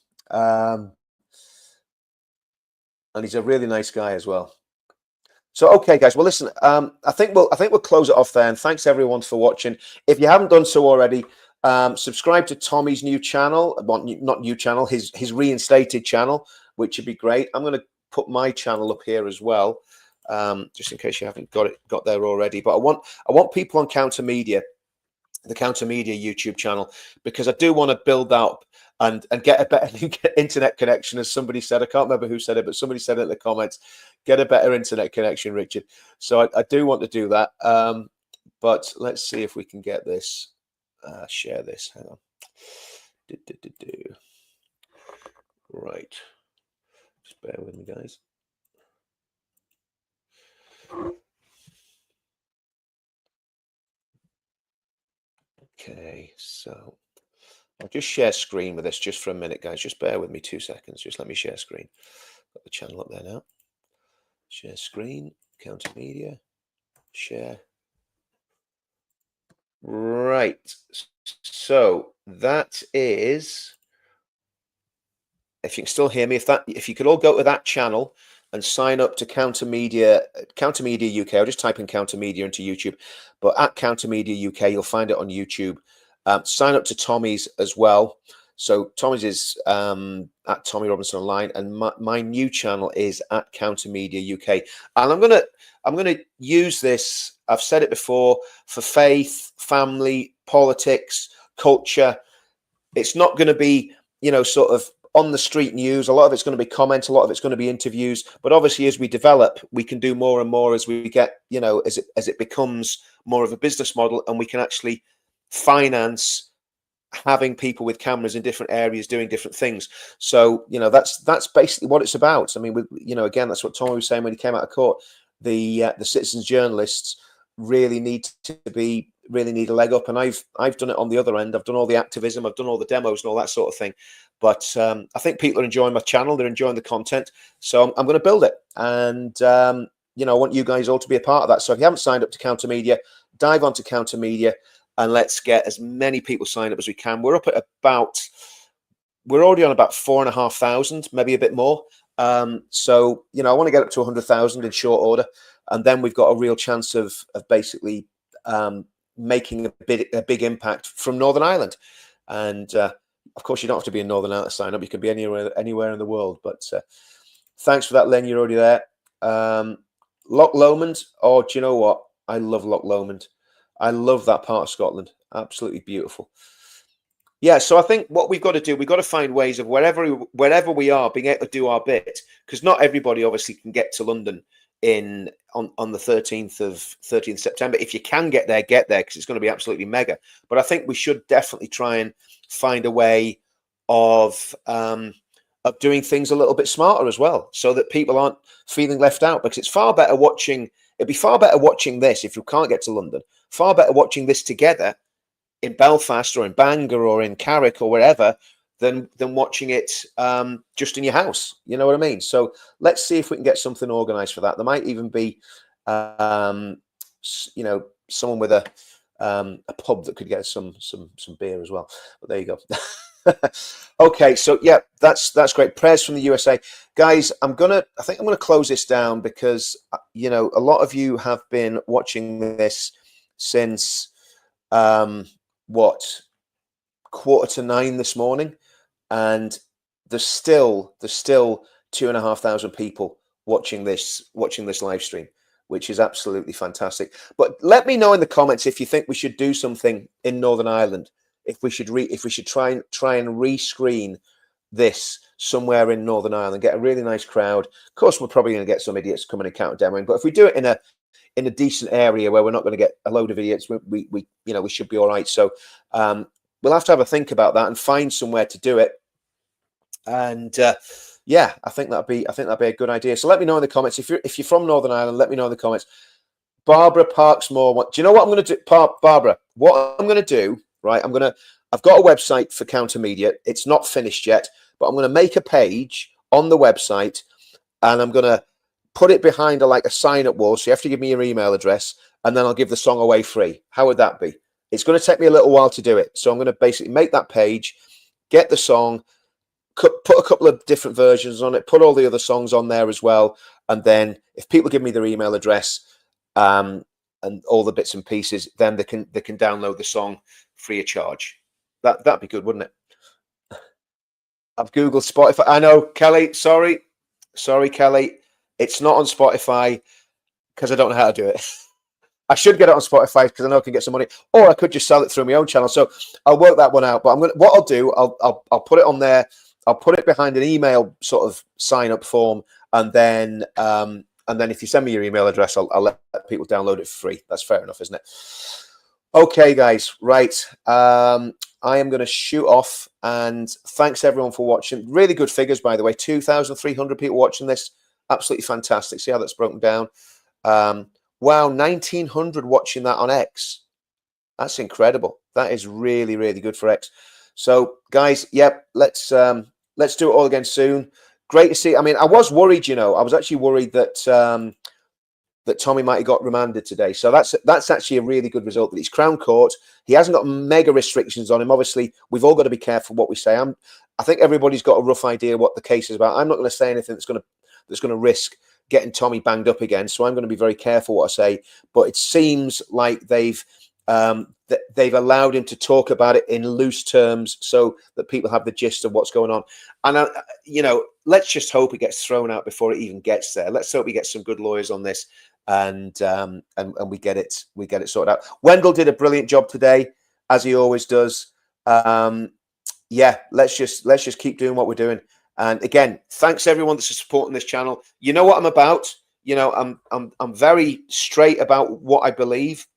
And he's a really nice guy as well. So, okay, guys. Well, listen. I think we'll close it off there. And thanks everyone for watching. If you haven't done so already, subscribe to Tommy's new channel. Well, not new channel. His reinstated channel, which would be great. I'm going to put my channel up here as well, just in case you haven't got there already. But I want people on Counter Media, the Counter Media YouTube channel, because I do want to build up and get a better internet connection, as somebody said. I can't remember who said it, but somebody said it in the comments. Get a better internet connection, Richard. So I do want to do that. But let's see if we can get this. Share this. Hang on. Right. Just bear with me, guys. Okay, so I'll just share screen with this just for a minute, guys. Just bear with me 2 seconds. Just let me share screen. Got the channel up there now. Share screen, Counter Media, share. Right. So that is, if you can still hear me, if you could all go to that channel and sign up to Counter Media UK. I'll just type in Counter Media into YouTube, but at Counter Media UK, you'll find it on YouTube. Sign up to Tommy's as well. So Tommy's is at Tommy Robinson Online, and my new channel is at Counter Media UK. And I'm gonna use this. I've said it before, for faith, family, politics, culture. It's not going to be, sort of on the street news. A lot of it's going to be comments. A lot of it's going to be interviews. But obviously, as we develop, we can do more and more as we get, as it becomes more of a business model, and we can actually finance having people with cameras in different areas doing different things. So, that's basically what it's about. I mean, again, that's what Tommy was saying when he came out of court. The citizens journalists really need a leg up, and I've done it on the other end. I've done all the activism, I've done all the demos and all that sort of thing. But I think people are enjoying my channel, they're enjoying the content, so I'm going to build it. And I want you guys all to be a part of that. So if you haven't signed up to Counter Media, dive onto Counter Media, and let's get as many people signed up as we can. We're up at we're already on about 4,500, maybe a bit more. So I want to get up to 100,000 in short order, and then we've got a real chance of basically making a big impact from Northern Ireland. And of course, you don't have to be in Northern Ireland to sign up. You can be anywhere in the world. But thanks for that, Len. You're already there. Loch Lomond. Oh, do you know what? I love Loch Lomond. I love that part of Scotland. Absolutely beautiful. Yeah, so I think what we've got to do, we've got to find ways of wherever we are, being able to do our bit, because not everybody obviously can get to London on the 13th September. If you can get there, because it's going to be absolutely mega. But I think we should definitely try and find a way of doing things a little bit smarter as well, so that people aren't feeling left out. Because it's far better watching. It'd be far better watching this if you can't get to London. Far better watching this together in Belfast or in Bangor or in Carrick or wherever than watching it just in your house. You know what I mean? So let's see if we can get something organised for that. There might even be, someone with a pub that could get some beer as well. But there you go. Okay, so yeah, that's great. Prayers from the USA, guys. I think I'm gonna close this down, because a lot of you have been watching this since 9:15 this morning, and there's still 2,500 people watching this live stream, which is absolutely fantastic. But let me know in the comments if you think we should do something in Northern Ireland. If we should try and rescreen this somewhere in Northern Ireland, get a really nice crowd. Of course, we're probably going to get some idiots coming and counter demoing, but if we do it in a in a decent area where we're not going to get a load of idiots, we you know, we should be all right. So we'll have to have a think about that and find somewhere to do it. And yeah, I think that'd be a good idea. So let me know in the comments if you're from Northern Ireland. Let me know in the comments. Barbara Parksmore, do you know what I'm going to do, Barbara? What I'm going to do, right? I've got a website for Counter Media. It's not finished yet, but I'm going to make a page on the website, and I'm going to put it behind a sign-up wall. So you have to give me your email address, and then I'll give the song away free. How would that be? It's going to take me a little while to do it, so I'm going to basically make that page, get the song, put a couple of different versions on it, put all the other songs on there as well, and then if people give me their email address and all the bits and pieces, then they can download the song free of charge. That'd be good, wouldn't it? I've Googled Spotify. I know, Kelly. Sorry, Kelly. It's not on Spotify because I don't know how to do it. I should get it on Spotify because I know I can get some money, or I could just sell it through my own channel. So I'll work that one out. But what I'll do, I'll put it on there. I'll put it behind an email sort of sign up form, and then if you send me your email address, I'll let people download it for free. That's fair enough, isn't it? Okay, guys, right. I am going to shoot off, and thanks everyone for watching. Really good figures, by the way. 2,300 people watching this. Absolutely fantastic. See how that's broken down. Wow, 1,900 watching that on X. That's incredible. That is really, really good for X. So, guys, yep, let's do it all again soon. Great to see. I mean, I was worried, you know. I was actually worried that that Tommy might have got remanded today. So that's actually a really good result. That he's Crown Court. He hasn't got mega restrictions on him. Obviously, we've all got to be careful what we say. I think everybody's got a rough idea what the case is about. I'm not going to say anything that's going to risk getting Tommy banged up again. So I'm going to be very careful what I say. But it seems like they've allowed him to talk about it in loose terms so that people have the gist of what's going on. And you know, let's just hope it gets thrown out before it even gets there. Let's hope we get some good lawyers on this, and we get it sorted out. Wendell did a brilliant job today, as he always does. Yeah, let's just keep doing what we're doing. And again, thanks everyone that's supporting this channel. You know what I'm about. You know, I'm very straight about what I believe.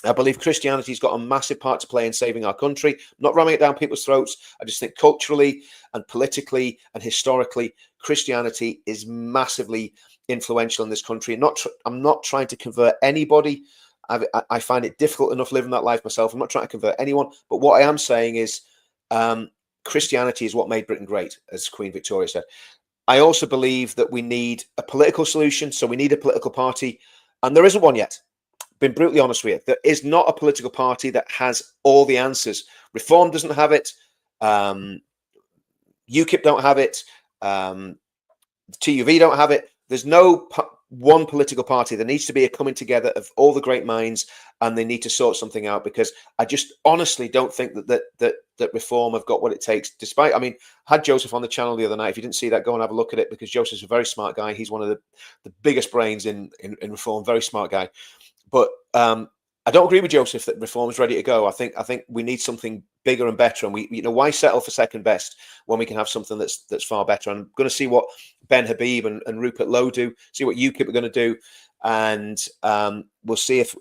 I believe Christianity's got a massive part to play in saving our country. I'm not ramming it down people's throats. I just think culturally and politically and historically, Christianity is massively influential in this country. I'm not trying to convert anybody. I find it difficult enough living that life myself. I'm not trying to convert anyone. But what I am saying is Christianity is what made Britain great, as Queen Victoria said. I also believe that we need a political solution. So we need a political party. And there isn't one yet. Been brutally honest with you. There is not a political party that has all the answers. Reform doesn't have it. UKIP don't have it. TUV don't have it. There's no one political party. There needs to be a coming together of all the great minds, and they need to sort something out, because I just honestly don't think that Reform have got what it takes. Despite, I mean, I had Joseph on the channel the other night. If you didn't see that, go and have a look at it, because Joseph's a very smart guy. He's one of the biggest brains in Reform. Very smart guy. But I don't agree with Joseph that Reform is ready to go. I think we need something bigger and better. And why settle for second best when we can have something that's far better? And I'm going to see what Ben Habib and Rupert Lowe do. See what UKIP are going to do, and we'll see if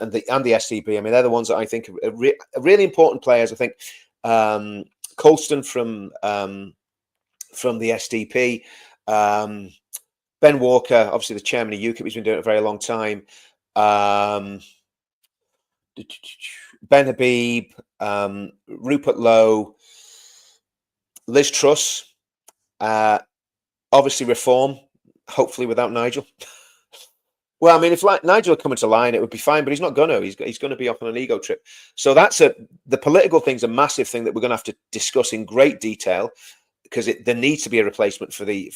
and the SDP. I mean, they're the ones that I think are really important players. I think Colston from the SDP, Ben Walker, obviously the chairman of UKIP. He's been doing it a very long time. Ben Habib, Rupert Lowe, Liz Truss, obviously Reform, hopefully without Nigel. Well, I mean, if Nigel had come into line, it would be fine, but he's not going to. He's going to be off on an ego trip. So the political thing's a massive thing that we're going to have to discuss in great detail, because there needs to be a replacement for the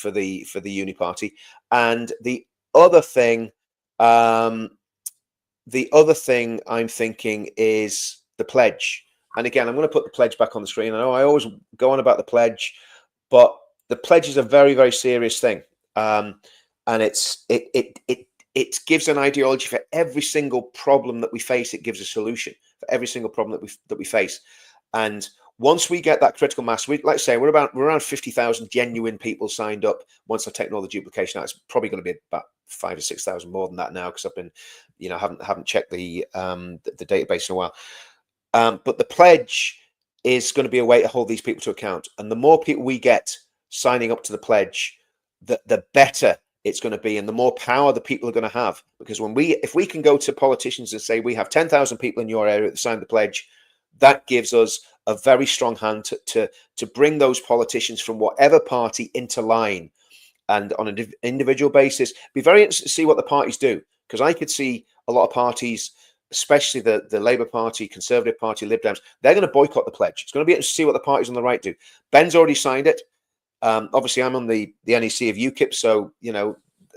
Uni Party. And the other thing I'm thinking is the pledge. And again, I'm going to put the pledge back on the screen. I know I always go on about the pledge, but the pledge is a very, very serious thing. And it gives an ideology for every single problem that we face. It gives a solution for every single problem that we face. And once we get that critical mass, let's say we're around 50,000 genuine people signed up. Once I've taken all the duplication out, it's probably going to be about 5,000 or 6,000 more than that now, because I've been, haven't checked the database in a while. But the pledge is going to be a way to hold these people to account, and the more people we get signing up to the pledge, the better it's going to be, and the more power the people are going to have. Because if we can go to politicians and say we have 10,000 people in your area that signed the pledge, that gives us a very strong hand to bring those politicians from whatever party into line. And on an individual basis, be very interested to see what the parties do, because I could see a lot of parties, especially the Labour Party, Conservative Party, Lib Dems, they're going to boycott the pledge. It's going to be interesting to see what the parties on the right do. Ben's already signed it. Obviously, I'm on the NEC of UKIP, so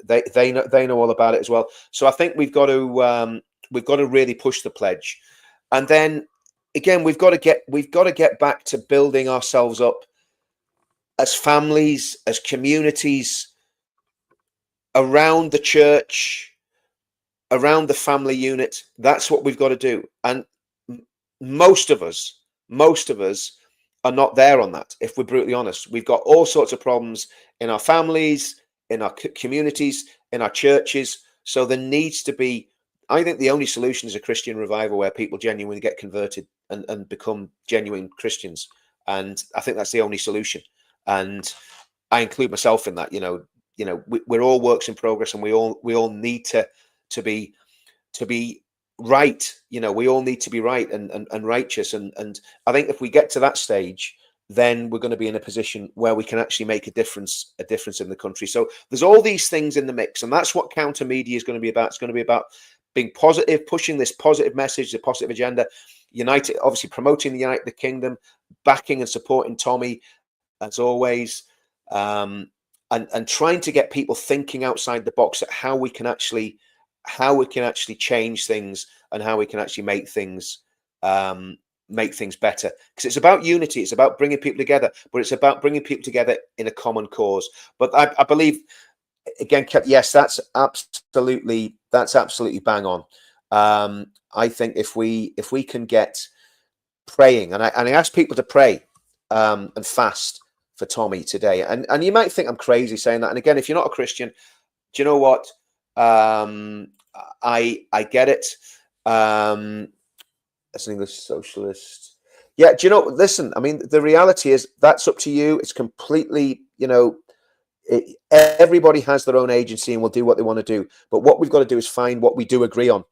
they know all about it as well. So I think we've got to really push the pledge, and then again we've got to get back to building ourselves up as families, as communities, around the church, around the family unit. That's what we've got to do, and most of us are not there on that. If we're brutally honest, we've got all sorts of problems in our families, in our communities, in our churches. So there needs to be, I think the only solution is a Christian revival where people genuinely get converted and become genuine Christians. And I think that's the only solution. And I include myself in that. We're all works in progress, and we all need to be right. We all need to be right and righteous. And I think if we get to that stage, then we're going to be in a position where we can actually make a difference in the country. So there's all these things in the mix, and that's what counter media is going to be about. It's going to be about being positive, pushing this positive message, the positive agenda, united, obviously promoting the United Kingdom, backing and supporting Tommy as always, and trying to get people thinking outside the box at how we can actually change things and how we can actually make things better. Because it's about unity, it's about bringing people together, but it's about bringing people together in a common cause. But I believe, again, yes, that's absolutely bang on. I think if we can get praying, and I ask people to pray and fast for Tommy today, and you might think I'm crazy saying that. And again, if you're not a Christian, do you know what? I get it. As an English socialist, yeah. Do you know? Listen, I mean, the reality is that's up to you. It's completely, everybody has their own agency and will do what they want to do. But what we've got to do is find what we do agree on,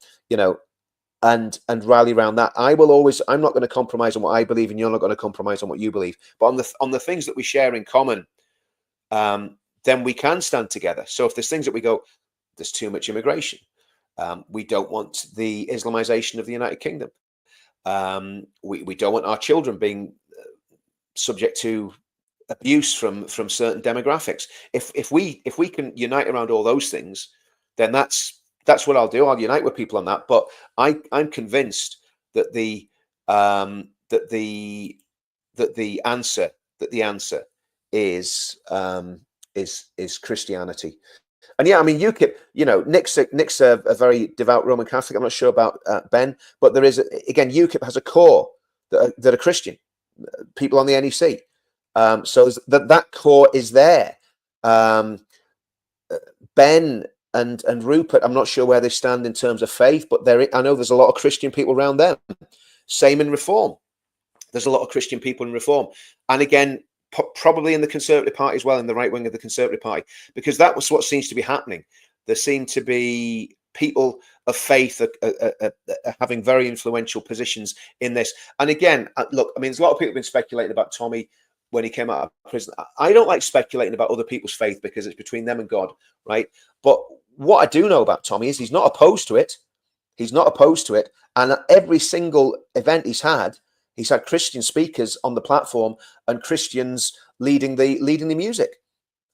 and rally around that. I'm not going to compromise on what I believe, and you're not going to compromise on what you believe. But on the things that we share in common, then we can stand together. So if there's things that we go, there's too much immigration. We don't want the Islamization of the United Kingdom. We don't want our children being subject to abuse from certain demographics. If we can unite around all those things, then that's what I'll do. I'll unite with people on that. But I'm convinced that the answer is Christianity. And yeah, I mean, UKIP, Nick's a very devout Roman Catholic. I'm not sure about Ben, but there is, again, UKIP has a core that are Christian, people on the NEC. So that core is there. Ben and Rupert, I'm not sure where they stand in terms of faith, but I know there's a lot of Christian people around them. Same in Reform. There's a lot of Christian people in Reform. And again, probably in the Conservative Party as well, in the right wing of the Conservative Party, because that was what seems to be happening. There seem to be people of faith having very influential positions in this. And again, look, I mean, there's a lot of people have been speculating about Tommy when he came out of prison. I don't like speculating about other people's faith because it's between them and God, right? But what I do know about Tommy is he's not opposed to it. He's not opposed to it. And at every single event he's had Christian speakers on the platform and Christians leading the music.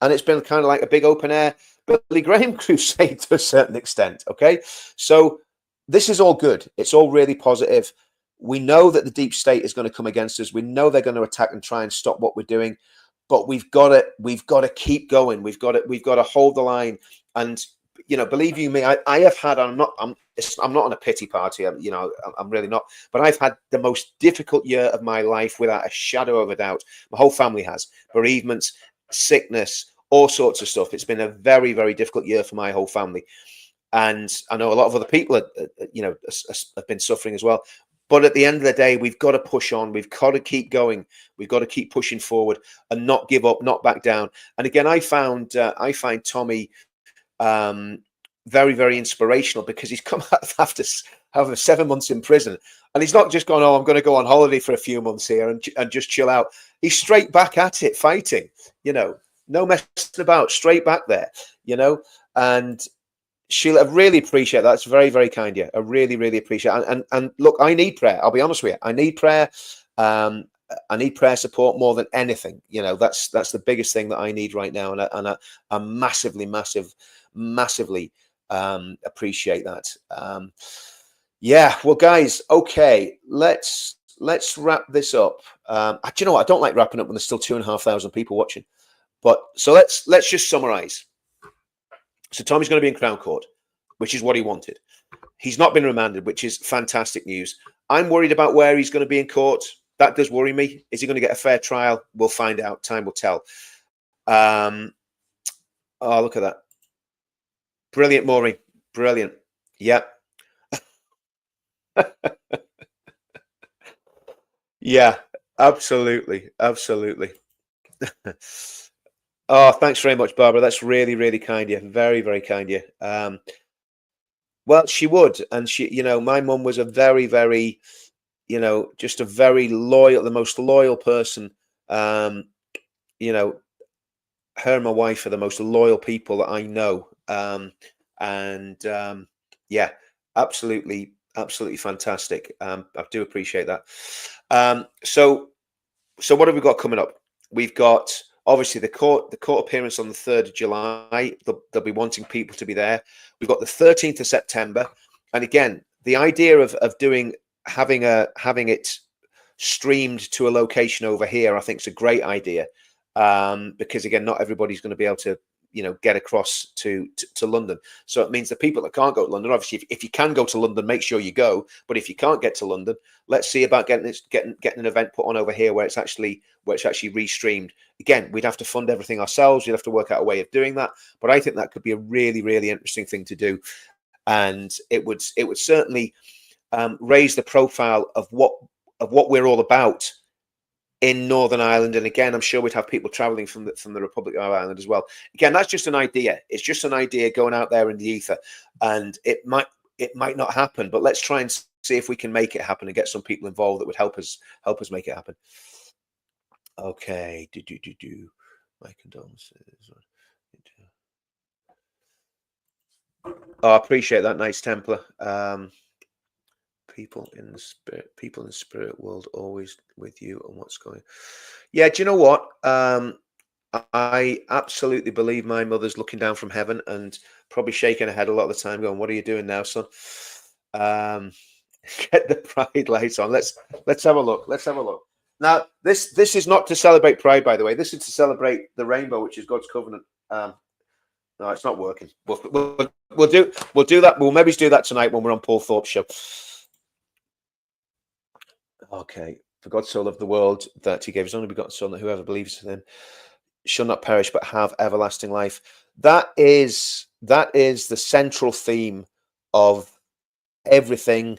And it's been kind of like a big open air Billy Graham crusade to a certain extent. Okay. So this is all good. It's all really positive. We know that the deep state is going to come against us. We know they're going to attack and try and stop what we're doing, but we've got to keep going. We've got to hold the line. And, believe you me, I have had, I'm not on a pity party. I'm really not, but I've had the most difficult year of my life without a shadow of a doubt. My whole family has bereavements, sickness, all sorts of stuff. It's been a very, very difficult year for my whole family. And I know a lot of other people, have been suffering as well. But at the end of the day, we've got to push on. We've got to keep going. We've got to keep pushing forward and not give up, not back down. And again, I find Tommy very, very inspirational, because he's come out after 7 months in prison, and he's not just gone, oh, I'm going to go on holiday for a few months here and just chill out. He's straight back at it, fighting. No messing about, straight back there. And Sheila, I really appreciate that. It's very, very kind of you. I really, really appreciate it. And look, I need prayer. I'll be honest with you. I need prayer. I need prayer support more than anything. That's the biggest thing that I need right now. And I massively appreciate that. Yeah. Well, guys, okay. Let's wrap this up. Do you know what? I don't like wrapping up when there's still 2,500 people watching. But so let's just summarize. So Tommy's going to be in Crown Court, which is what he wanted. He's not been remanded, which is fantastic news. I'm worried about where he's going to be in court. That does worry me. Is he going to get a fair trial? We'll find out. Time will tell. Oh, look at that. Brilliant, Maureen. Brilliant. Yeah. Yeah, absolutely. Absolutely. Oh, thanks very much, Barbara. That's really, really kind of you. Very, very kind of you. Well, she would. And she, my mum was a very, very, just a very loyal, the most loyal person. Her and my wife are the most loyal people that I know. Yeah, absolutely, absolutely fantastic. I do appreciate that. So what have we got coming up? We've got, obviously, the court appearance on the 3rd of July. They'll be wanting people to be there. We've got the 13th of September. And again, the idea of having it streamed to a location over here, I think is a great idea. Because again, not everybody's going to be able to, get across to London. So it means the people that can't go to London, obviously, if you can go to London, make sure you go. But if you can't get to London, let's see about getting an event put on over here where it's actually restreamed. Again, we'd have to fund everything ourselves. We'd have to work out a way of doing that. But I think that could be a really, really interesting thing to do, and it would certainly raise the profile of what we're all about in Northern Ireland. And again, I'm sure we'd have people traveling from the Republic of Ireland as well. Again, that's just an idea. It's just an idea going out there in the ether, and it might not happen, but let's try and see if we can make it happen and get some people involved that would help us make it happen. Okay. My condolences. Oh, I appreciate that, Knights Templar. People in the spirit world always with you and what's going. Yeah, do you know what? I absolutely believe my mother's looking down from heaven and probably shaking her head a lot of the time, going, "What are you doing now, son?" Get the pride lights on. Let's have a look. Let's have a look. Now, this is not to celebrate Pride, by the way. This is to celebrate the rainbow, which is God's covenant. No, it's not working. We'll do that. We'll maybe do that tonight when we're on Paul Thorpe's show. Okay. For God so loved the world that he gave his only begotten Son, that whoever believes in him shall not perish but have everlasting life. That is the central theme of everything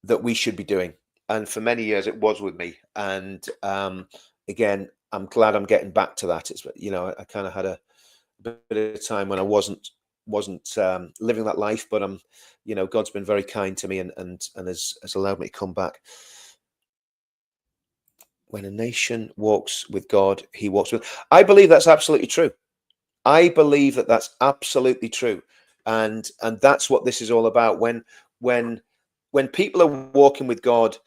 that we should be doing. And for many years it was with me. And again, I'm glad I'm getting back to that. It's, I kind of had a bit of time when I wasn't living that life, but God's been very kind to me and has allowed me to come back. When a nation walks with God, he walks with. I believe that's absolutely true. I believe that that's absolutely true, and that's what this is all about. When people are walking with God,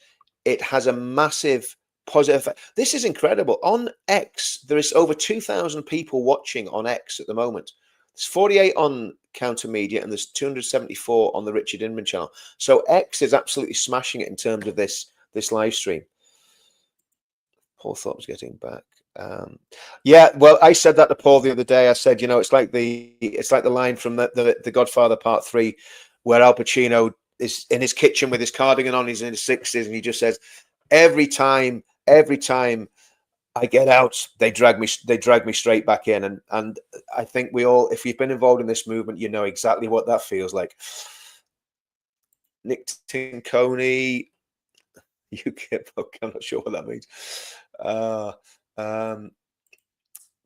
it has a massive positive effect. This is incredible. On X, there is over 2,000 people watching on X at the moment. There's 48 on Counter Media, and there's 274 on the Richard Inman channel. So X is absolutely smashing it in terms of this live stream. Paul Thorpe's getting back. Yeah, well, I said that to Paul the other day. I said, it's like the line from the Godfather Part 3, where Al Pacino is in his kitchen with his cardigan on. He's in his 60s, and he just says, every time I get out, they drag me straight back in. And I think we all, if you've been involved in this movement, you know exactly what that feels like. Nick Tinconi, UKIP, I'm not sure what that means.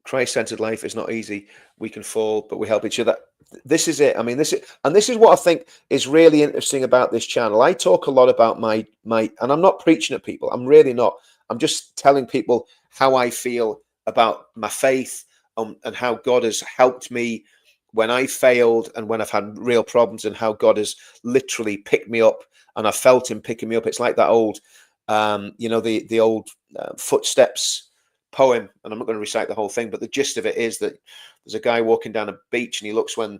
Christ-centered life is not easy. We can fall, but we help each other. This is it. I mean, this is what I think is really interesting about this channel. I talk a lot about my, and I'm not preaching at people. I'm really not. I'm just telling people how I feel about my faith, and how God has helped me when I failed and when I've had real problems, and how God has literally picked me up, and I felt him picking me up. It's like that old, the old Footsteps poem, and I'm not going to recite the whole thing, but the gist of it is that there's a guy walking down a beach, and he looks when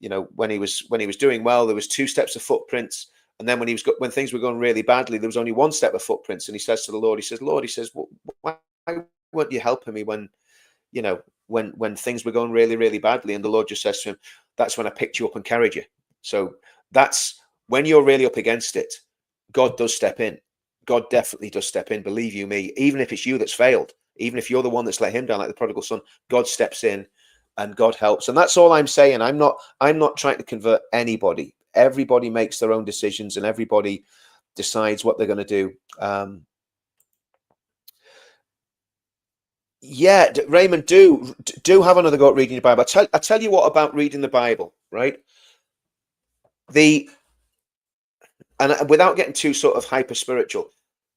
he was doing well, there was 2 steps of footprints, and then when things were going really badly, there was only 1 step of footprints. And he says to the Lord, Lord, why weren't you helping me when things were going really, really badly? And the Lord just says to him, that's when I picked you up and carried you. So that's when you're really up against it, God does step in. God definitely does step in, believe you me. Even if it's you that's failed, even if you're the one that's let him down, like the prodigal son, God steps in and God helps. And that's all I'm saying. I'm not trying to convert anybody. Everybody makes their own decisions, and everybody decides what they're going to do. Yeah, Raymond, do have another go at reading the Bible. I tell you what about reading the Bible, right? And without getting too sort of hyper spiritual,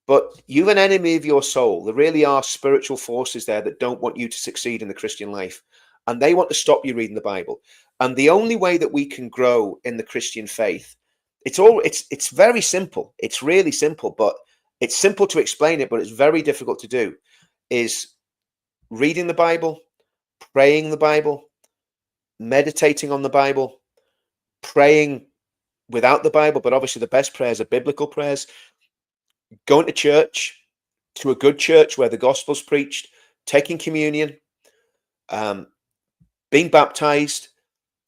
but you've an enemy of your soul. There really are spiritual forces there that don't want you to succeed in the Christian life, and they want to stop you reading the Bible. And the only way that we can grow in the Christian faith, it's very simple. It's really simple, but it's simple to explain it, but it's very difficult to do, is reading the Bible, praying the Bible, meditating on the Bible, praying without the Bible, but obviously the best prayers are biblical prayers, going to church, to a good church where the gospel's preached, taking communion, being baptized,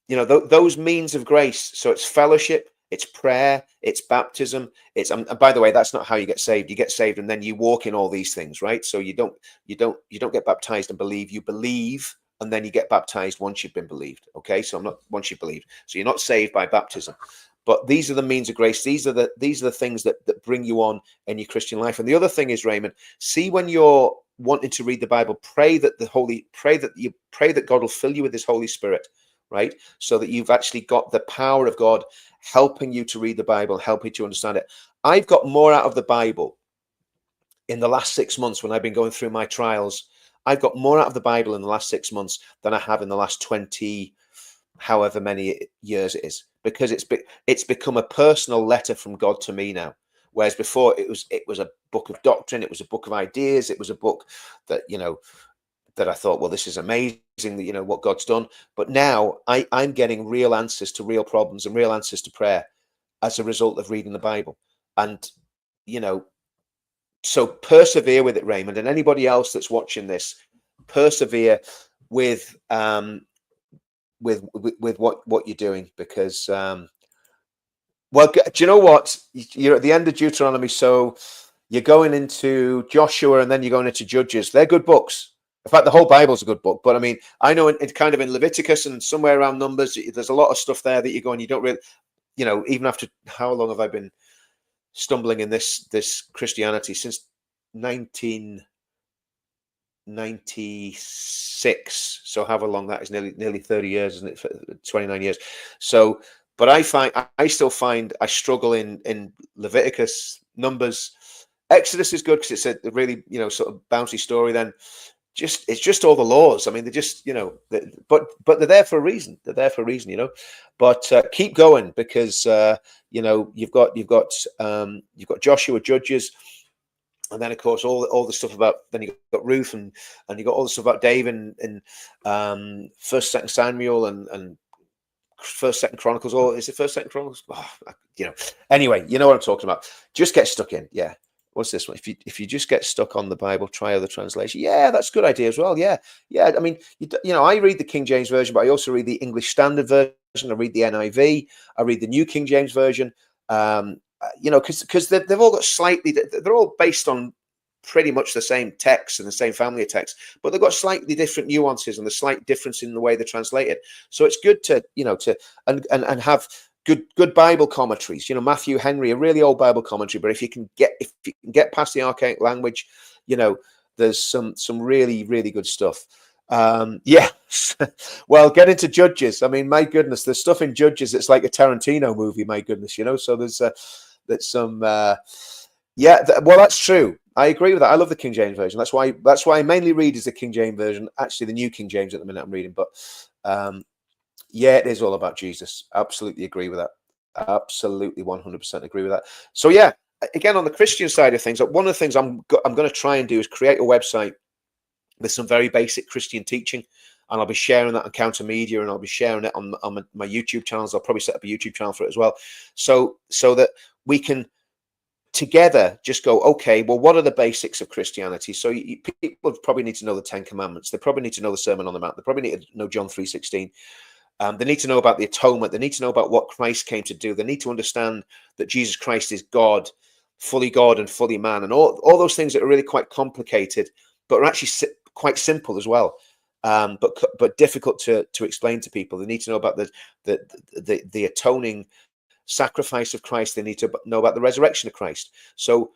those means of grace. So it's fellowship, it's prayer, it's baptism. And by the way, that's not how you get saved. You get saved and then you walk in all these things, right? So you don't get baptized and believe. You believe and then you get baptized once you've been believed. Okay, so once you've believed. So you're not saved by baptism. But these are the means of grace. These are the things that bring you on in your Christian life. And the other thing is, Raymond, see, when you're wanting to read the Bible, pray that God will fill you with his Holy Spirit, right? So that you've actually got the power of God helping you to read the Bible, helping you to understand it. I've got more out of the Bible in the last 6 months when I've been going through my trials. I've got more out of the Bible in the last 6 months than I have in the last 20, however many years it is, because it's become a personal letter from God to me now. Whereas before it was a book of doctrine, it was a book of ideas, it was a book that, that I thought, well, this is amazing, that, what God's done. But now I'm getting real answers to real problems and real answers to prayer as a result of reading the Bible. And, so persevere with it, Raymond, and anybody else that's watching this, persevere with what you're doing, because well, do you know what, you're at the end of Deuteronomy, so you're going into Joshua and then you're going into Judges. They're good books. In fact, the whole Bible's a good book. But I mean, I know it's kind of in Leviticus and somewhere around Numbers, there's a lot of stuff there that you're going, you don't really, even after how long have I been stumbling in this Christianity? Since 1996, so however long that is, nearly 30 years, isn't it? 29 years. So, but I still find I struggle in Leviticus, Numbers. Exodus is good because it's a really sort of bouncy story. Then it's just all the laws. I mean, they're just but they're there for a reason. They're there for a reason, But keep going, because you've got Joshua, Judges. And then, of course, all the stuff about, then you got Ruth and you got all the stuff about David and 1st, 2nd Samuel and 1st, 2nd Chronicles. Or is it 1st, 2nd Chronicles? Oh, Anyway, you know what I'm talking about. Just get stuck in. Yeah. What's this one? If you just get stuck on the Bible, try other translation. Yeah, that's a good idea as well. Yeah. I mean, I read the King James Version, but I also read the English Standard Version. I read the NIV. I read the New King James Version. Because they've all got they're all based on pretty much the same text and the same family of texts, but they've got slightly different nuances and the slight difference in the way they're translated. So it's good to, and have good Bible commentaries. Matthew Henry, a really old Bible commentary, but if you can get past the archaic language, there's some really, really good stuff. Yes. Well, get into Judges. I mean, my goodness, there's stuff in Judges. It's like a Tarantino movie, my goodness, so there's some, well, that's true. I agree with that. I love the King James Version. That's why I mainly read is the King James Version, actually the New King James at the minute I'm reading, but, yeah, it is all about Jesus. Absolutely agree with that. Absolutely 100% agree with that. So yeah, again, on the Christian side of things, one of the things I'm going to try and do is create a website with some very basic Christian teaching, and I'll be sharing that on Counter Media, and I'll be sharing it on my YouTube channels. I'll probably set up a YouTube channel for it as well, so that we can together just go, okay, well, what are the basics of Christianity? So people probably need to know the 10 Commandments. They probably need to know the Sermon on the Mount. They probably need to know John 3:16. They need to know about the atonement. They need to know about what Christ came to do. They need to understand that Jesus Christ is God and fully man, and all those things that are really quite complicated, but are actually quite simple as well, but difficult to explain to people. They need to know about the atoning sacrifice of Christ. They need to know about the resurrection of Christ. So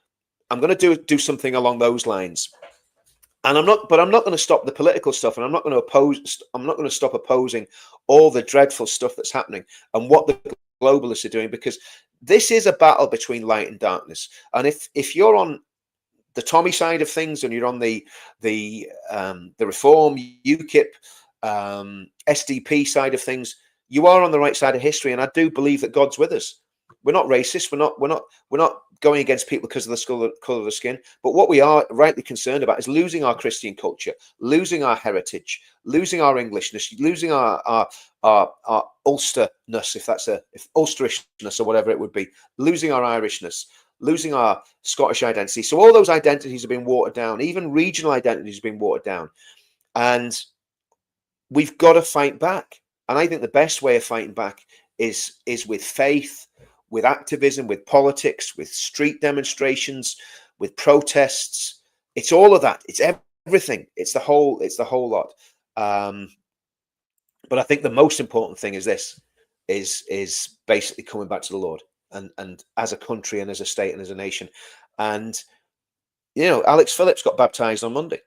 I'm going to do something along those lines. And I'm not going to stop the political stuff, and I'm not going to stop opposing all the dreadful stuff that's happening and what the globalists are doing, because this is a battle between light and darkness. And if you're on the Tommy side of things and you're on the Reform, UKIP, SDP side of things, you are on the right side of history. And I do believe that God's with us. We're not racist. We're not going against people because of the color of the skin. But what we are rightly concerned about is losing our Christian culture, losing our heritage, losing our Englishness, losing our Ulsterness, if Ulsterishness or whatever it would be, losing our Irishness, losing our Scottish identity. So all those identities have been watered down. Even regional identities have been watered down, and we've got to fight back. And I think the best way of fighting back is with faith, with activism, with politics, with street demonstrations, with protests. It's all of that. It's everything. It's the whole lot. But I think the most important thing is this: is basically coming back to the Lord, and as a country and as a state and as a nation. And Alex Phillips got baptized on Monday.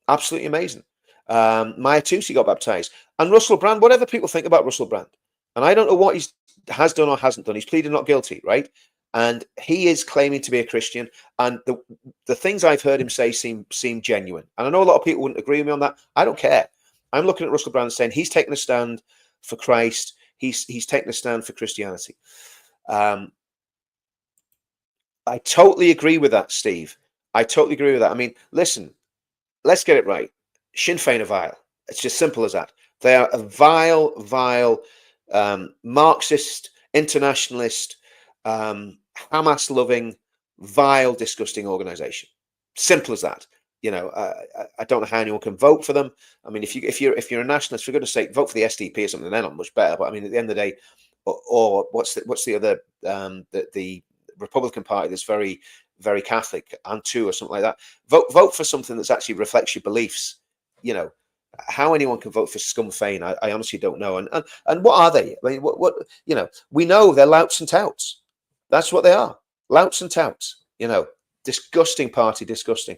Absolutely amazing. Maya Tusi got baptized, and Russell Brand. Whatever people think about Russell Brand, and I don't know what he's has done or hasn't done. He's pleaded not guilty, right? And he is claiming to be a Christian. And the things I've heard him say seem genuine. And I know a lot of people wouldn't agree with me on that. I don't care. I'm looking at Russell Brand saying he's taken a stand for Christ. He's taken a stand for Christianity. I totally agree with that, Steve. I totally agree with that. I mean, listen, let's get it right. Sinn Féin are vile. It's just simple as that. They are a vile, Marxist, internationalist, Hamas-loving, vile, disgusting organization. Simple as that. I don't know how anyone can vote for them. I mean, if you're a nationalist, for goodness sake, vote for the SDP or something. They're not much better. But I mean, at the end of the day, or what's the other the Republican Party that's very, very Catholic, Antu or something like that. Vote for something that's actually reflects your beliefs. How anyone can vote for Scum Féin, I honestly don't know. And what are they? I mean, what we know they're louts and touts. That's what they are, louts and touts. Disgusting party, disgusting.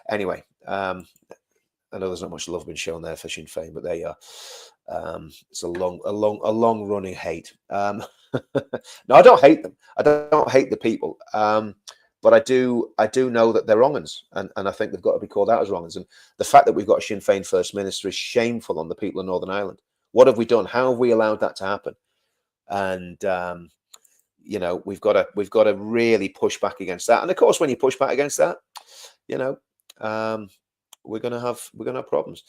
Anyway, I know there's not much love been shown there for Sinn Féin, but there you are. It's a long running hate. No, I don't hate them. I don't hate the people. But I do know that they're wrong uns, and I think they've got to be called out as wrong uns. And the fact that we've got a Sinn Féin First Minister is shameful on the people of Northern Ireland. What have we done? How have we allowed that to happen? And we've got to really push back against that. And of course, when you push back against that, we're gonna have problems.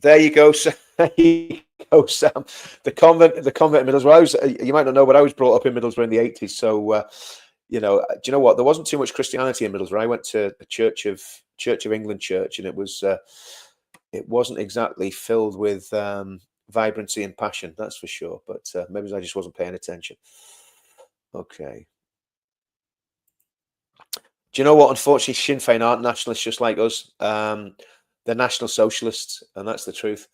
There you go. There you go, Sam. The convent in Middlesbrough. You might not know, but I was brought up in Middlesbrough in the 80s. So. Do you know what? There wasn't too much Christianity in Middlesbrough. I went to a Church of England church, and it wasn't exactly filled with vibrancy and passion, that's for sure. But maybe I just wasn't paying attention. Okay. Do you know what? Unfortunately, Sinn Féin aren't nationalists just like us. They're National Socialists, and that's the truth.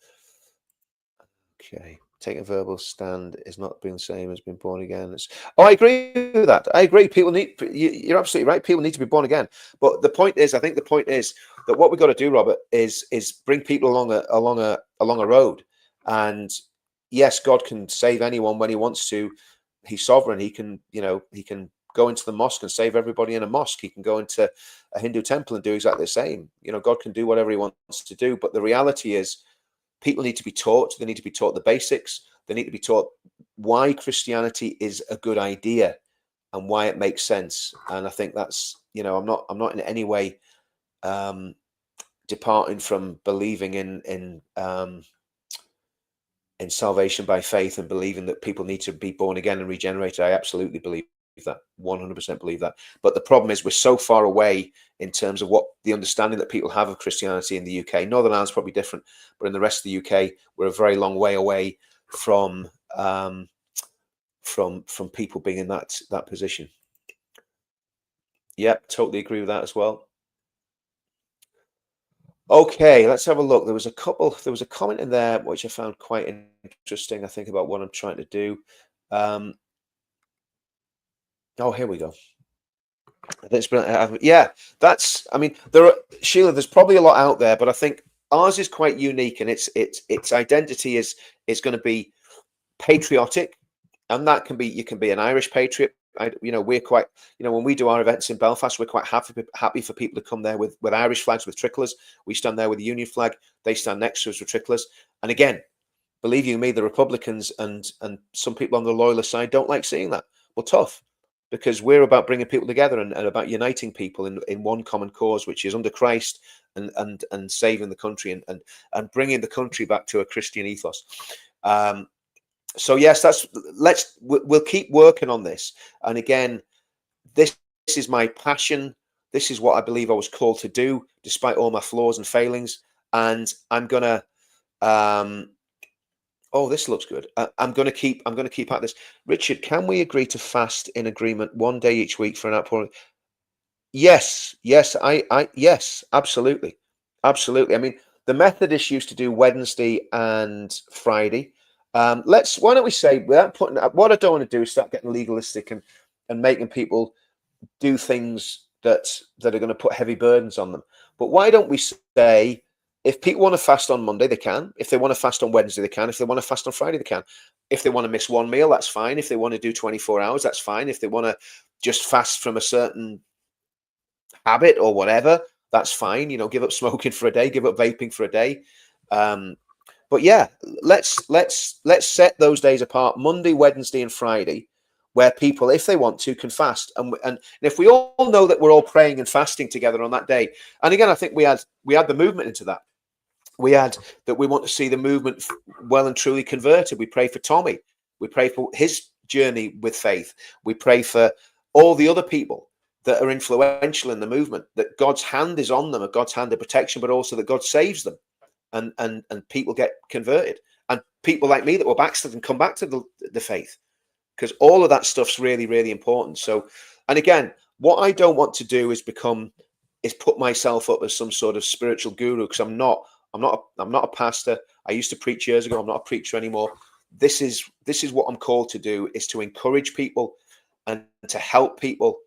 Okay. Taking a verbal stand is not being the same as being born again. Oh, I agree with that. I agree. People need. You're absolutely right. People need to be born again. But the point is, I think the point is that what we've got to do, Robert, is bring people along a road. And yes, God can save anyone when He wants to. He's sovereign. He can, he can go into the mosque and save everybody in a mosque. He can go into a Hindu temple and do exactly the same. God can do whatever He wants to do. But the reality is, people need to be taught. They need to be taught the basics. They need to be taught why Christianity is a good idea and why it makes sense. And I think that's, I'm not in any way departing from believing in salvation by faith and believing that people need to be born again and regenerated. I absolutely believe that, 100% believe that. But the problem is we're so far away in terms of what the understanding that people have of Christianity in the UK. Northern Ireland's probably different, but in the rest of the UK, we're a very long way away from people being in that position. Yep, totally agree with that as well. Okay, let's have a look. There was a comment in there which I found quite interesting, I think, about what I'm trying to do. Oh, here we go. Yeah, Sheila, there's probably a lot out there, but I think ours is quite unique, and its identity is going to be patriotic, and that can be, you can be an Irish patriot. We're quite, when we do our events in Belfast, we're quite happy for people to come there with Irish flags, with tricolours. We stand there with the Union flag. They stand next to us with tricolours. And again, believe you me, the Republicans and some people on the loyalist side don't like seeing that. Well, tough, because we're about bringing people together and about uniting people in one common cause, which is under Christ and saving the country and bringing the country back to a Christian ethos. So yes, we'll keep working on this. And again, this is my passion. This is what I believe I was called to do, despite all my flaws and failings. And I'm gonna, oh, this looks good. I'm gonna keep at this. Richard, can we agree to fast in agreement one day each week for an outpouring? Yes, yes, yes, absolutely, absolutely. I mean, the Methodists used to do Wednesday and Friday. Why don't we say, without putting, what I don't want to do is start getting legalistic and making people do things that are going to put heavy burdens on them. But why don't we say, if people want to fast on Monday, they can. If they want to fast on Wednesday, they can. If they want to fast on Friday, they can. If they want to miss one meal, that's fine. If they want to do 24 hours, that's fine. If they want to just fast from a certain habit or whatever, that's fine. Give up smoking for a day, give up vaping for a day. But yeah, let's set those days apart, Monday, Wednesday, and Friday, where people, if they want to, can fast. And if we all know that we're all praying and fasting together on that day, and again, I think we had the movement into that. We had that we want to see the movement well and truly converted. We pray for Tommy. We pray for his journey with faith. We pray for all the other people that are influential in the movement, that God's hand is on them, and God's hand of protection, but also that God saves them. And people get converted, and people like me that were backslid and come back to the faith, because all of that stuff's really, really important. So, and again, what I don't want to do is put myself up as some sort of spiritual guru, because I'm not a pastor. I used to preach years ago. I'm not a preacher anymore. This is what I'm called to do, is to encourage people and to help people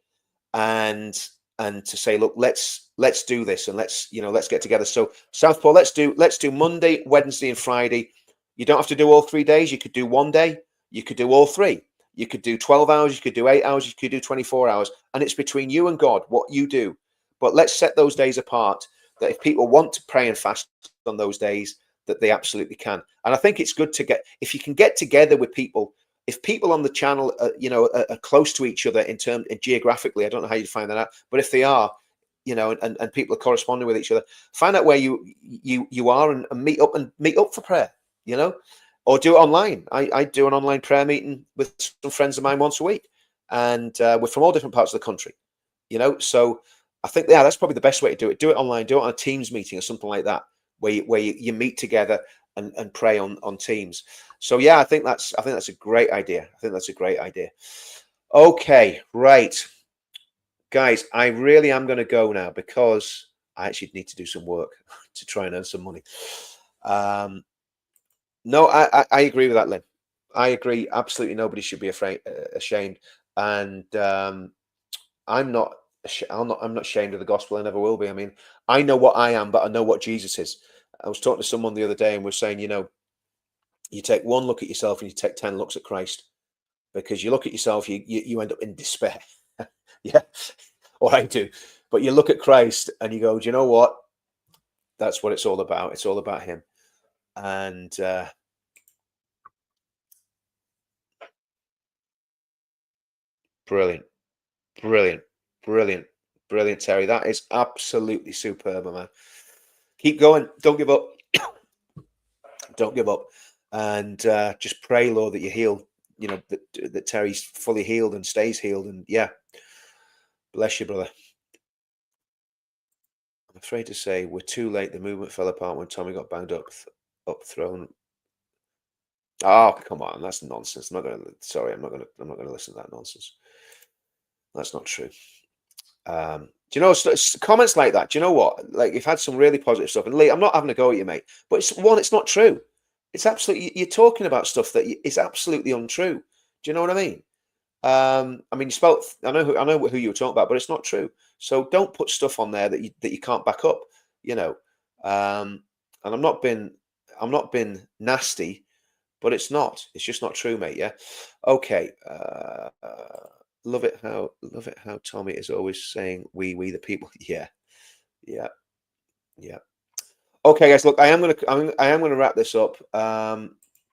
and to say, look, let's do this, and let's get together. So Southpaw, let's do Monday, Wednesday, and Friday. You don't have to do all 3 days. You could do one day. You could do all three. You could do 12 hours. You could do 8 hours. You could do 24 hours. And it's between you and God what you do. But let's set those days apart, that if people want to pray and fast on those days, that they absolutely can. And I think it's good if you can get together with people. If people on the channel, are close to each other in geographically, I don't know how you find that out, but if they are, and people are corresponding with each other, find out where you are and meet up for prayer, or do it online. I do an online prayer meeting with some friends of mine once a week, and we're from all different parts of the country, So I think that's probably the best way to do it. Do it online. Do it on a Teams meeting or something like that, where you meet together and pray on Teams. So yeah, I think that's a great idea. Okay, right. guys, I really am going to go now because I actually need to do some work to try and earn some money. No, I agree with that, Lynn. I agree. Absolutely, nobody should be ashamed. And I'm not ashamed of the gospel. I never will be. I mean, I know what I am, but I know what Jesus is. I was talking to someone the other day, and we're saying, you know, you take one look at yourself and you take 10 looks at Christ, because you look at yourself, you end up in despair. Yeah, or I do. But you look at Christ and you go, do you know what? That's what it's all about. It's all about him. And brilliant, brilliant, brilliant, brilliant, Terry. That is absolutely superb, man. Keep going. Don't give up. Don't give up. And just pray, Lord, that you're healed. You know, that Terry's fully healed and stays healed. And yeah, bless you, brother. I'm afraid to say we're too late. The movement fell apart when Tommy got banged up, thrown. Oh, come on, that's nonsense. I'm not going to. Sorry, I'm not going to listen to that nonsense. That's not true. Do you know comments like that? Do you know what? Like, you've had some really positive stuff, and Lee, I'm not having a go at you, mate. But it's not true. It's absolutely, you're talking about stuff that is absolutely untrue. Do you know what I mean? I mean, you spelt. I know who you were talking about, but it's not true. So don't put stuff on there that you can't back up. You know, and I'm not being nasty, but it's not. It's just not true, mate. Yeah. Okay. Love it how Tommy is always saying we the people. Yeah. Yeah. Yeah. Okay, guys. Look, I am gonna wrap this up. Oh,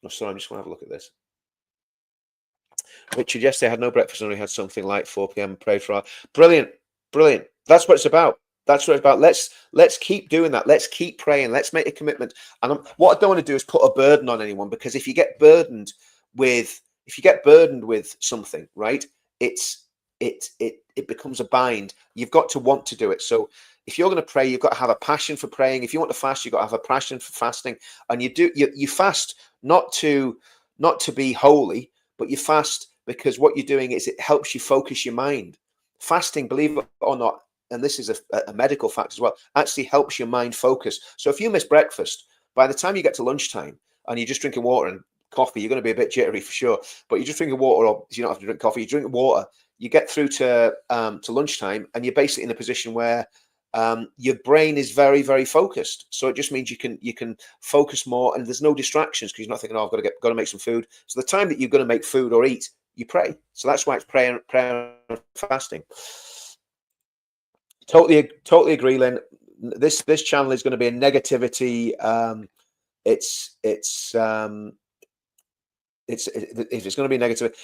sorry, I'm just gonna have a look at this. Richard, yesterday I had no breakfast and only had something like 4 p.m. Prayed for. Brilliant, brilliant. That's what it's about. That's what it's about. Let's keep doing that. Let's keep praying. Let's make a commitment. And what I don't want to do is put a burden on anyone, because if you get burdened with something, right, it becomes a bind. You've got to want to do it. So if you're going to pray, you've got to have a passion for praying. If you want to fast, you've got to have a passion for fasting. And you fast not to be holy, but you fast because what you're doing is it helps you focus your mind. Fasting, believe it or not, and this is a medical fact as well, actually helps your mind focus. So if you miss breakfast, by the time you get to lunchtime and you're just drinking water and coffee, you're going to be a bit jittery for sure. But you're just drinking water, or you don't have to drink coffee, you drink water, you get through to lunchtime, and you're basically in a position where your brain is very, very focused. So it just means you can focus more, and there's no distractions, because you're not thinking, oh, I've got to make some food. So the time that you're going to make food or eat, you pray. So that's why it's prayer and fasting. Totally agree, Lynn. This channel is going to be a negativity. It's going to be negative.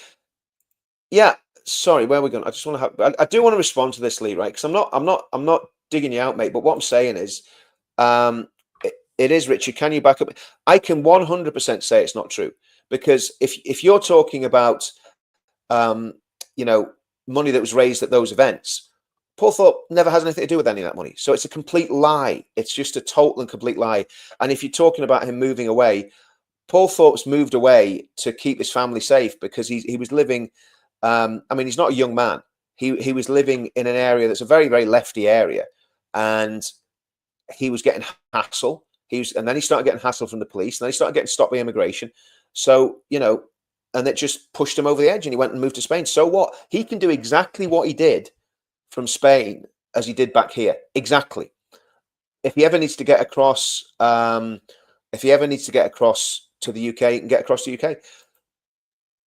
Yeah. Sorry, where are we going? I just want to I do want to respond to this, Lee, right? Because I'm not digging you out, mate. But what I'm saying is, it is, Richard. Can you back up? I can 100% say it's not true, because if you're talking about, you know, money that was raised at those events, Paul Thorpe never has anything to do with any of that money. So it's a complete lie. It's just a total and complete lie. And if you're talking about him moving away, Paul Thorpe's moved away to keep his family safe, because he was living. I mean, he's not a young man. He was living in an area that's a very, very lefty area, and he was getting hassle. And then he started getting hassle from the police. And then he started getting stopped by immigration. So, you know, and it just pushed him over the edge, and he went and moved to Spain. So what? He can do exactly what he did from Spain as he did back here. Exactly. If he ever needs to get across, to the UK, he can get across the UK.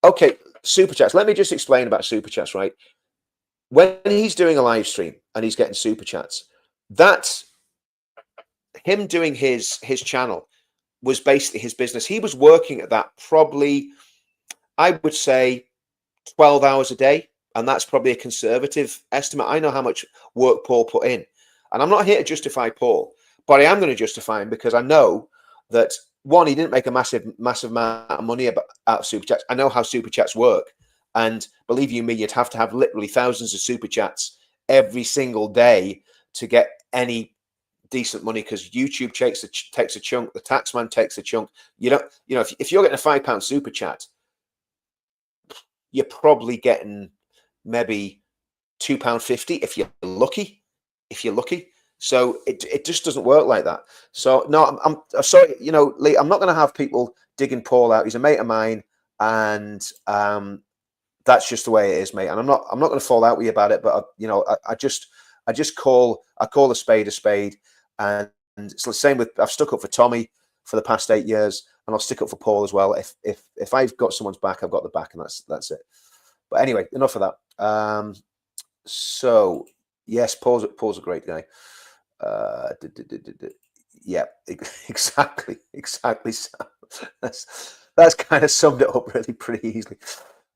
Okay, super chats. Let me just explain about super chats, right? When he's doing a live stream and he's getting super chats, that's him doing his channel was basically his business. He was working at that probably, I would say, 12 hours a day. And that's probably a conservative estimate. I know how much work Paul put in. And I'm not here to justify Paul, but I am going to justify him, because I know that, one, he didn't make a massive amount of money out of super chats. I know how super chats work. And believe you me, you'd have to have literally thousands of super chats every single day to get any decent money, because YouTube takes a chunk, the taxman takes a chunk. You know, if you're getting a £5 super chat, you're probably getting maybe £2.50 if you're lucky. So it just doesn't work like that. So no, I'm sorry, you know, Lee, I'm not going to have people digging Paul out. He's a mate of mine, and that's just the way it is, mate. And I'm not going to fall out with you about it. But I just call a spade, and it's the same with, I've stuck up for Tommy for the past 8 years, and I'll stick up for Paul as well. If I've got someone's back, I've got the back, and that's it. But anyway, enough of that. So yes, Paul's a great guy. Yeah, exactly. That's kind of summed it up really pretty easily.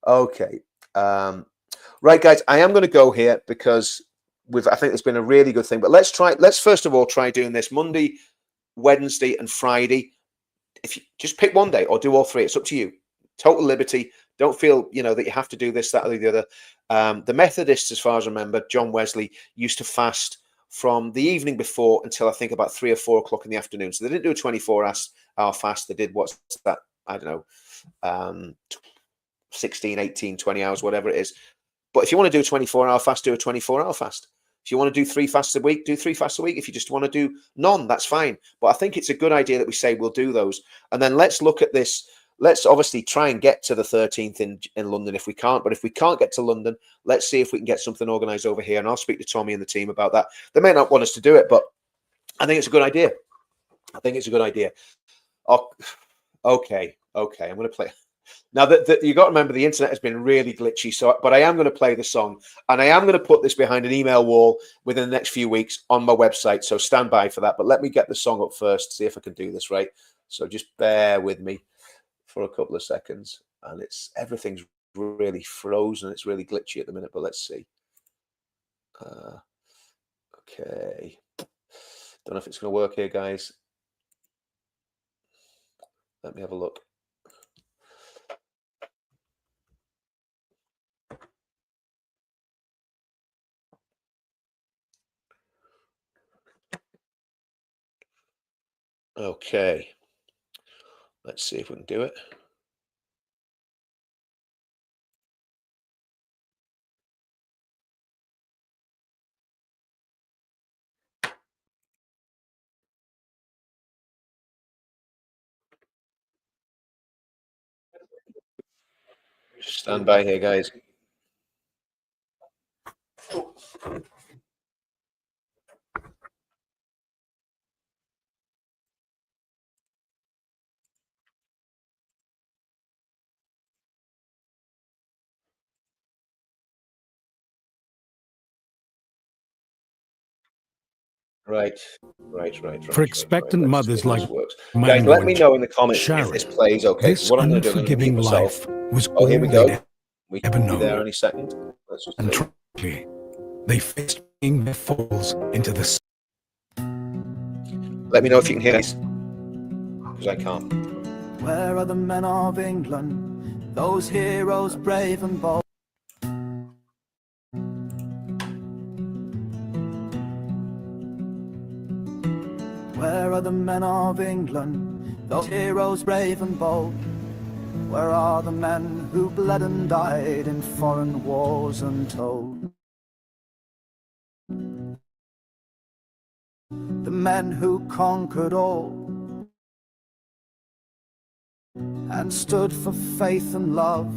Okay, right, guys, I am going to go here because I think it's been a really good thing. But let's first of all try doing this Monday, Wednesday, and Friday. If you just pick one day or do all three, it's up to you. Total liberty. Don't feel that you have to do this, that, or the other. The Methodists, as far as I remember, John Wesley used to fast from the evening before until I think about 3 or 4 o'clock in the afternoon. So they didn't do a 24-hour fast. They did, what's that? I don't know, 16, 18, 20 hours, whatever it is. But if you want to do a 24-hour fast, do a 24-hour fast. If you want to do 3 fasts a week, do 3 fasts a week. If you just want to do none, that's fine. But I think it's a good idea that we say we'll do those. And then let's look at this. Let's obviously try and get to the 13th in London if we can't. But if we can't get to London, let's see if we can get something organised over here. And I'll speak to Tommy and the team about that. They may not want us to do it, but I think it's a good idea. Oh, okay. I'm going to play. Now, you got to remember the internet has been really glitchy. But I am going to play the song. And I am going to put this behind an email wall within the next few weeks on my website. So stand by for that. But let me get the song up first, see if I can do this right. So just bear with me for a couple of seconds, and everything's really frozen. It's really glitchy at the minute, but let's see. Okay, don't know if it's going to work here, guys. Let me have a look. Okay, let's see if we can do it. Stand by here, guys. Right. For expectant mothers like mine, guys, let me know in the comments Sharon, if this plays okay. this What I'm going to do, I'm going to mute unforgiving myself. life was Oh, here we all go. they'd We ever can be known. there any second. Let's just And see. tragically, they faced being their falls into the. Let me know if you can hear this, because I can't. Where are the men of England, those heroes brave and bold? Where are the men of England, those heroes brave and bold? Where are the men who bled and died in foreign wars untold? The men who conquered all and stood for faith and love.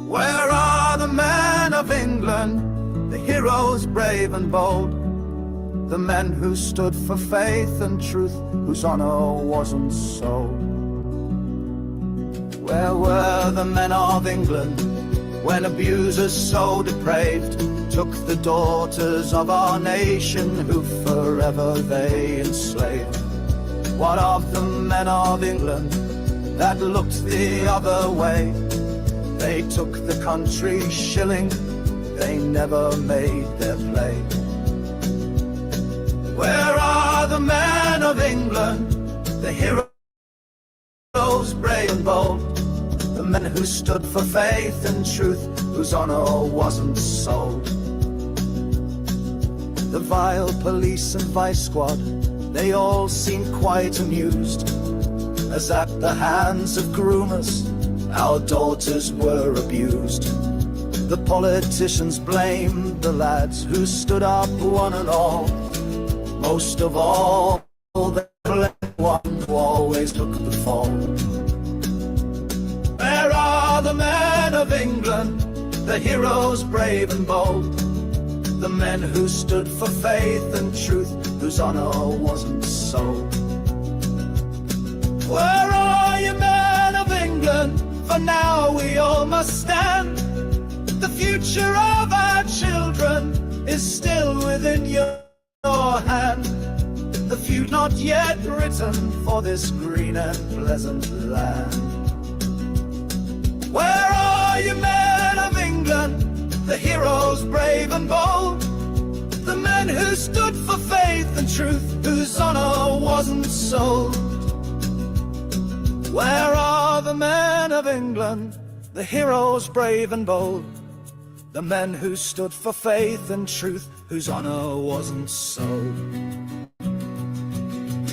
Where are the men of England, the heroes brave and bold? The men who stood for faith and truth, whose honor wasn't sold. Where were the men of England when abusers so depraved took the daughters of our nation who forever they enslaved? What of the men of England that looked the other way? They took the country shilling, they never made their play. Where are the men of England, the heroes brave and bold? The men who stood for faith and truth, whose honor wasn't sold. The vile police and vice squad, they all seemed quite amused, as at the hands of groomers our daughters were abused. The politicians blamed the lads who stood up one and all. Most of all, they blamed one who always took the fall. Where are the men of England, the heroes brave and bold? The men who stood for faith and truth, whose honour wasn't sold. Where are you, men of England? For now we all must stand. The future of our children is still within your hand. The few not yet written for this green and pleasant land. Where are you, men of England? The heroes brave and bold. The men who stood for faith and truth, whose honour wasn't sold. Where are the men of England? The heroes brave and bold. The men who stood for faith and truth, whose honour wasn't sold.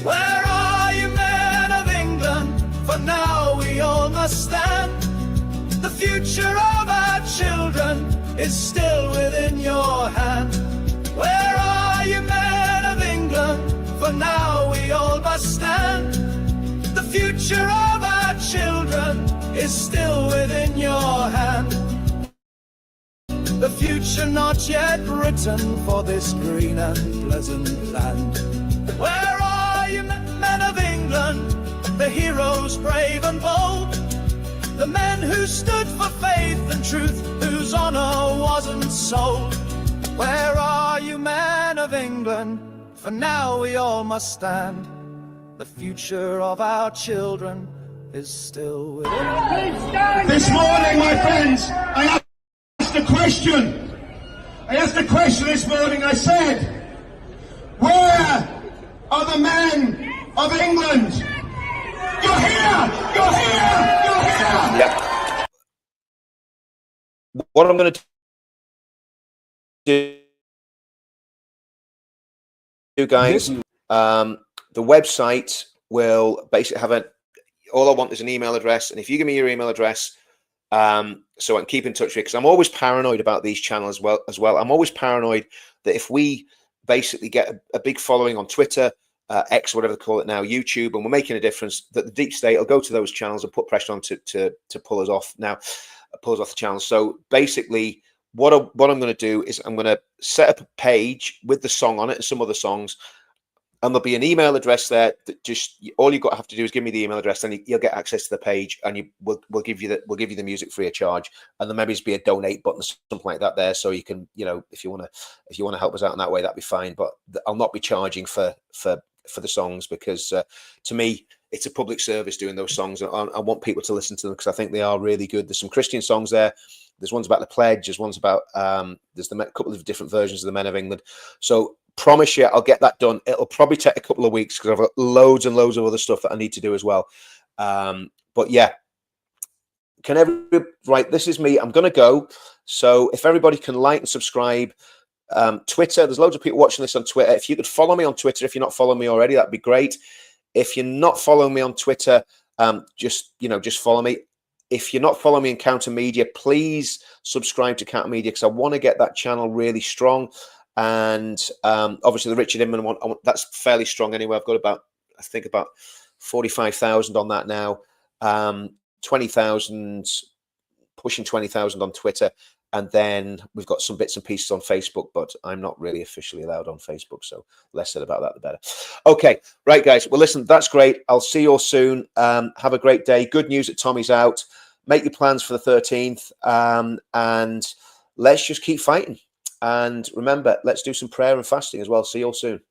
Where are you, men of England? For now we all must stand. The future of our children is still within your hand. Where are you, men of England? For now we all must stand. The future of our children is still within your hand. The future not yet written for this green and pleasant land. Where are you, men of England? The heroes brave and bold. The men who stood for faith and truth, whose honour wasn't sold. Where are you, men of England? For now we all must stand. The future of our children is still within. This morning, my friends, I asked a question. I asked a question this morning. I said, where are the men of England? You're here! You're here! You're here! Yeah. What I'm going to do, guys, the website will basically have all I want is an email address, and if you give me your email address, so I can keep in touch with you, because I'm always paranoid about these channels as well. I'm always paranoid that if we basically get a big following on Twitter, X, whatever they call it now, YouTube, and we're making a difference, that the deep state will go to those channels and put pressure on to pull us off. Now, pull us off the channels. So basically, what I'm going to do is I'm going to set up a page with the song on it and some other songs, and there'll be an email address there. That just all you've got to have to do is give me the email address, and you'll get access to the page, and we'll give you the music free of charge. And there maybe be a donate button, something like that there, so you can, if you want to help us out in that way, that'd be fine. But I'll not be charging for the songs, because to me it's a public service doing those songs. I want people to listen to them because I think they are really good. There's some Christian songs there. There's ones about the pledge. There's ones about there's a couple of different versions of the Men of England. So promise you, I'll get that done. It'll probably take a couple of weeks because I've got loads and loads of other stuff that I need to do as well. But yeah, right? This is me. I'm going to go. So if everybody can like and subscribe. Twitter, there's loads of people watching this on Twitter. If you could follow me on Twitter, if you're not following me already, that'd be great. If you're not following me on Twitter, just follow me. If you're not following me in Counter Media, please subscribe to Counter Media, because I want to get that channel really strong. And obviously the Richard Inman one, that's fairly strong anyway. I've got about 45,000 on that now. 20,000, pushing 20,000 on Twitter. And then we've got some bits and pieces on Facebook, but I'm not really officially allowed on Facebook, so less said about that, the better. Okay, right, guys. Well, listen, that's great. I'll see you all soon. Have a great day. Good news that Tommy's out. Make your plans for the 13th, and let's just keep fighting. And remember, let's do some prayer and fasting as well. See you all soon.